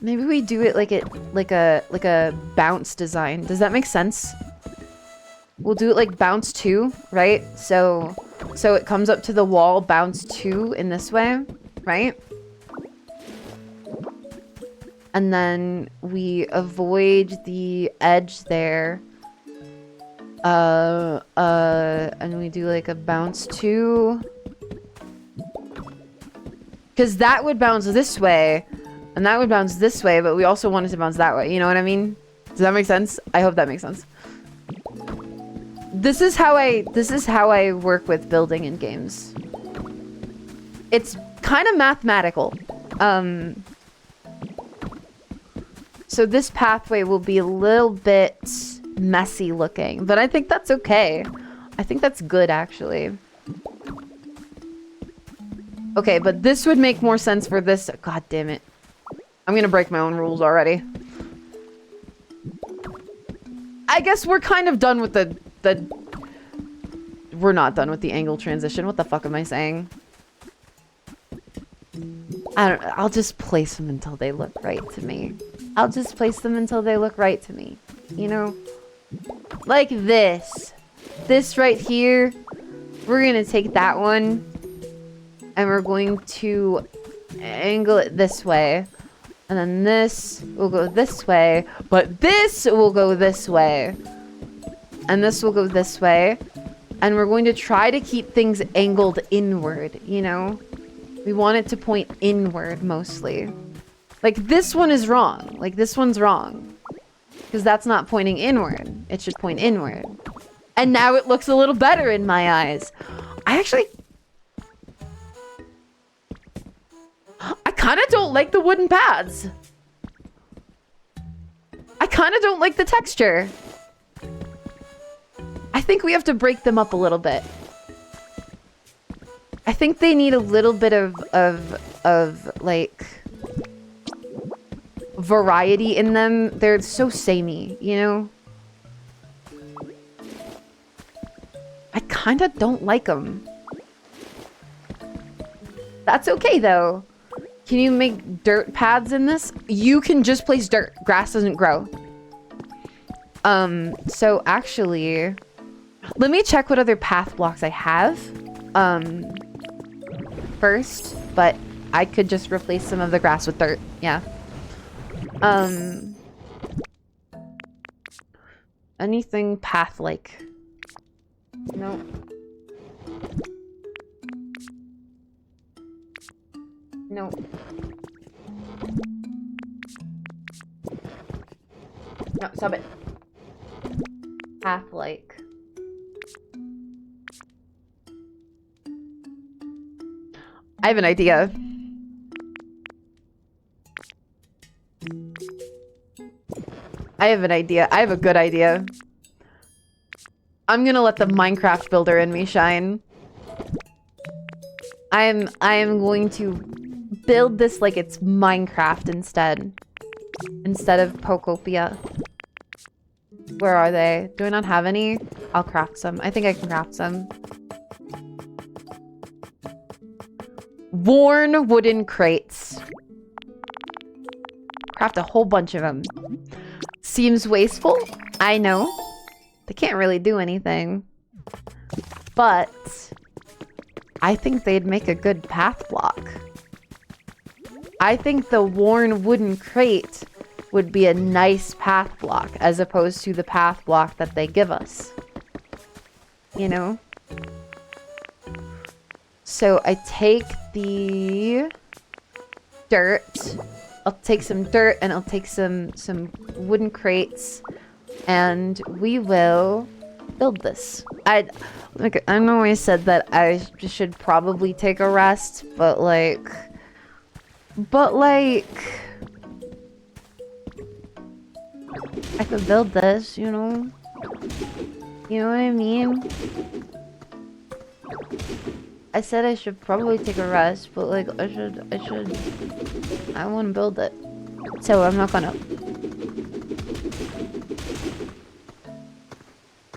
Maybe we do it like a bounce design. Does that make sense? We'll do it like bounce 2, right? So it comes up to the wall, bounce 2 in this way, right? And then we avoid the edge there. And we do like a bounce 2. Because that would bounce this way. And that would bounce this way, but we also want it to bounce that way. You know what I mean? Does that make sense? I hope that makes sense. This is how I work with building in games. It's kind of mathematical. So this pathway will be a little bit messy looking, but I think that's okay. I think that's good actually. Okay, but this would make more sense for this. God damn it. I'm gonna break my own rules already. I guess we're kind of done with the... We're not done with the angle transition. What the fuck am I saying? I don't know. I'll just place them until they look right to me. I'll just place them until they look right to me. You know? Like this. This right here. We're gonna take that one. And we're going to angle it this way. And then this will go this way. But this will go this way. And this will go this way. And we're going to try to keep things angled inward, you know? We want it to point inward mostly. Like this one is wrong. Like this one's wrong. Because that's not pointing inward. It should point inward. And now it looks a little better in my eyes. I kind of don't like the wooden pads. I kind of don't like the texture. I think we have to break them up a little bit. I think they need a little bit of like variety in them. They're so samey, you know? I kind of don't like them. That's okay though. Can you make dirt paths in this? You can just place dirt. Grass doesn't grow. So actually, let me check what other path blocks I have. First, but I could just replace some of the grass with dirt. Yeah. Anything path-like? No. No. No, stop it. Path-like. I have an idea. I have an idea. I have a good idea. I'm gonna let the Minecraft builder in me shine. I am going to build this like it's Minecraft instead. Instead of Pokopia. Where are they? Do I not have any? I'll craft some. I think I can craft some. Worn wooden crates. Craft a whole bunch of them. Seems wasteful. I know. They can't really do anything. But I think they'd make a good path block. I think the worn wooden crate would be a nice path block as opposed to the path block that they give us. You know? So I take the dirt. I'll take some dirt and I'll take some wooden crates and we will build this. I know I said that I should probably take a rest, but like I could build this, you know? You know what I mean? I said I should probably take a rest, but like I want to build it. So I'm not gonna.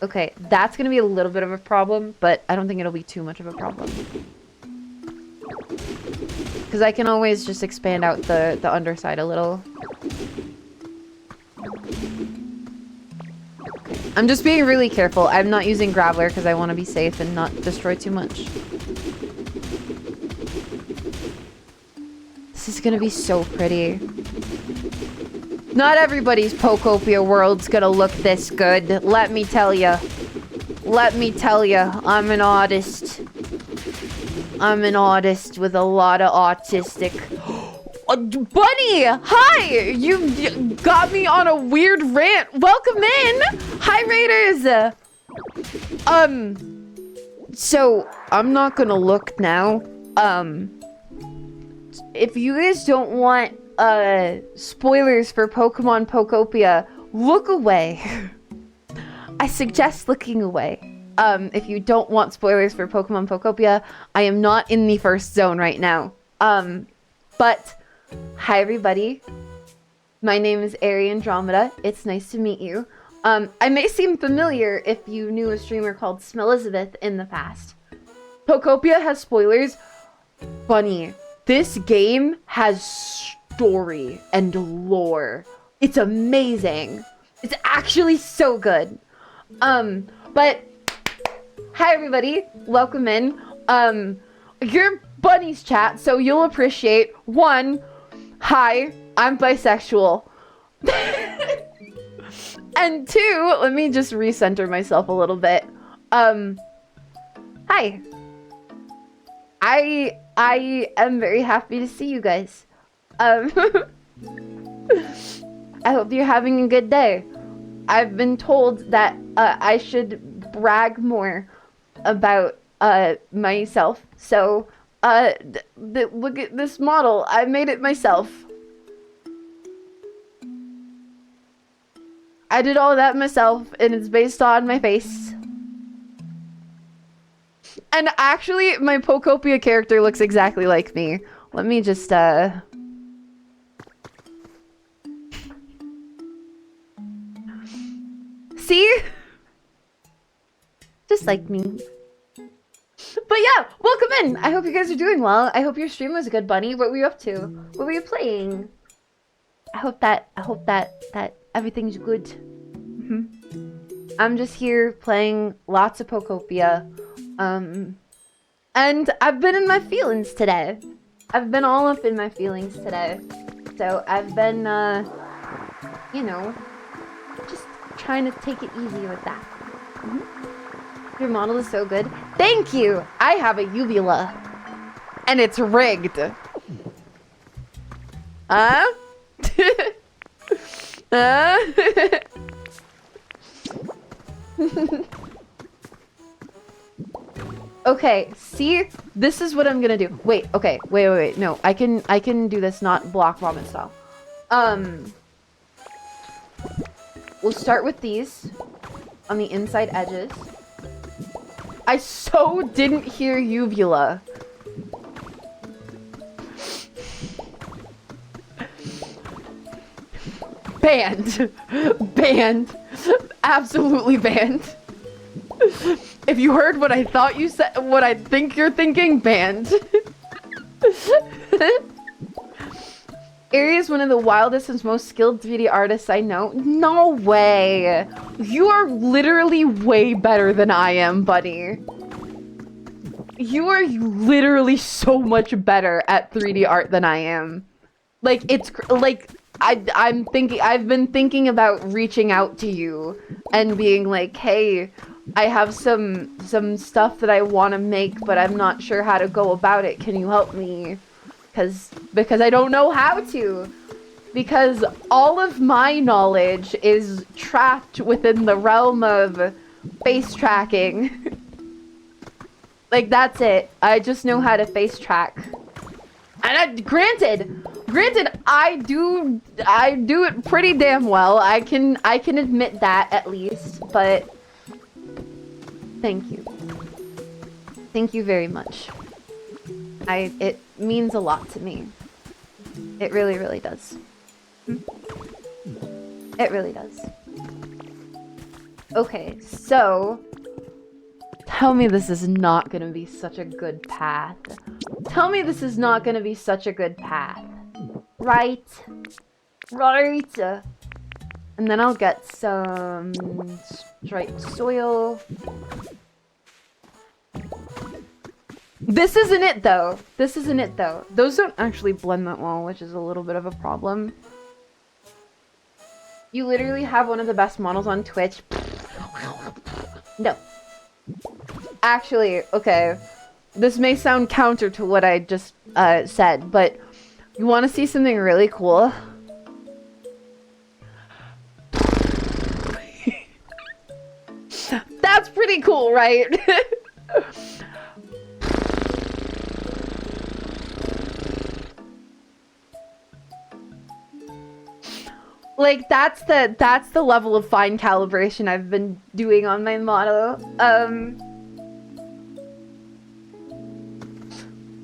Okay, that's gonna be a little bit of a problem, but I don't think it'll be too much of a problem. Because I can always just expand out the underside a little. I'm just being really careful. I'm not using Graveler because I want to be safe and not destroy too much. This is gonna be so pretty. Not everybody's Pokopia world's gonna look this good. Let me tell ya. Let me tell ya. I'm an artist. I'm an artist with a lot of autistic... Bunny! Hi! You got me on a weird rant. Welcome in! Hi, Raiders! So, I'm not gonna look now. If you guys don't want, spoilers for Pokemon Pokopia, look away. I suggest looking away. If you don't want spoilers for Pokemon Pokopia, I am not in the first zone right now. But... Hi everybody, my name is Aeri Andromeda. It's nice to meet you. I may seem familiar if you knew a streamer called Smellizabeth in the past. Pokopia has spoilers. Bunny, this game has story and lore. It's amazing. It's actually so good. But hi everybody, welcome in. You're Bunny's chat, so you'll appreciate one. Hi, I'm bisexual. And two, let me just recenter myself a little bit. Hi. I am very happy to see you guys. I hope you're having a good day. I've been told that I should brag more about myself, so look at this model. I made it myself. I did all of that myself, and it's based on my face. And actually, my Pokopia character looks exactly like me. Let me just, see? Just like me. But yeah, welcome in. I hope you guys are doing well. I hope your stream was good, Bunny. What were you up to? What were you playing? I hope that everything's good. I'm just here playing lots of Pokopia. And I've been in my feelings today. I've been all up in my feelings today. So I've been, you know, just trying to take it easy with that. Your model is so good. Thank you! I have a uvula. And it's rigged. Okay, see? This is what I'm gonna do. Wait, okay. Wait. No, I can do this not block vomit style. We'll start with these on the inside edges. I so didn't hear uvula. Banned. Banned. Absolutely banned. If you heard what I thought you said, what I think you're thinking, banned. Aeri is one of the wildest and most skilled 3D artists I know. No way. You are literally way better than I am, buddy. You are literally so much better at 3D art than I am. Like, it's like I've been thinking about reaching out to you and being like, hey, I have some stuff that I want to make, but I'm not sure how to go about it. Can you help me? Because I don't know how to. Because all of my knowledge is trapped within the realm of face tracking. Like, that's it. I just know how to face track. And granted, I do it pretty damn well. I can admit that at least, but thank you. Thank you very much. It means a lot to me. It really, really does. It really does. Okay, so tell me this is not gonna be such a good path. Tell me this is not gonna be such a good path. Right? Right? And then I'll get some striped soil. This isn't it though. This isn't it though. Those don't actually blend that well, which is a little bit of a problem. You literally have one of the best models on Twitch. No. Actually, okay. This may sound counter to what I just said, but you want to see something really cool? That's pretty cool, right? Like, that's the level of fine calibration I've been doing on my model.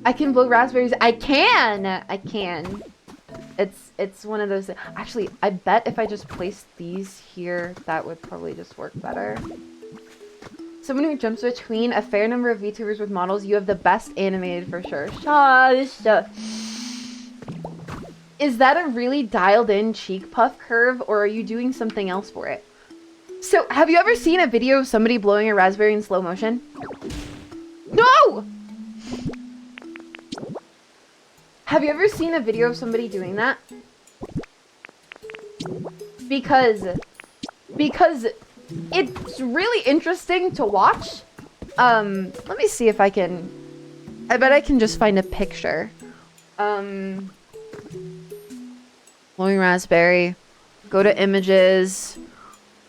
I can blow raspberries. I can. It's one of those. Actually, I bet if I just placed these here, that would probably just work better. Someone who jumps between a fair number of VTubers with models, you have the best animated for sure. Shush. Is that a really dialed in cheek puff curve, or are you doing something else for it? So, have you ever seen a video of somebody blowing a raspberry in slow motion? No! Have you ever seen a video of somebody doing that? Because it's really interesting to watch. Let me see if I can... I bet I can just find a picture. Blowing raspberry. Go to images.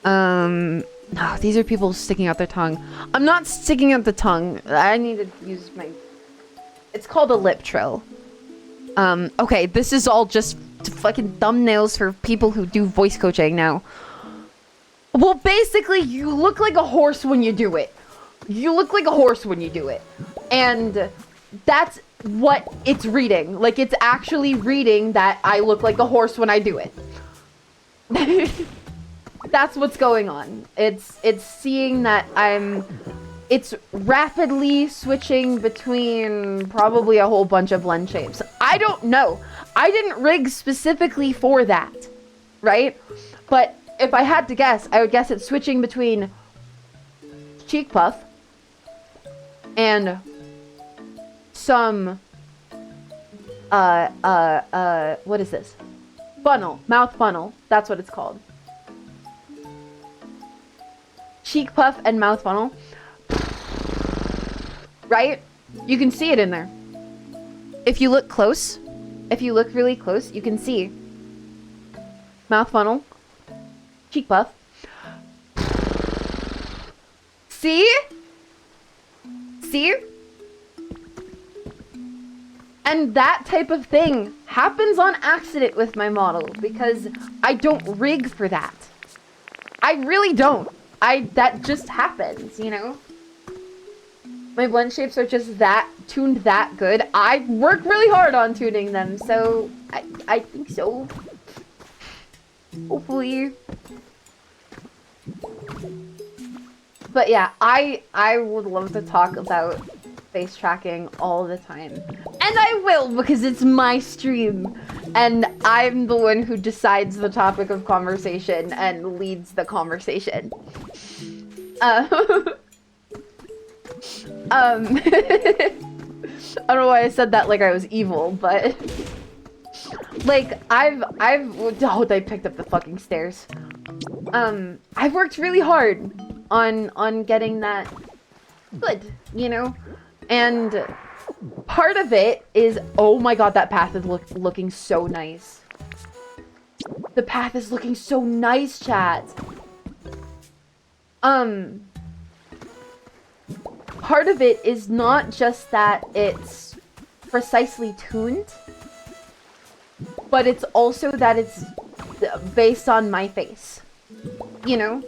No, these are people sticking out their tongue. I'm not sticking out the tongue. I need to use my... It's called a lip trill. Okay, this is all just fucking thumbnails for people who do voice coaching now. Well, basically, you look like a horse when you do it. You look like a horse when you do it. And that's what it's reading. Like, it's actually reading that I look like a horse when I do it. That's what's going on. It's seeing that it's rapidly switching between probably a whole bunch of blend shapes. I don't know. I didn't rig specifically for that, right? But if I had to guess, I would guess it's switching between cheek puff and some, what is this? Funnel, mouth funnel. That's what it's called. Cheek puff and mouth funnel. Right? You can see it in there. If you look close, if you look really close, you can see mouth funnel, cheek puff. See? See? And that type of thing happens on accident with my model because I don't rig for that. I really don't. That just happens, you know? My blend shapes are just tuned that good. I work really hard on tuning them, so I think so. Hopefully. But yeah, I would love to talk about face tracking all the time. And I will, because it's my stream. And I'm the one who decides the topic of conversation and leads the conversation. I don't know why I said that like I was evil, but like oh, they picked up the fucking stairs. I've worked really hard on getting that good, you know? And part of it is, oh my god, that path is looking so nice. The path is looking so nice, chat. Part of it is not just that it's precisely tuned, but it's also that it's based on my face, you know?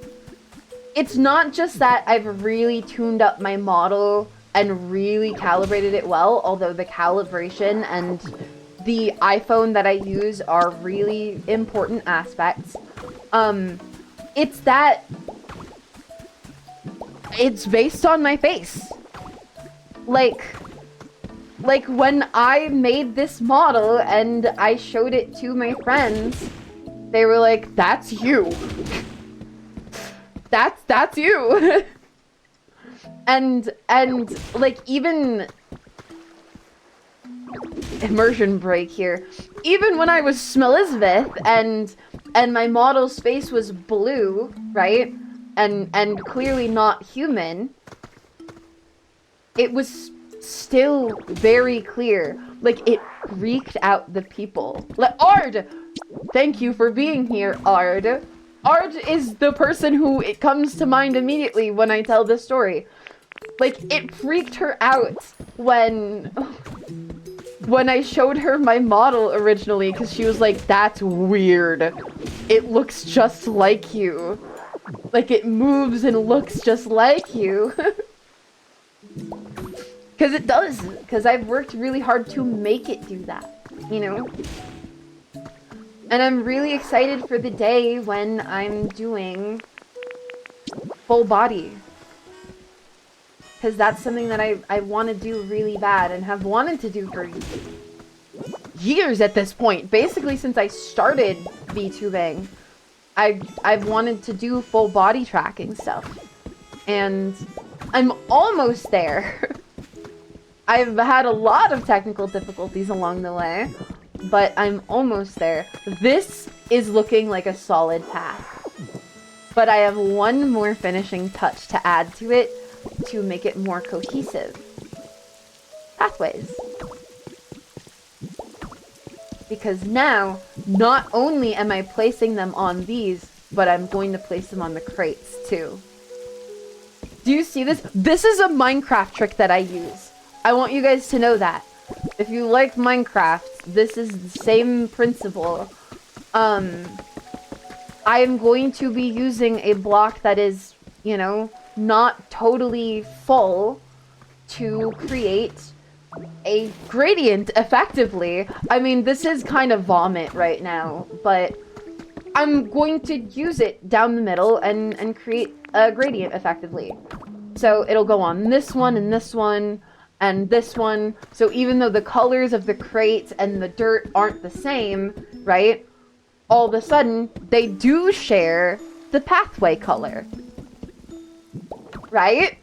It's not just that I've really tuned up my model and really calibrated it well, although the calibration and the iPhone that I use are really important aspects. It's that it's based on my face. Like when I made this model and I showed it to my friends, they were like, "That's you. That's you." and like, even immersion break here. Even when I was Smelizabeth and my model's face was blue, right? And clearly not human, it was still very clear. Like, it freaked out the people. Like, Ard! Thank you for being here, Ard. Ard is the person who it comes to mind immediately when I tell this story. Like, it freaked her out when I showed her my model originally, because she was like, "That's weird. It looks just like you. Like, it moves and looks just like you." Because it does. Because I've worked really hard to make it do that, you know? And I'm really excited for the day when I'm doing full body. Because that's something that I want to do really bad and have wanted to do for years at this point. Basically, since I started VTubing, I've wanted to do full body tracking stuff. And I'm almost there. I've had a lot of technical difficulties along the way, but I'm almost there. This is looking like a solid path. But I have one more finishing touch to add to it to make it more cohesive. Pathways. Because now, not only am I placing them on these, but I'm going to place them on the crates too. Do you see this? This is a Minecraft trick that I use. I want you guys to know that. If you like Minecraft, this is the same principle. I am going to be using a block that is, you know, not totally full to create a gradient effectively. I mean, this is kind of vomit right now, but I'm going to use it down the middle and create a gradient effectively. So it'll go on this one and this one and this one. So even though the colors of the crate and the dirt aren't the same, right? All of a sudden, they do share the pathway color. Right?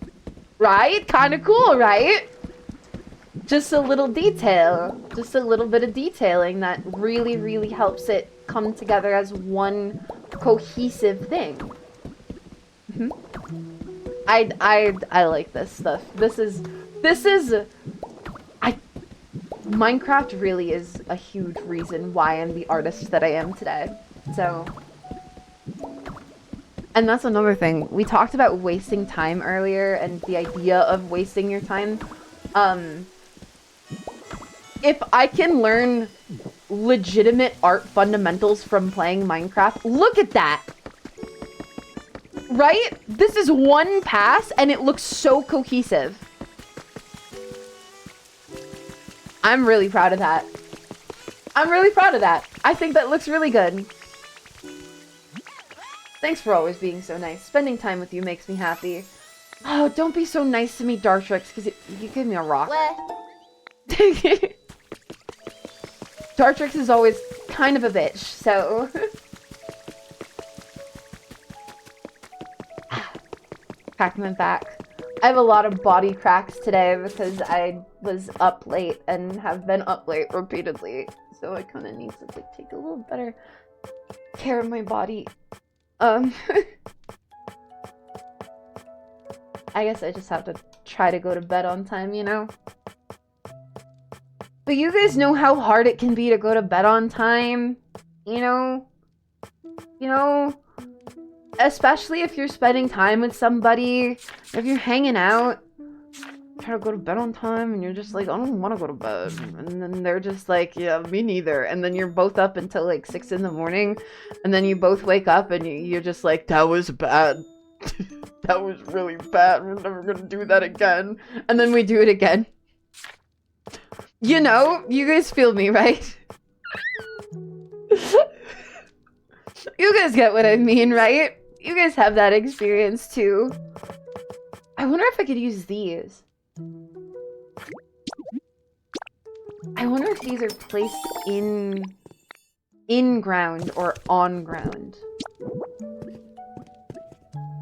Right? Kind of cool, right? Just a little detail. Just a little bit of detailing that really, really helps it come together as one cohesive thing. I like this stuff. Minecraft really is a huge reason why I'm the artist that I am today. So, and that's another thing. We talked about wasting time earlier and the idea of wasting your time. If I can learn legitimate art fundamentals from playing Minecraft, look at that! Right? This is one pass and it looks so cohesive. I'm really proud of that. I'm really proud of that. I think that looks really good. Thanks for always being so nice. Spending time with you makes me happy. Oh, don't be so nice to me, Dartrix, because you give me a rock. Dartrix is always kind of a bitch, so... Cracking my back. I have a lot of body cracks today because I was up late and have been up late repeatedly. So I kind of need to like, take a little better care of my body. I guess I just have to try to go to bed on time, you know? But you guys know how hard it can be to go to bed on time, you know? You know? Especially if you're spending time with somebody, if you're hanging out, try to go to bed on time, and you're just like, I don't want to go to bed. And then they're just like, yeah, me neither. And then you're both up until like 6 in the morning, and then you both wake up and you're just like, that was bad. That was really bad. We're never gonna do that again. And then we do it again. You know, you guys feel me, right? You guys get what I mean, right? You guys have that experience too. I wonder if I could use these. I wonder if these are placed in ground or on ground.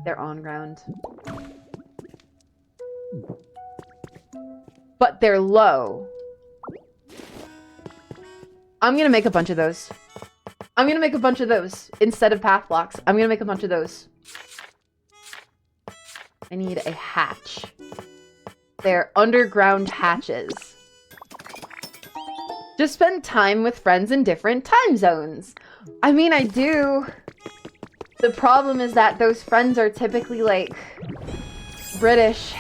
They're on ground. But they're low. I'm gonna make a bunch of those. I'm gonna make a bunch of those instead of path blocks. I'm gonna make a bunch of those. I need a hatch. They're underground hatches. Just spend time with friends in different time zones. I mean, I do. The problem is that those friends are typically, like, British.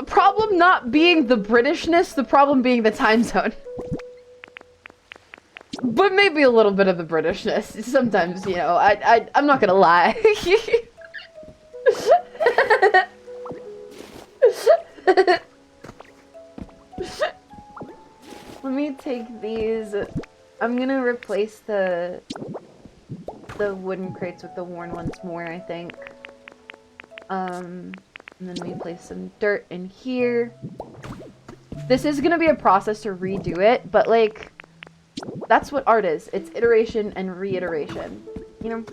Problem not being the Britishness, the problem being the time zone. But maybe a little bit of the Britishness. Sometimes, you know, I'm not gonna lie. Let me take these. I'm gonna replace the wooden crates with the worn ones more, I think. And then we place some dirt in here. This is gonna be a process to redo it, but like, that's what art is. It's iteration and reiteration. You know?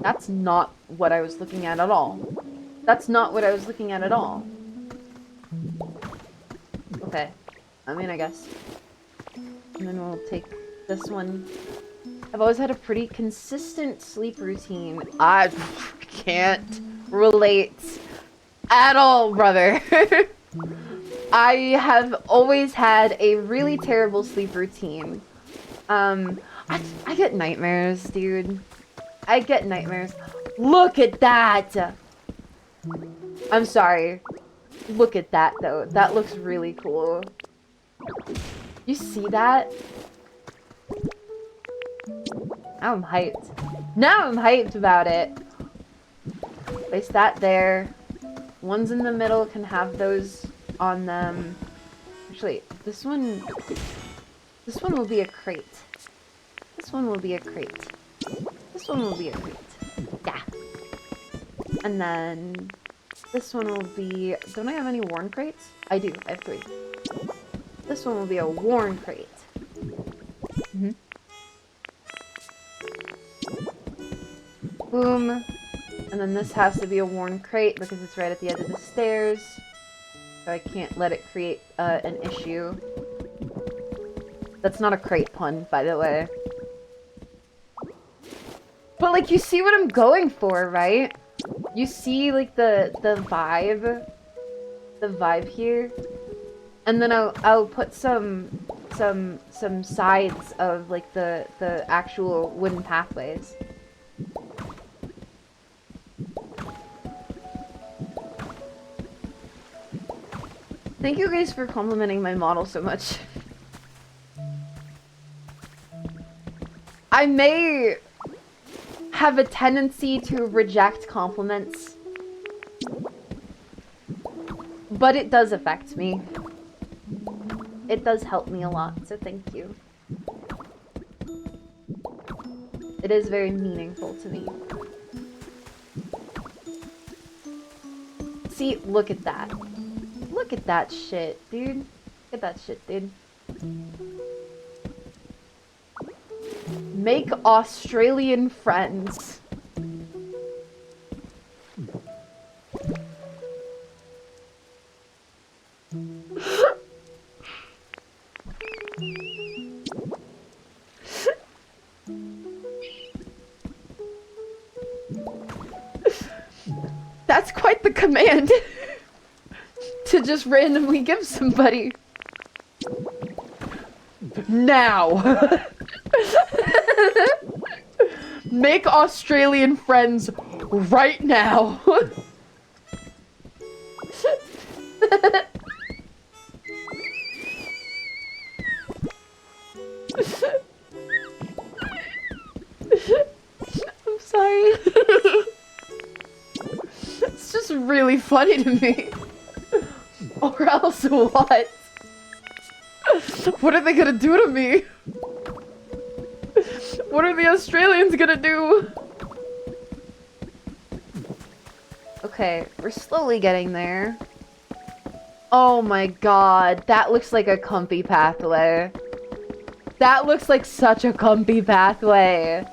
That's not what I was looking at all. That's not what I was looking at all. Okay. I mean, I guess. And then we'll take this one. I've always had a pretty consistent sleep routine. I can't relate at all, brother. I have always had a really terrible sleep routine. I get nightmares, dude. I get nightmares. Look at that! I'm sorry. Look at that, though. That looks really cool. You see that? Now I'm hyped. Now I'm hyped about it. Place that there. Ones in the middle can have those on them. Actually, this one will be a crate. This one will be a crate. one will be a crate. Yeah. And then this one will be... Don't I have any worn crates? I do. I have 3. This one will be a worn crate. Mm-hmm. Boom. And then this has to be a worn crate because it's right at the edge of the stairs. So I can't let it create an issue. That's not a crate pun, by the way. But, like, you see what I'm going for, right? You see, like, the vibe? The vibe here? And then I'll put some sides of, like, the actual wooden pathways. Thank you guys for complimenting my model so much. I may have a tendency to reject compliments, but it does affect me. It does help me a lot, so thank you. It is very meaningful to me. See, look at that. Look at that shit, dude. Look at that shit, dude. Make Australian friends. That's quite the command to just randomly give somebody. Now. Make Australian friends right now. I'm sorry. It's just really funny to me. Or else what? What are they gonna do to me? What are the Australians gonna do? Okay, we're slowly getting there. Oh my god, that looks like a comfy pathway. That looks like such a comfy pathway.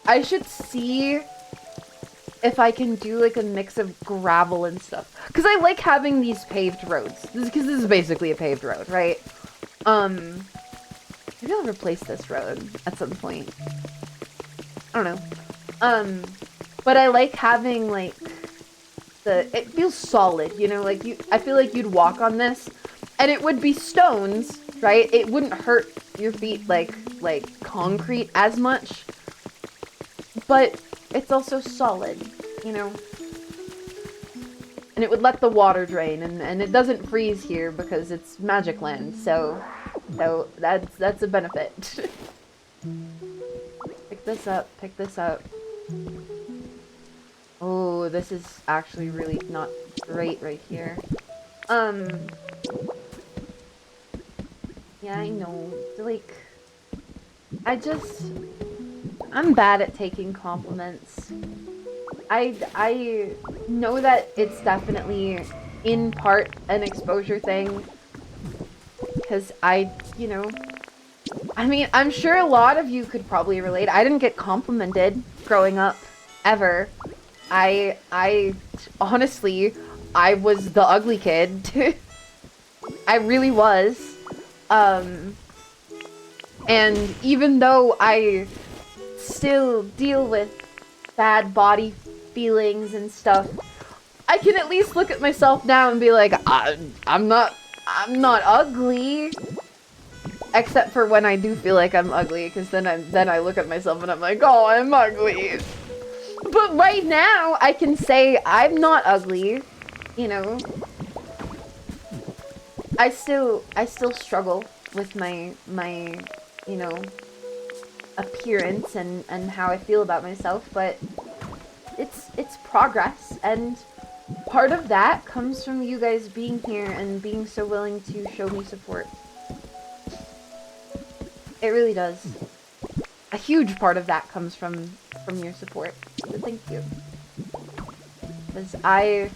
I should see if I can do like a mix of gravel and stuff. Because I like having these paved roads. Because this is basically a paved road, right? Maybe I'll replace this road at some point. I don't know. But I like having like it feels solid, you know, like I feel like you'd walk on this and it would be stones, right? It wouldn't hurt your feet like concrete as much. But it's also solid, you know? And it would let the water drain, and it doesn't freeze here because it's Magic Land, so that's a benefit. Pick this up, pick this up. Oh, this is actually really not great right here. Yeah, I know, like, I'm bad at taking compliments. I know that it's definitely in part an exposure thing, because you know, I mean, I'm sure a lot of you could probably relate. I didn't get complimented growing up, ever. I honestly, I was the ugly kid. I really was. And even though I still deal with bad body feelings and stuff, I can at least look at myself now and be like, I'm not ugly. Except for when I do feel like I'm ugly, because then I look at myself and I'm like, oh, I'm ugly. But right now, I can say I'm not ugly, you know. I still struggle with my you know, appearance and how I feel about myself, but it's progress, and part of that comes from you guys being here and being so willing to show me support. It really does. a huge part of that comes from your support. So thank you. Because I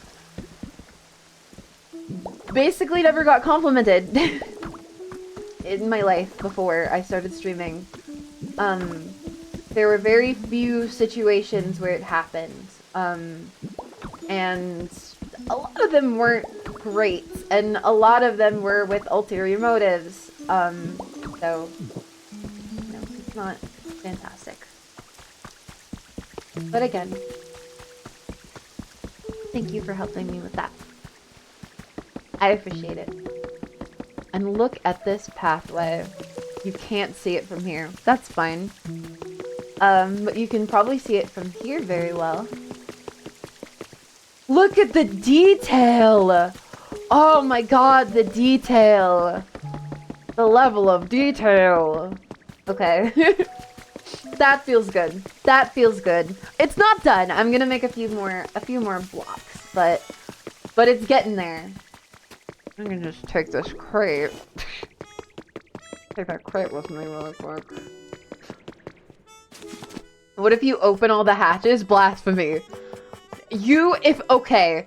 basically never got complimented in my life before I started streaming. There were very few situations where it happened. And a lot of them weren't great, and a lot of them were with ulterior motives. So, you know, it's not fantastic. But again, thank you for helping me with that. I appreciate it. And look at this pathway. You can't see it from here. That's fine. But you can probably see it from here very well. Look at the detail! Oh my god, the detail! The level of detail! Okay. That feels good. That feels good. It's not done. I'm gonna make a few more blocks, but it's getting there. I'm gonna just take this crate. Take that crate with me really quick. What if you open all the hatches? Blasphemy. Okay.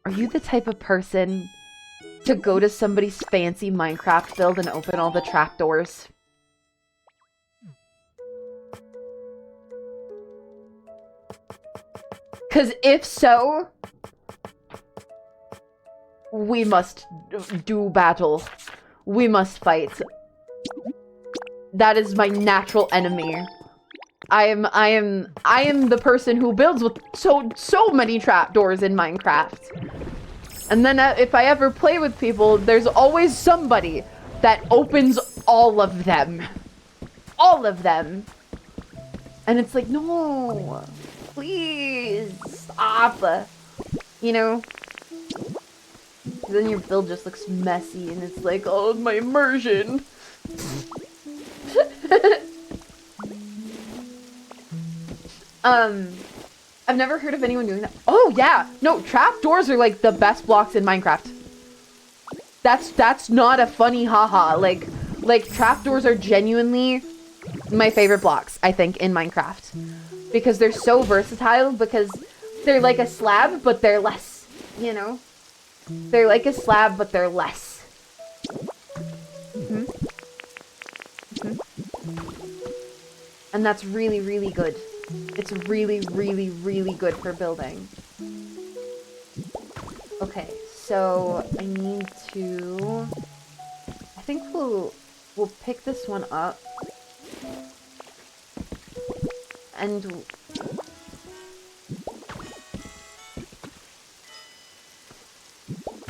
Are you the type of person to go to somebody's fancy Minecraft build and open all the trapdoors? Because if so, we must do battle. We must fight. That is my natural enemy. I am the person who builds with so many trapdoors in Minecraft. And then if I ever play with people, there's always somebody that opens all of them. All of them. And it's like, no, please stop. You know? Then your build just looks messy and it's like, oh, my immersion. I've never heard of anyone doing that. Oh, yeah. No, trapdoors are like the best blocks in Minecraft. That's not a funny haha. Like trapdoors are genuinely my favorite blocks, I think, in Minecraft. Because they're so versatile, because they're like a slab, but they're less, you know? They're like a slab, but they're less. And that's really, really good. It's really, really, really good for building. Okay, so I need to... I think we'll pick this one up. And...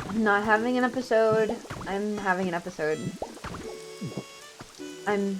I'm not having an episode. I'm having an episode. I'm